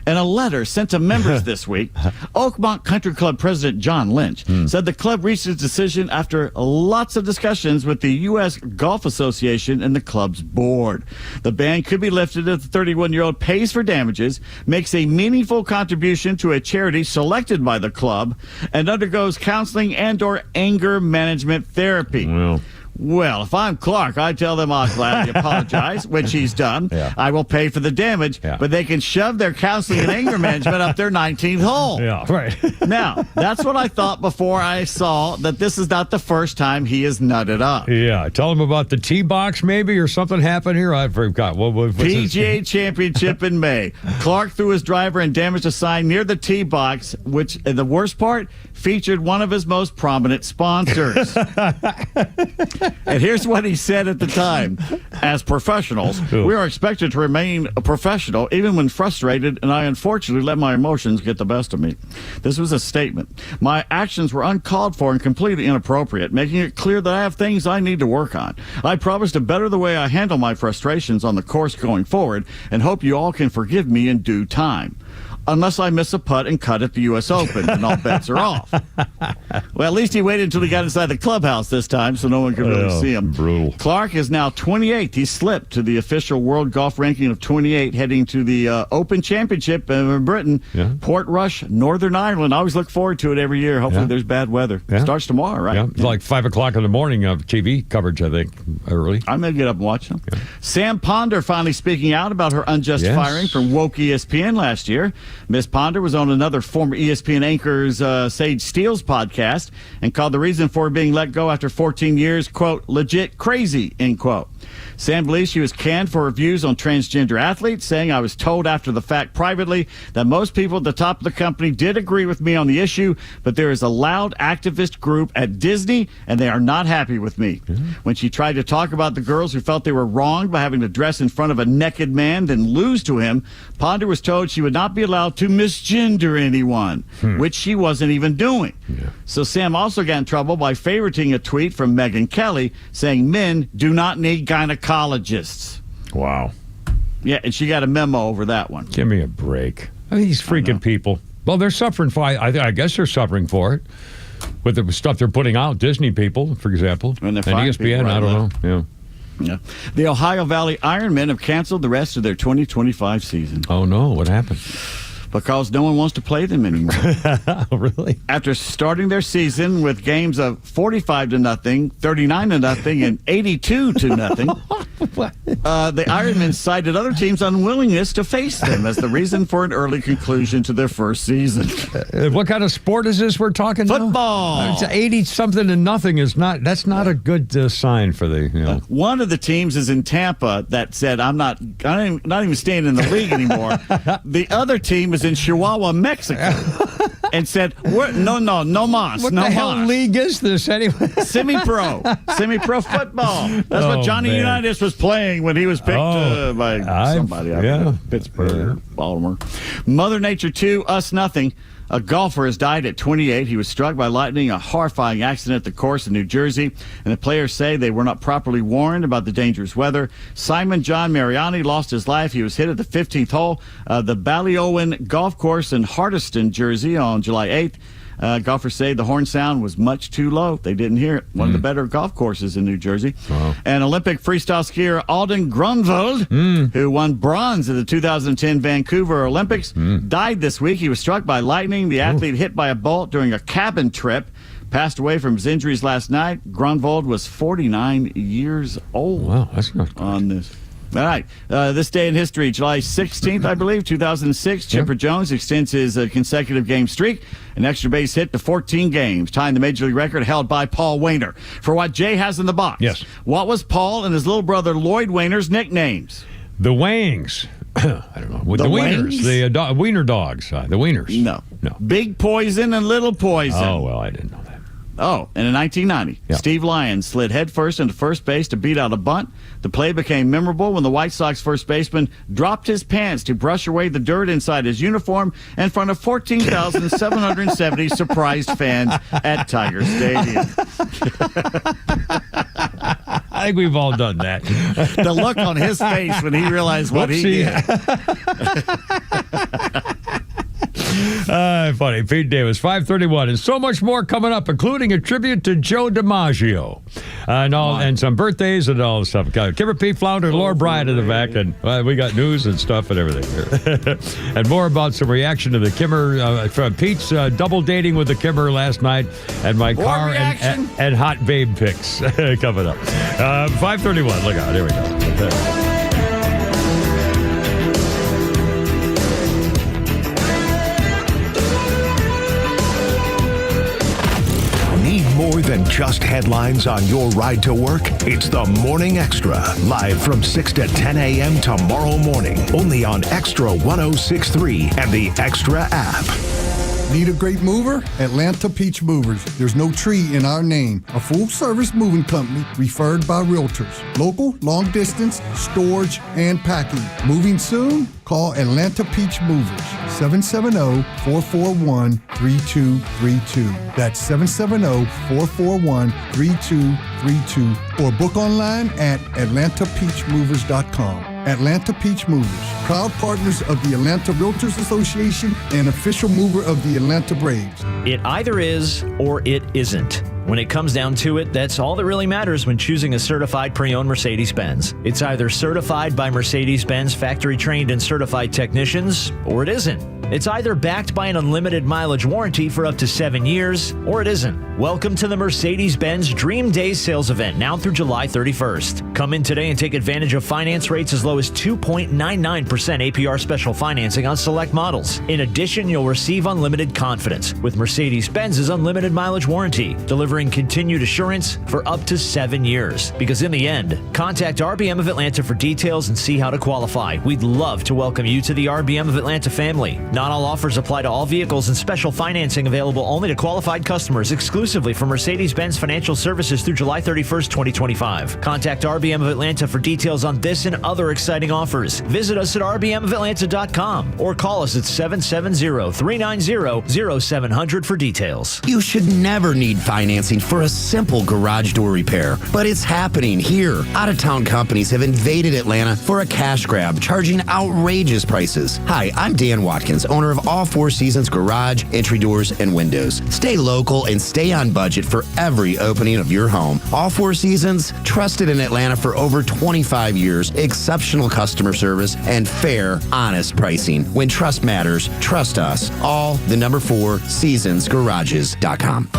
In a letter sent to members this week, Oakmont Country Club President John Lynch said the club reached its decision after lots of discussions with the U.S. Golf Association and the club's board. The ban could be lifted if the 31-year-old pays for damages, makes a meaningful contribution to a charity selected by the club, and undergoes counseling and or anger management therapy. Well, if I'm Clark, I tell them I'll gladly apologize, which he's done. I will pay for the damage, but they can shove their counseling and anger management up their 19th hole. Yeah, right. Now, that's what I thought before I saw that this is not the first time he has nutted up. Yeah, tell him about the tee box maybe or something happened here. I forgot. What's PGA Championship in May. Clark threw his driver and damaged a sign near the tee box, which, the worst part, featured one of his most prominent sponsors. And here's what he said at the time. As professionals, we are expected to remain professional even when frustrated, and I unfortunately let my emotions get the best of me. This was a statement. My actions were uncalled for and completely inappropriate, making it clear that I have things I need to work on. I promise to better the way I handle my frustrations on the course going forward, and hope you all can forgive me in due time. Unless I miss a putt and cut at the U.S. Open, and all bets are off. Well, at least he waited until he got inside the clubhouse this time, so no one could really see him. Brutal. Clark is now 28th. He slipped to the official world golf ranking of 28, heading to the Open Championship in Britain, Portrush, Northern Ireland. I always look forward to it every year. Hopefully there's bad weather. Starts tomorrow, right? Yeah, it's like 5 o'clock in the morning of TV coverage, I think, early. I may get up and watch them. Sam Ponder finally speaking out about her unjust firing from woke ESPN last year. Miss Ponder was on another former ESPN anchor's Sage Steele's podcast and called the reason for being let go after 14 years, quote, legit crazy, end quote. Sam believes she was canned for her views on transgender athletes, saying, I was told after the fact privately that most people at the top of the company did agree with me on the issue, but there is a loud activist group at Disney, and they are not happy with me. When she tried to talk about the girls who felt they were wronged by having to dress in front of a naked man, then lose to him, Ponder was told she would not be allowed to misgender anyone, which she wasn't even doing. So Sam also got in trouble by favoriting a tweet from Megyn Kelly saying men do not need gynecologists. Wow. Yeah, and she got a memo over that one. Give me a break. I mean, these freaking people. Well, they're suffering for I guess they're suffering for it. With the stuff they're putting out, Disney people, for example. And ESPN, I don't know. Yeah. The Ohio Valley Ironmen have canceled the rest of their 2025 season. Oh, no. What happened? Because no one wants to play them anymore. Really? After starting their season with games of 45-0, 39-0, and 82-0, the Ironmen cited other teams' unwillingness to face them as the reason for an early conclusion to their first season. What kind of sport is this we're talking about? Football. It's 80-something-0 is not. That's not a good sign for the. One of the teams is in Tampa that said, I'm not even staying in the league anymore. The other team is in Chihuahua, Mexico, and said, no mas. What no the hell mas. league is this anyway? Semi-pro football. That's what Johnny Unitas was playing when he was picked by somebody out of Pittsburgh, Baltimore. Mother Nature 2, us nothing. A golfer has died at 28. He was struck by lightning, a horrifying accident at the course in New Jersey. And the players say they were not properly warned about the dangerous weather. Simon John Mariani lost his life. He was hit at the 15th hole, the Ballyowen Golf Course in Hardyston, Jersey on July 8th. Golfers say the horn sound was much too low. They didn't hear it. One of the better golf courses in New Jersey. Wow. And Olympic freestyle skier Alden Grunwald, who won bronze at the 2010 Vancouver Olympics, died this week. He was struck by lightning. The athlete hit by a bolt during a cabin trip. Passed away from his injuries last night. Grunwald was 49 years old. Wow, that's not good. On this. All right. This day in history, July 16th, I believe, 2006, Chipper Jones extends his consecutive game streak, an extra base hit to 14 games, tying the Major League record held by Paul Wainer. For what Jay has in the box, what was Paul and his little brother Lloyd Wainer's nicknames? The Wangs. I don't know. With the Wieners. Wiener dogs. The Wieners. No. Big Poison and Little Poison. Oh, well, I didn't know that. Oh, and in 1990, Steve Lyons slid headfirst into first base to beat out a bunt. The play became memorable when the White Sox first baseman dropped his pants to brush away the dirt inside his uniform in front of 14,770 surprised fans at Tiger Stadium. I think we've all done that. The look on his face when he realized what he did. Funny. Pete Davis, 5:31, and so much more coming up, including a tribute to Joe DiMaggio, and some birthdays and all stuff. Kimmer Pete Flounder, Laura Bryant in the back, and we got news and stuff and everything here. And more about some reaction to the Kimmer, from Pete's double dating with the Kimmer last night, and my car and hot babe pics coming up. 5:31. Look out. Here we go. More than just headlines on your ride to work? It's the Morning Extra, live from 6 to 10 a.m. tomorrow morning, only on XTRA 106.3 and the XTRA app. Need a great mover? Atlanta Peach Movers. There's no tree in our name. A full-service moving company referred by realtors. Local, long distance, storage, and packing. Moving soon? Call Atlanta Peach Movers. 770-441-3232. That's 770-441-3232. Or book online at atlantapeachmovers.com. Atlanta Peach Movers, proud partners of the Atlanta Realtors Association and official mover of the Atlanta Braves. It either is or it isn't. When it comes down to it, that's all that really matters when choosing a certified pre-owned Mercedes-Benz. It's either certified by Mercedes-Benz factory-trained and certified technicians, or it isn't. It's either backed by an unlimited mileage warranty for up to 7 years, or it isn't. Welcome to the Mercedes-Benz Dream Days sales event, now through July 31st. Come in today and take advantage of finance rates as low as 2.99% APR special financing on select models. In addition, you'll receive unlimited confidence with Mercedes-Benz's unlimited mileage warranty, delivering continued assurance for up to 7 years. Because in the end, contact RBM of Atlanta for details and see how to qualify. We'd love to welcome you to the RBM of Atlanta family. Not all offers apply to all vehicles, and special financing available only to qualified customers exclusively from Mercedes-Benz Financial Services through July 31st, 2025. Contact RBM of Atlanta for details on this and other exciting offers. Visit us at rbmofatlanta.com or call us at 770-390-0700 for details. You should never need financing for a simple garage door repair, but it's happening here. Out-of-town companies have invaded Atlanta for a cash grab, charging outrageous prices. Hi, I'm Dan Watkins, owner of All Four Seasons Garage, Entry Doors, and Windows. Stay local and stay on budget for every opening of your home. All Four Seasons, trusted in Atlanta for over 25 years, exceptional customer service, and fair, honest pricing. When trust matters, trust us. All the number 4 seasonsgarages.com.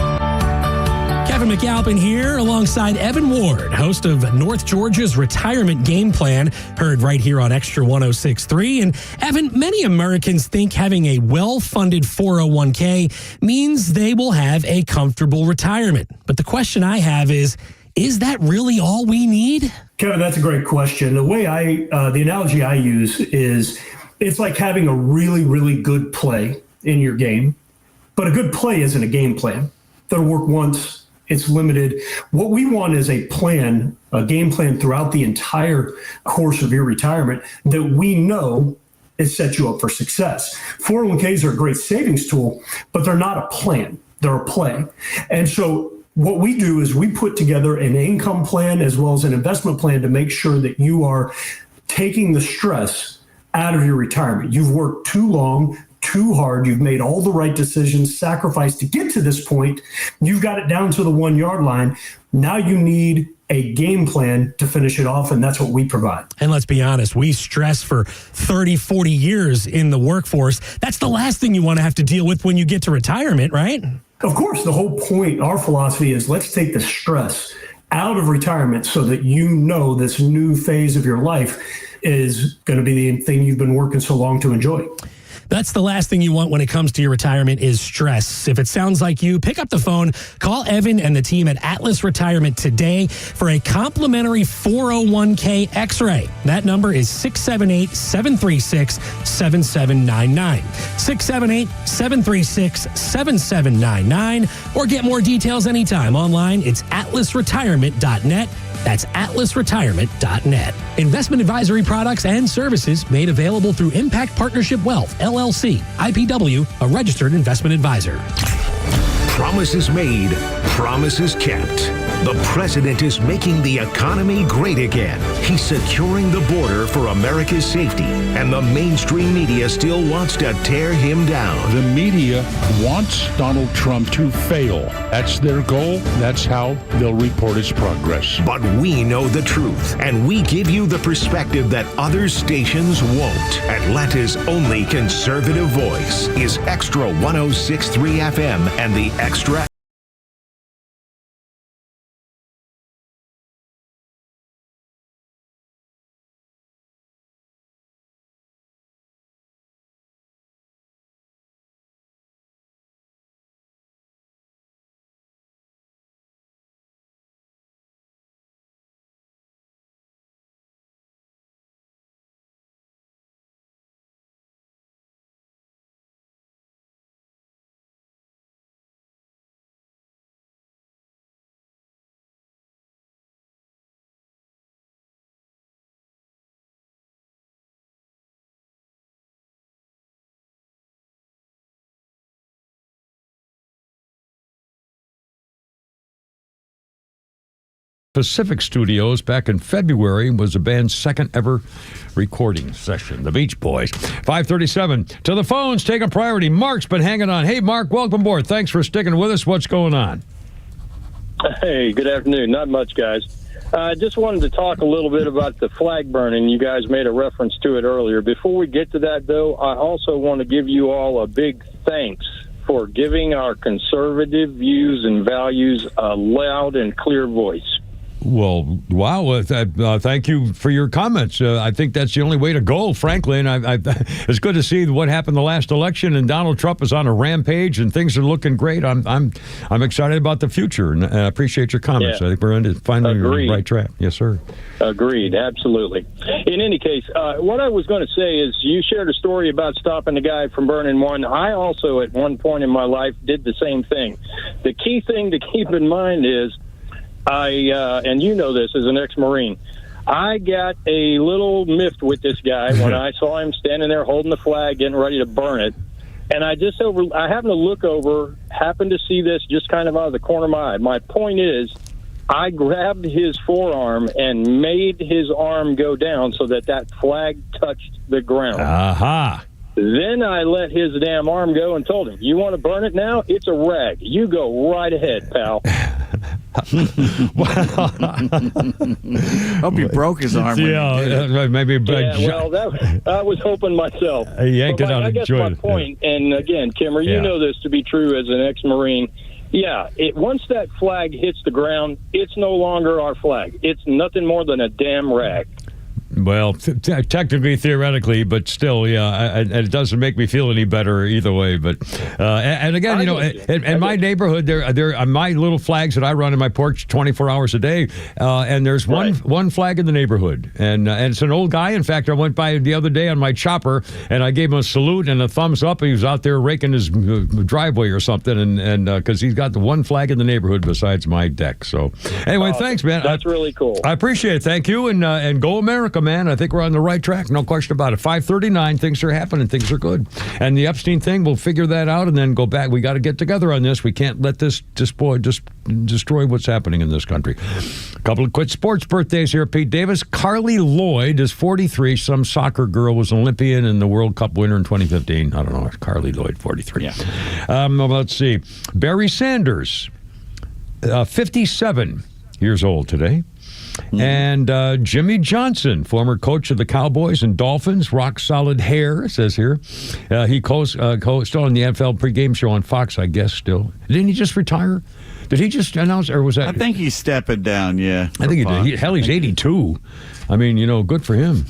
Kevin McAlpin here alongside Evan Ward, host of North Georgia's Retirement Game Plan, heard right here on XTRA 106.3. And Evan, many Americans think having a well-funded 401k means they will have a comfortable retirement. But the question I have is that really all we need? Kevin, that's a great question. The way the analogy I use is it's like having a really, really good play in your game, but a good play isn't a game plan. That'll work once. It's limited. What we want is a plan, a game plan throughout the entire course of your retirement that we know is set you up for success. 401ks are a great savings tool, but they're not a plan. They're a play. And so what we do is we put together an income plan as well as an investment plan to make sure that you are taking the stress out of your retirement. You've worked too long, too hard. You've made all the right decisions, sacrificed to get to this point. You've got it down to the 1 yard line. Now you need a game plan to finish it off, and that's what we provide. And let's be honest, we stress for 30, 40 years in the workforce. That's the last thing you want to have to deal with when you get to retirement, right? Of course, the whole point, our philosophy is let's take the stress out of retirement so that you know this new phase of your life is going to be the thing you've been working so long to enjoy. That's the last thing you want when it comes to your retirement is stress. If it sounds like you, pick up the phone, call Evan and the team at Atlas Retirement today for a complimentary 401k X-ray. That number is 678-736-7799. 678-736-7799. Or get more details anytime online. It's atlasretirement.net. That's atlasretirement.net. Investment advisory products and services made available through Impact Partnership Wealth, LLC, IPW, a registered investment advisor. Promises made, promises kept. The president is making the economy great again. He's securing the border for America's safety, and the mainstream media still wants to tear him down. The media wants Donald Trump to fail. That's their goal. That's how they'll report his progress. But we know the truth, and we give you the perspective that other stations won't. Atlanta's only conservative voice is XTRA 106.3 FM and the XTRA. Pacific Studios back in February was the band's second ever recording session. The Beach Boys. 537 to the phones, taking priority. Mark's been hanging on. Hey, Mark, welcome aboard. Thanks for sticking with us. What's going on? Hey, good afternoon. Not much, guys. I just wanted to talk a little bit about the flag burning. You guys made a reference to it earlier. Before we get to that, though, I also want to give you all a big thanks for giving our conservative views and values a loud and clear voice. Well, wow. Thank you for your comments. I think that's the only way to go, frankly. And it's good to see what happened the last election, and Donald Trump is on a rampage, and things are looking great. I'm excited about the future, and I appreciate your comments. Yeah. I think we're finally on the right track. Yes, sir. Agreed. Absolutely. In any case, what I was going to say is you shared a story about stopping the guy from burning one. I also, at one point in my life, did the same thing. The key thing to keep in mind is and you know this as an ex-Marine, I got a little miffed with this guy when I saw him standing there holding the flag, getting ready to burn it. And I happened to look over, happened to see this just kind of out of the corner of my eye. My point is, I grabbed his forearm and made his arm go down so that flag touched the ground. Aha. Then I let his damn arm go and told him, you want to burn it now? It's a rag. You go right ahead, pal. Hope he broke his arm. Yeah, maybe. Well, I was hoping myself. I guess my point, and again, Kimmer, you know this to be true as an ex-Marine. Yeah, once that flag hits the ground, it's no longer our flag. It's nothing more than a damn rag. Well, technically, theoretically, but still, yeah, it doesn't make me feel any better either way. But and again, in my neighborhood, there are my little flags that I run in my porch 24 hours a day, and there's one flag in the neighborhood, and it's an old guy. In fact, I went by the other day on my chopper, and I gave him a salute and a thumbs up. He was out there raking his driveway or something, and because he's got the one flag in the neighborhood besides my deck. So anyway, thanks, man. That's really cool. I appreciate it. Thank you, and go America, man. I think we're on the right track. No question about it. 539, things are happening. Things are good. And the Epstein thing, we'll figure that out and then go back. We got to get together on this. We can't let this destroy what's happening in this country. A couple of quick sports birthdays here. Pete Davis. Carly Lloyd is 43. Some soccer girl was an Olympian and the World Cup winner in 2015. I don't know. Carly Lloyd, 43. Yeah. Let's see. Barry Sanders, 57 years old today. And Jimmy Johnson, former coach of the Cowboys and Dolphins, rock solid hair, it says here. He still on the NFL pregame show on Fox, I guess, still. Didn't he just retire? Did he just announce, or was that? I think he's stepping down, yeah. I think he did. He's 82. I mean, good for him.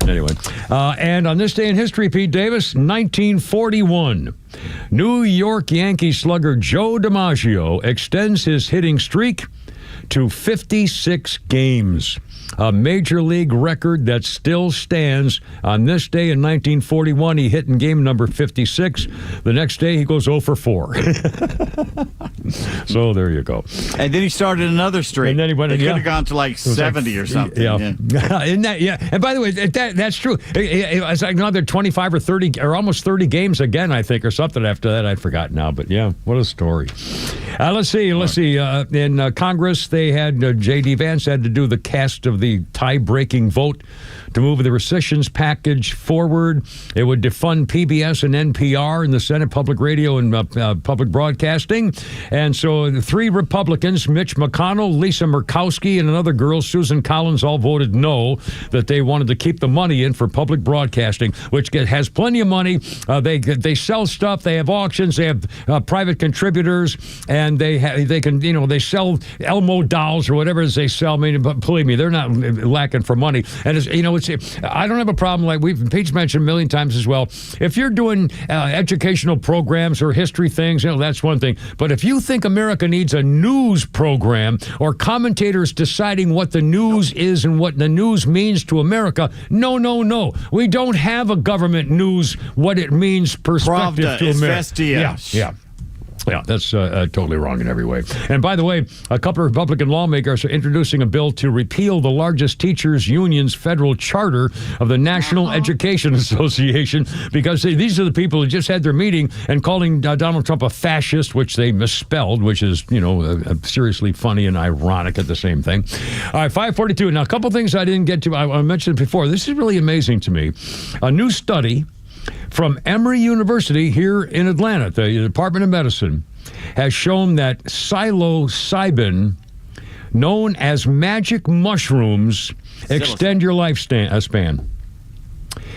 Anyway, and on this day in history, Pete Davis, 1941, New York Yankee slugger Joe DiMaggio extends his hitting streak to 56 games. A major league record that still stands. On this day in 1941, he hit in game number 56. The next day, he goes 0 for 4. So there you go. And then he started another streak. And then he went. It could have gone to like 70 or something. Yeah. Isn't that, yeah. And by the way, that's true. It's like another 25 or 30 or almost 30 games again, I think, or something after that. I forgot now. But yeah, what a story. Let's see. In Congress, they had J.D. Vance had to do the cast of the tie-breaking vote to move the rescissions package forward. It would defund PBS and NPR in the Senate Public Radio and Public Broadcasting. And so the 3 Republicans, Mitch McConnell, Lisa Murkowski, and another girl, Susan Collins, all voted no, that they wanted to keep the money in for public broadcasting, which has plenty of money. They sell stuff. They have auctions. They have private contributors, and they sell Elmo dolls or whatever it is they sell. I mean, but believe me, they're not lacking for money. And I don't have a problem, like Pete's mentioned a million times as well. If you're doing educational programs or history things, that's one thing. But if you think America needs a news program or commentators deciding what the news is and what the news means to America, no. We don't have a government news, what it means perspective to America. Yeah, that's totally wrong in every way. And by the way, a couple of Republican lawmakers are introducing a bill to repeal the largest teachers' union's federal charter of the National Education Association, because these are the people who just had their meeting and calling Donald Trump a fascist, which they misspelled, which is, seriously funny and ironic at the same thing. All right, 5:42. Now, a couple things I didn't get to. I mentioned it before. This is really amazing to me. A new study from Emory University here in Atlanta, the Department of Medicine, has shown that psilocybin, known as magic mushrooms, extend your lifespan.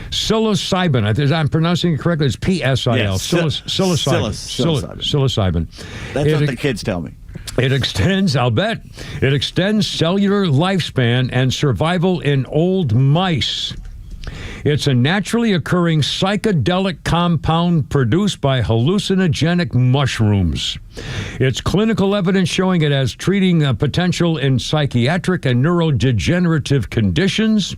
Psilocybin, I'm pronouncing it correctly, it's PSIL. Yes. Psilocybin. That's what the kids tell me. It extends, I'll bet, it extends cellular lifespan and survival in old mice. It's a naturally occurring psychedelic compound produced by hallucinogenic mushrooms. It's clinical evidence showing it has treating potential in psychiatric and neurodegenerative conditions.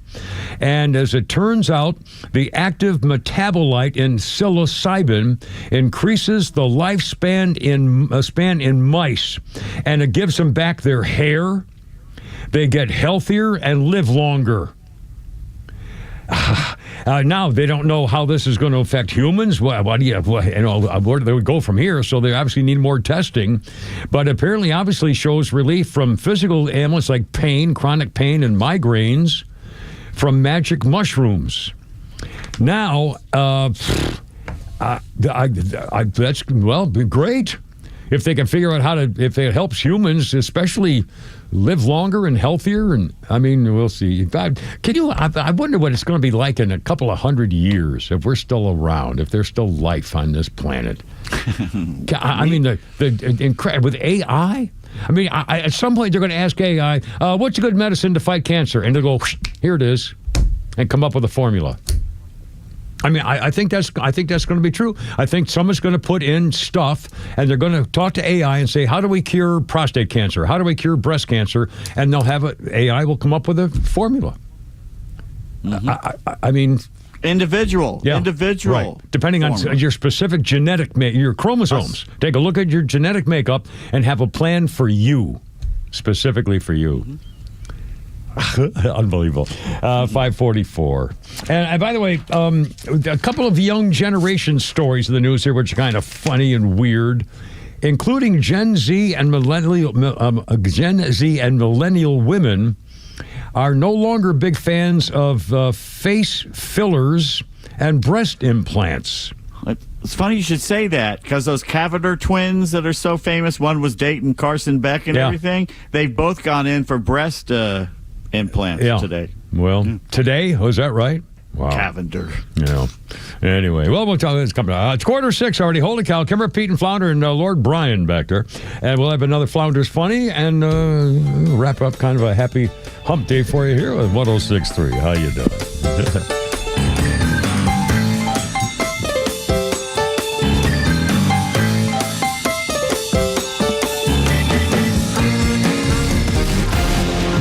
And as it turns out, the active metabolite in psilocybin increases the lifespan in mice, and it gives them back their hair. They get healthier and live longer. Now they don't know how this is going to affect humans. Where they would go from here? So they obviously need more testing, but apparently, obviously, shows relief from physical ailments like pain, chronic pain, and migraines from magic mushrooms. Now, that's great if they can figure out if it helps humans, especially live longer and healthier. And I mean, we'll see. I wonder what it's going to be like in a couple of 100 years if we're still around, if there's still life on this planet. I mean, with AI. I mean, at some point they're going to ask AI, "What's a good medicine to fight cancer?" And they'll go, "Here it is," and come up with a formula. I mean, I think that's going to be true. I think someone's going to put in stuff, and they're going to talk to AI and say, "How do we cure prostate cancer? How do we cure breast cancer?" And they'll have AI will come up with a formula. I mean, individual, right. Depending on your specific genetic, your chromosomes. Take a look at your genetic makeup and have a plan for you, specifically for you. Unbelievable. 544. And by the way, a couple of young generation stories in the news here, which are kind of funny and weird, including Gen Z and millennial women are no longer big fans of face fillers and breast implants. It's funny you should say that, because those Cavender twins that are so famous, one was dating Carson Beck and everything, they've both gone in for breast implants today. Well, today? Was that right? Wow. Cavender. Anyway, we'll talk this coming up. It's 5:45 already. Holy cow. Kimber, Pete, and Flounder, and Lord Brian back there. And we'll have another Flounder's Funny and wrap up kind of a happy hump day for you here with 106.3. How you doing?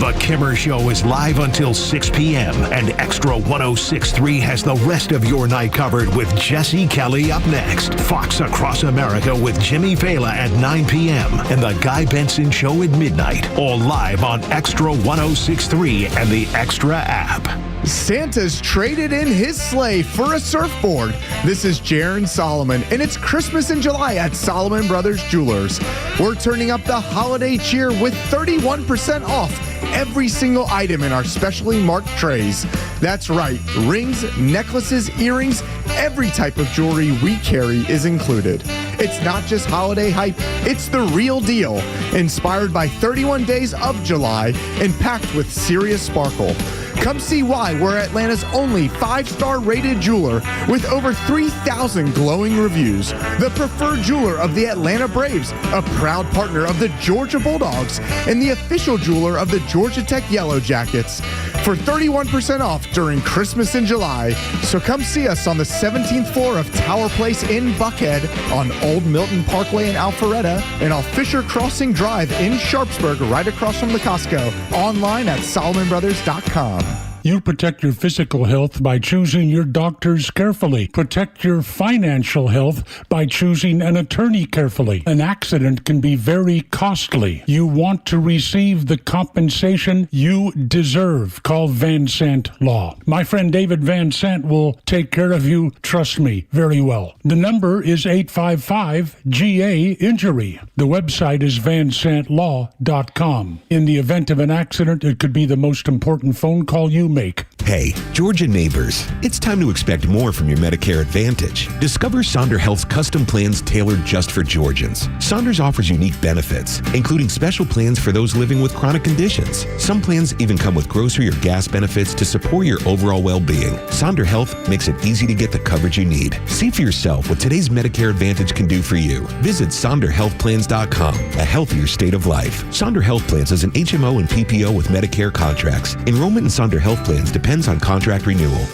The Kimmer Show is live until 6 p.m. and Extra 106.3 has the rest of your night covered with Jesse Kelly up next. Fox Across America with Jimmy Fela at 9 p.m. and The Guy Benson Show at midnight. All live on Extra 106.3 and the Extra app. Santa's traded in his sleigh for a surfboard. This is Jaron Solomon, and it's Christmas in July at Solomon Brothers Jewelers. We're turning up the holiday cheer with 31% off every single item in our specially marked trays. That's right, rings, necklaces, earrings, every type of jewelry we carry is included. It's not just holiday hype, it's the real deal. Inspired by 31 days of July and packed with serious sparkle. Come see why we're Atlanta's only 5-star rated jeweler with over 3,000 glowing reviews. The preferred jeweler of the Atlanta Braves, a proud partner of the Georgia Bulldogs, and the official jeweler of the Georgia Tech Yellow Jackets. For 31% off during Christmas in July. So come see us on the 17th floor of Tower Place in Buckhead, on Old Milton Parkway in Alpharetta, and on Fisher Crossing Drive in Sharpsburg, right across from the Costco. Online at SolomonBrothers.com. You protect your physical health by choosing your doctors carefully. Protect your financial health by choosing an attorney carefully. An accident can be very costly. You want to receive the compensation you deserve. Call Van Sant Law. My friend David Van Sant will take care of you, trust me, very well. The number is 855-GA-INJURY. The website is vansantlaw.com. In the event of an accident, it could be the most important phone call you make. Hey, Georgia neighbors, it's time to expect more from your Medicare Advantage. Discover Sonder Health's custom plans tailored just for Georgians. Saunders offers unique benefits, including special plans for those living with chronic conditions. Some plans even come with grocery or gas benefits to support your overall well-being. Sonder Health makes it easy to get the coverage you need. See for yourself what today's Medicare Advantage can do for you. Visit SonderHealthPlans.com, a healthier state of life. Sonder Health Plans is an HMO and PPO with Medicare contracts. Enrollment in Sonder Health Plans depends on contract renewal.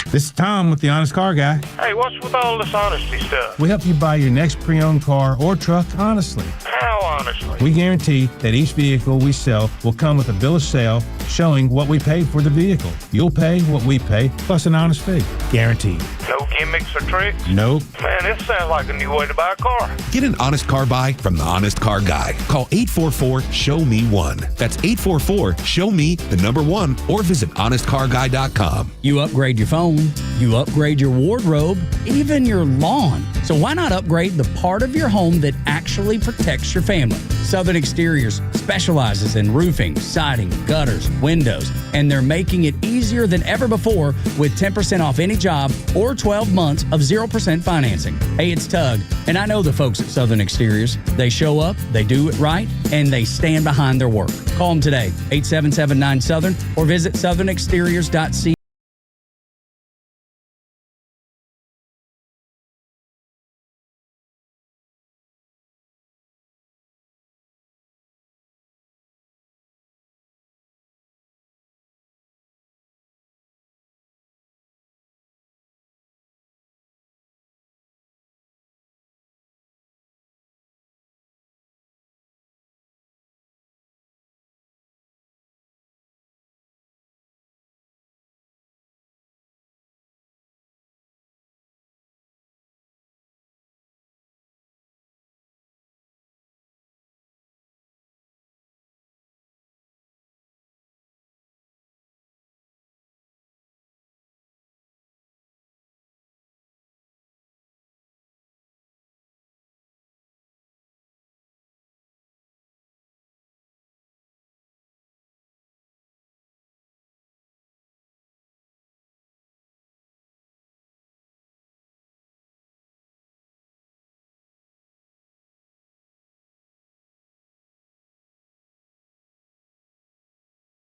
This is Tom with the Honest Car Guy. Hey, what's with all this honesty stuff? We help you buy your next pre-owned car or truck honestly. How honestly? We guarantee that each vehicle we sell will come with a bill of sale showing what we paid for the vehicle. You'll pay what we pay, plus an honest fee. Guaranteed. No gimmicks or tricks? Nope. Man, this sounds like a new way to buy a car. Get an honest car buy from the Honest Car Guy. Call 844-SHOW-ME-1. That's 844-SHOW-ME-1, or visit honestcarguy.com. You upgrade your phone, you upgrade your wardrobe, even your lawn. So why not upgrade the part of your home that actually protects your family? Southern Exteriors specializes in roofing, siding, gutters, windows, and they're making it easier than ever before with 10% off any job or 12 months of 0% financing. Hey, it's Tug, and I know the folks at Southern Exteriors. They show up, they do it right, and they stand behind their work. Call them today, 877-9-SOUTHERN, or visit southernexteriors.ca.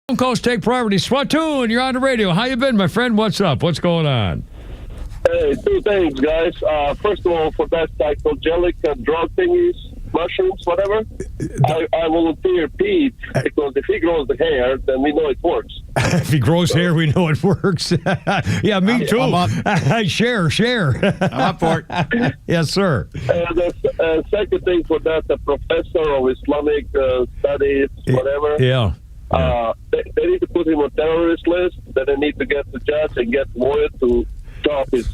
Phone calls take priority. Swatoon, you're on the radio. How you been, my friend? What's up? What's going on? Hey, two things, guys. First of all, for that psychogenic drug thingies, mushrooms, whatever, I volunteer Pete, because if he grows the hair, then we know it works. If he grows hair, we know it works. Yeah, me too. I'm up. Share. I'm up for it. Yes, sir. And the second thing for that, the professor of Islamic studies, whatever. Yeah. They need to put him on terrorist list. Then they need to get the judge and get lawyer to stop his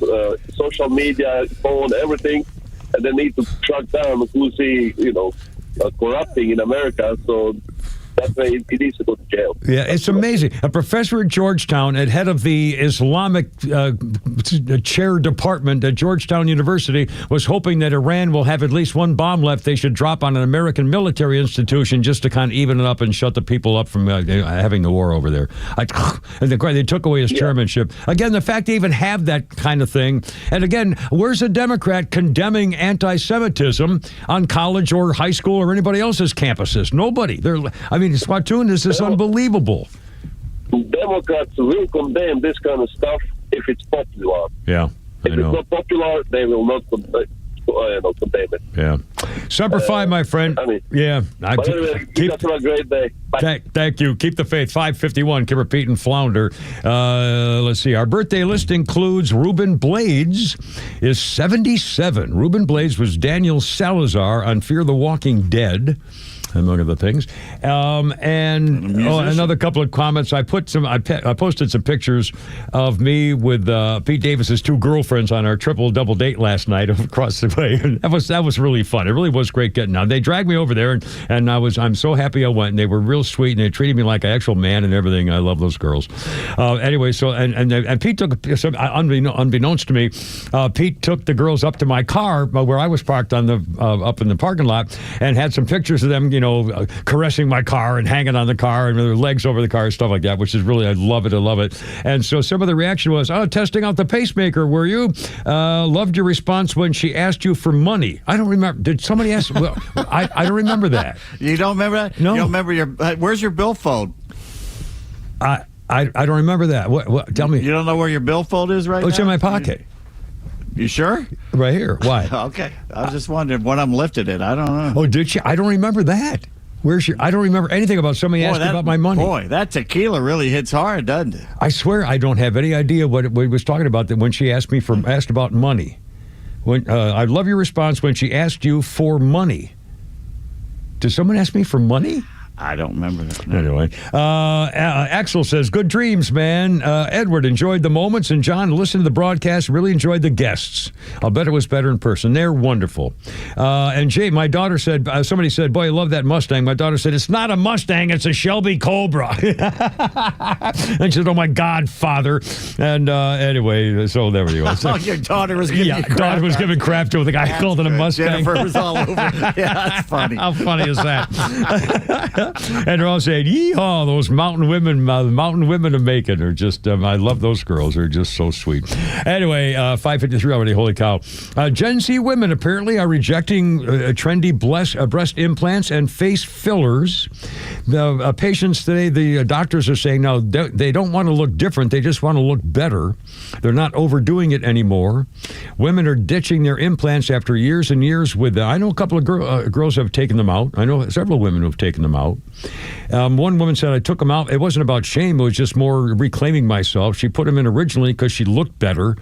social media, phone, everything, and they need to track down who's he, corrupting in America. So that way he needs to go to jail. Yeah, it's amazing. A professor at Georgetown, at head of the Islamic chair department at Georgetown University, was hoping that Iran will have at least one bomb left they should drop on an American military institution just to kind of even it up and shut the people up from having the war over there. And they took away his chairmanship. Again, the fact they even have that kind of thing. And again, where's a Democrat condemning anti-Semitism on college or high school or anybody else's campuses? Nobody. Swatoon, this is unbelievable. Democrats will condemn this kind of stuff if it's popular. Yeah, if it's not popular, they will not condemn it. Yeah. Semper Fi, my friend. Yeah. Anyway, keep have a great day. Bye. Thank you. Keep the faith. 551, Kipper, Pete, and Flounder. Let's see. Our birthday list includes Ruben Blades is 77. Ruben Blades was Daniel Salazar on Fear the Walking Dead, among other things. Another couple of comments. I posted some pictures of me with Pete Davis's two girlfriends on our triple-double date last night across the way. And that was really fun. It really was great getting out. They dragged me over there, and I'm so happy I went. And they were real sweet, and they treated me like an actual man and everything. I love those girls. Anyway, so and Pete took unbeknownst to me, Pete took the girls up to my car where I was parked on the up in the parking lot, and had some pictures of them, caressing my car and hanging on the car and their legs over the car and stuff like that, which is really, I love it. And so some of the reaction was, testing out the pacemaker, were you? Loved your response when she asked you for money. I don't remember. Did somebody ask? Well, I don't remember that. You don't remember that? No. You don't remember where's your billfold? I don't remember that. What? Tell me. You don't know where your billfold is right now? It's in my pocket. You sure? Right here. Why? Okay. I was just wondering when I'm lifted it. I don't know. Oh, did she? I don't remember that. I don't remember anything about somebody asking about my money. Boy, that tequila really hits hard, doesn't it? I swear I don't have any idea what it was talking about when she asked about money. When I love your response when she asked you for money. Did someone ask me for money? I don't remember that. No. Anyway, Axel says, good dreams, man. Edward enjoyed the moments, and John listened to the broadcast, really enjoyed the guests. I'll bet it was better in person. They're wonderful. And Jay, my daughter said, somebody said, boy, I love that Mustang. My daughter said, it's not a Mustang, it's a Shelby Cobra. And she said, oh my God, Father. And anyway, so there we go. So, your daughter was giving crap. Daughter was giving crap to the guy called it a Mustang. Jennifer was all over. Yeah, that's funny. How funny is that? And they're all saying, yeehaw, those mountain women of Macon are just, I love those girls. They're just so sweet. Anyway, 5:53 already, holy cow. Gen Z women apparently are rejecting trendy breast implants and face fillers. The patients today, the doctors are saying now they don't want to look different. They just want to look better. They're not overdoing it anymore. Women are ditching their implants after years and years with them. I know a couple of girls have taken them out. I know several women who have taken them out. One woman said, I took them out. It wasn't about shame. It was just more reclaiming myself. She put them in originally because she looked better.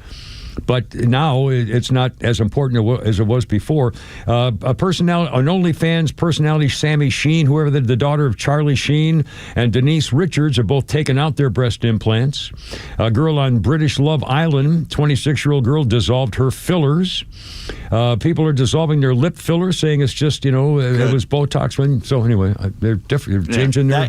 But now it's not as important as it was before. An OnlyFans personality, Sammy Sheen, whoever the daughter of Charlie Sheen, and Denise Richards have both taken out their breast implants. A girl on British Love Island, 26-year-old girl, dissolved her fillers. People are dissolving their lip fillers, saying it's just, it was Botox. So anyway, they're different. They're changing their...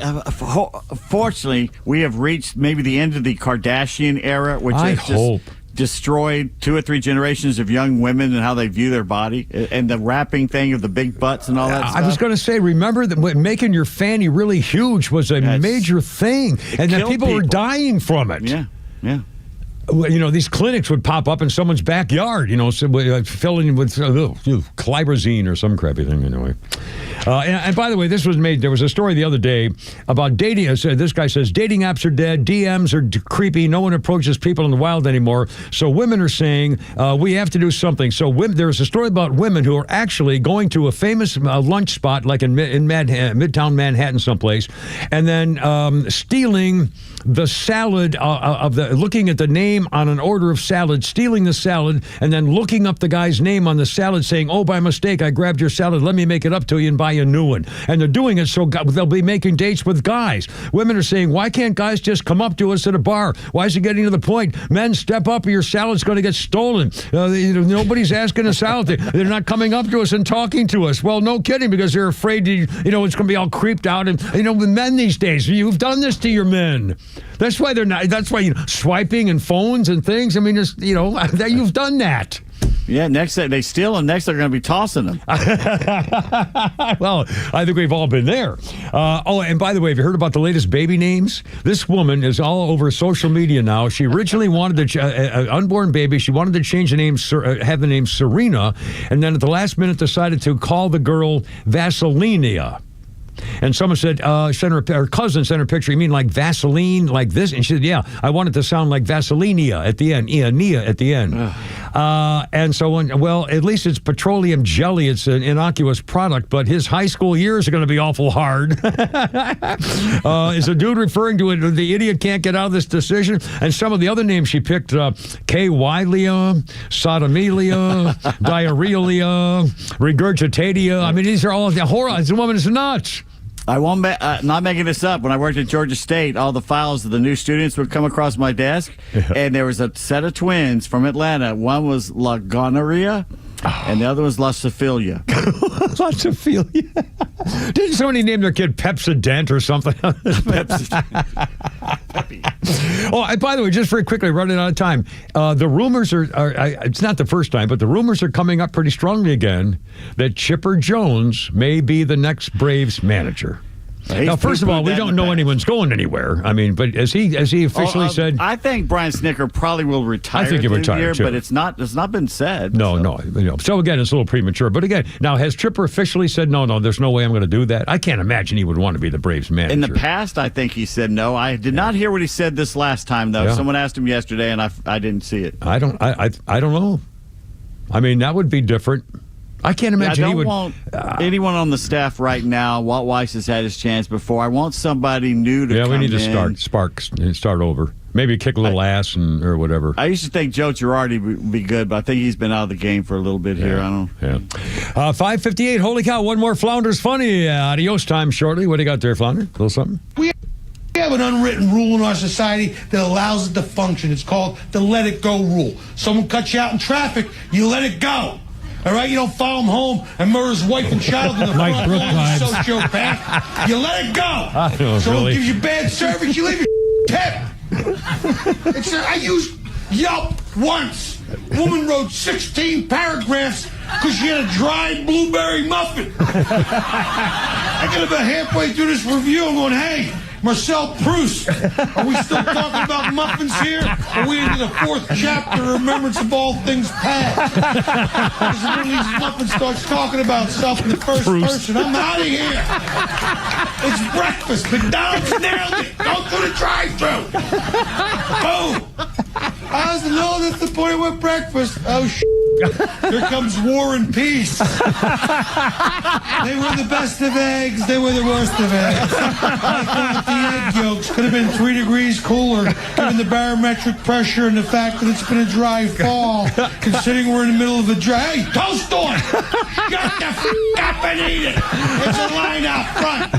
Fortunately, we have reached maybe the end of the Kardashian era, which I hope. Destroyed 2 or 3 generations of young women and how they view their body, and the wrapping thing of the big butts and all that stuff. I was going to say, remember that making your fanny really huge was a major thing, and that people were dying from it. Yeah. These clinics would pop up in someone's backyard, filling with clybrazine or some crappy thing anyway. And by the way, there was a story the other day about dating. This guy says dating apps are dead, DMs are creepy, no one approaches people in the wild anymore. So women are saying we have to do something. So there's a story about women who are actually going to a famous lunch spot like in Midtown Manhattan someplace, and then stealing the salad looking at the name on an order of salad, stealing the salad, and then looking up the guy's name on the salad, saying, "Oh, by mistake, I grabbed your salad. Let me make it up to you and buy you a new one." And they're doing it so they'll be making dates with guys. Women are saying, "Why can't guys just come up to us at a bar? Why is it getting to the point? Men, step up, or your salad's going to get stolen. Nobody's asking us out. They're not coming up to us and talking to us." Well, no kidding, because they're afraid it's going to be all creeped out. And the men these days, you've done this to your men. That's why they're not. That's why swiping and phones and things. I mean, you've done that. Yeah, next they steal them. Next they're going to be tossing them. Well, I think we've all been there. And by the way, have you heard about the latest baby names? This woman is all over social media now. She originally wanted an unborn baby. She wanted to change the name, have the name Serena, and then at the last minute decided to call the girl Vasilinia. And someone said, her cousin sent her a picture. You mean like Vaseline, like this? And she said, yeah, I want it to sound like Vasilinia at the end. Nia at the end. And so, at least it's petroleum jelly. It's an innocuous product, but his high school years are going to be awful hard. Is a dude referring to it? The idiot can't get out of this decision. And some of the other names she picked, K-Wylia, Sodomelia, Diarrhea, Regurgitatia. I mean, these are all the horror. This woman is nuts. I won't. Not making this up. When I worked at Georgia State, all the files of the new students would come across my desk, and there was a set of twins from Atlanta. One was La Gonorrhea, and the other was La Syphilia. La Syphilia. Didn't somebody name their kid Pepsodent or something? Oh, and by the way, just very quickly, running out of time, the rumors are it's not the first time, but the rumors are coming up pretty strongly again that Chipper Jones may be the next Braves manager. Now, first of all, we don't know anyone's going anywhere. I mean, but as he officially said, I think Brian Snicker probably will retire. I think he'll retire too. But it's not been said. No. So again, it's a little premature. But again, now has Chipper officially said no? There's no way I'm going to do that. I can't imagine he would want to be the Braves manager. In the past, I think he said no. I did not hear what he said this last time though. Yeah. Someone asked him yesterday, and I didn't see it. I don't know. I mean, that would be different. I can't imagine he would. I don't want anyone on the staff right now. Walt Weiss has had his chance before. I want somebody new to come in. Yeah, we need to start over. Maybe kick a little ass or whatever. I used to think Joe Girardi would be good, but I think he's been out of the game for a little bit here. I don't know. Yeah. 5:58. Holy cow! One more Flounders Funny. Adios time shortly. What do you got there, Flounder? A little something? We have an unwritten rule in our society that allows it to function. It's called the let it go rule. Someone cuts you out in traffic, you let it go. All right, you don't follow him home and murder his wife and child in the front lawn, you sociopath. You let it go. Someone gives you bad service, you leave your tip. I used Yelp once. Woman wrote 16 paragraphs because she had a dried blueberry muffin. I get about halfway through this review, I'm going, hey, Marcel Proust, are we still talking about muffins here? Are we into the 4th chapter, Remembrance of All Things Past? Because one of these muffins starts talking about stuff in the first person. I'm out of here. It's breakfast. McDonald's nailed it. Go through the drive-thru. Boom. I was no, that's the point with breakfast. Oh, here comes War and Peace. They were the best of eggs. They were the worst of eggs. I thought the egg yolks could have been 3 degrees cooler, given the barometric pressure and the fact that it's been a dry fall, considering we're in the middle of a dry... Hey, toast on! Shut the up and eat it! It's a line out front.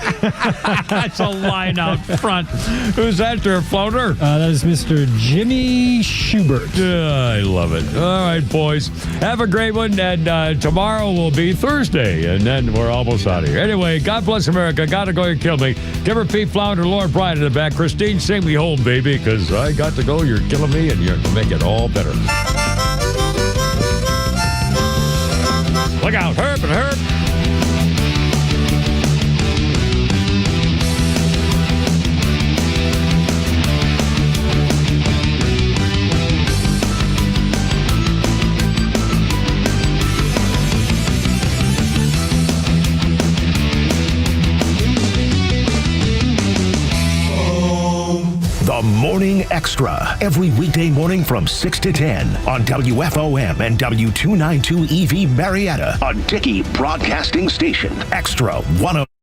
That's a line out front. Who's that there, Floater? That is Mr. Jimmy Schubert. I love it. All right, boys. Have a great one, and tomorrow will be Thursday, and then we're almost out of here. Anyway, God bless America. Gotta go and kill me. Give her Pete Flounder, Lord Bryan in the back. Christine, sing me home, baby, because I got to go. You're killing me, and you're going to make it all better. Look out, Herb and Herb. The Morning Extra, every weekday morning from 6 to 10 on WFOM and W292 EV Marietta, a Dickey Broadcasting Station. Extra 106.